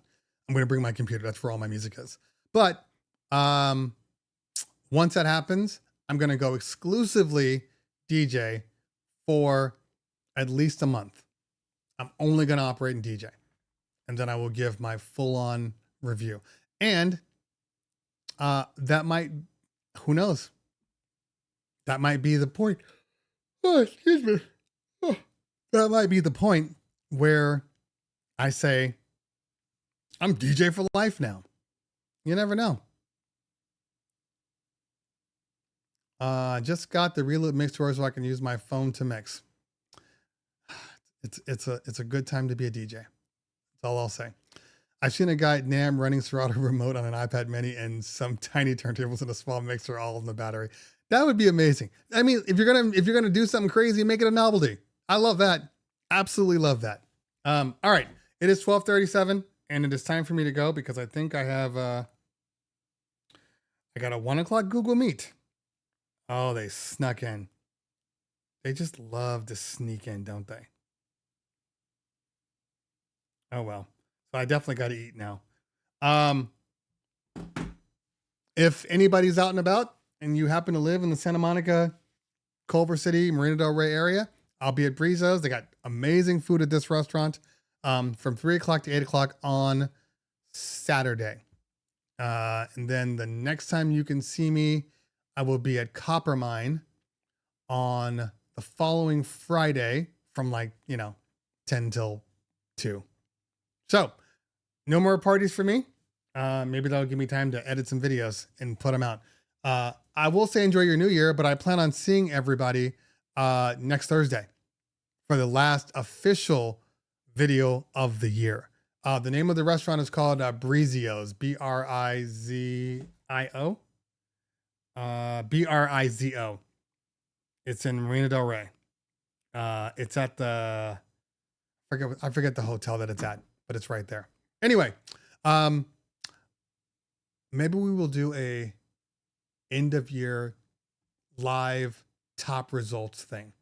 I'm going to bring my computer. That's where all my music is. But once that happens, I'm going to go exclusively DJ for at least a month. I'm only going to operate in DJ. And then I will give my full-on review. And that might, who knows? That might be the point. Oh, excuse me. Oh, that might be the point where I say, I'm DJ for life now. You never know. Just got the Reload Mixer so I can use my phone to mix. It's a good time to be a DJ. That's all I'll say. I've seen a guy at NAM running Serato Remote on an iPad Mini and some tiny turntables and a small mixer all in the battery. That would be amazing. I mean, if you're gonna do something crazy, make it a novelty. I love that. Absolutely love that. All right. It is 12:37 and it is time for me to go because I think I have I got a 1 o'clock Google Meet. Oh, they snuck in. They just love to sneak in, don't they? Oh well. So I definitely got to eat now. If anybody's out and about and you happen to live in the Santa Monica, Culver City, Marina Del Rey area, I'll be at Brizo's. They got amazing food at this restaurant from 3 o'clock to 8 o'clock on Saturday. And then the next time you can see me, I will be at Coppermine on the following Friday from 10 till 2. So no more parties for me. Maybe that'll give me time to edit some videos and put them out. I will say enjoy your new year, but I plan on seeing everybody next Thursday for the last official video of the year. The name of the restaurant is called Brizio's, Brizio. Brizo. It's in Marina Del Rey. It's at I forget the hotel that it's at, but it's right there. Anyway, maybe we will do a end of year live top results thing.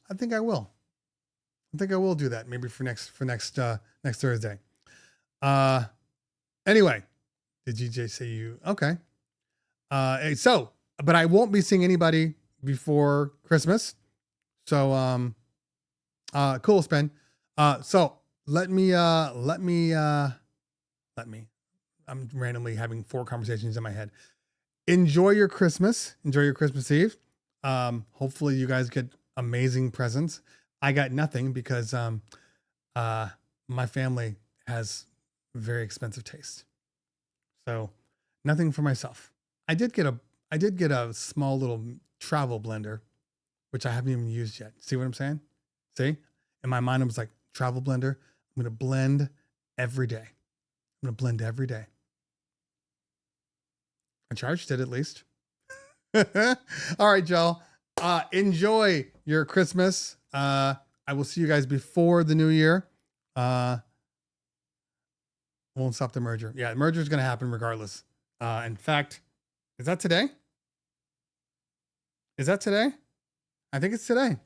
I think I will do that maybe for next Thursday. Anyway, did GJ say you? Okay. So, but I won't be seeing anybody before Christmas. So, cool, Spen. So let me, I'm randomly having 4 conversations in my head. Enjoy your Christmas. Enjoy your Christmas Eve. Hopefully you guys get amazing presents. I got nothing because, my family has very expensive taste. So nothing for myself. I did get a small little travel blender, which I haven't even used yet. See what I'm saying? See? In my mind, I was like, travel blender. I'm going to blend every day. I'm going to blend every day. I charged it at least. All right, y'all. Enjoy your Christmas. I will see you guys before the new year. Won't stop the merger. Yeah, the merger is going to happen regardless. In fact, is that today? Is that today? I think it's today.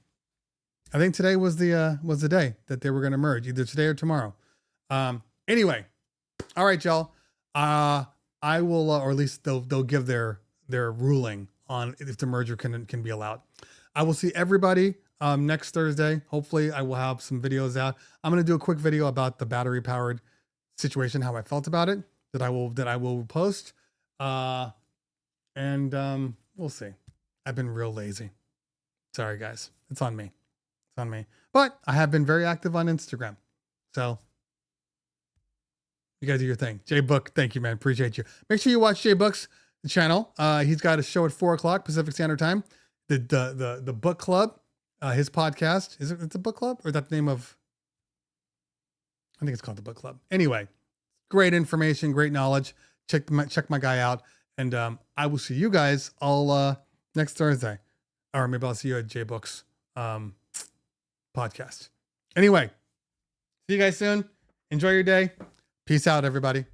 I think today was the day that they were going to merge, either today or tomorrow. Anyway, all right, y'all. I will, or at least they'll give their ruling on if the merger can be allowed. I will see everybody next Thursday. Hopefully, I will have some videos out. I'm going to do a quick video about the battery powered situation, how I felt about it, that I will post. And we'll see. I've been real lazy. Sorry, guys. It's on me. It's on me. But I have been very active on Instagram. So you guys do your thing. Jay Book, thank you, man. Appreciate you. Make sure you watch Jay Book's channel. He's got a show at 4:00 Pacific Standard Time. The book club, his podcast. It's a book club? Or is that the name of? I think it's called the book club. Anyway, great information, great knowledge. Check my guy out. And I will see you guys all next Thursday. Or maybe I'll see you at Jay Book's podcast. Anyway, see you guys soon. Enjoy your day. Peace out, everybody.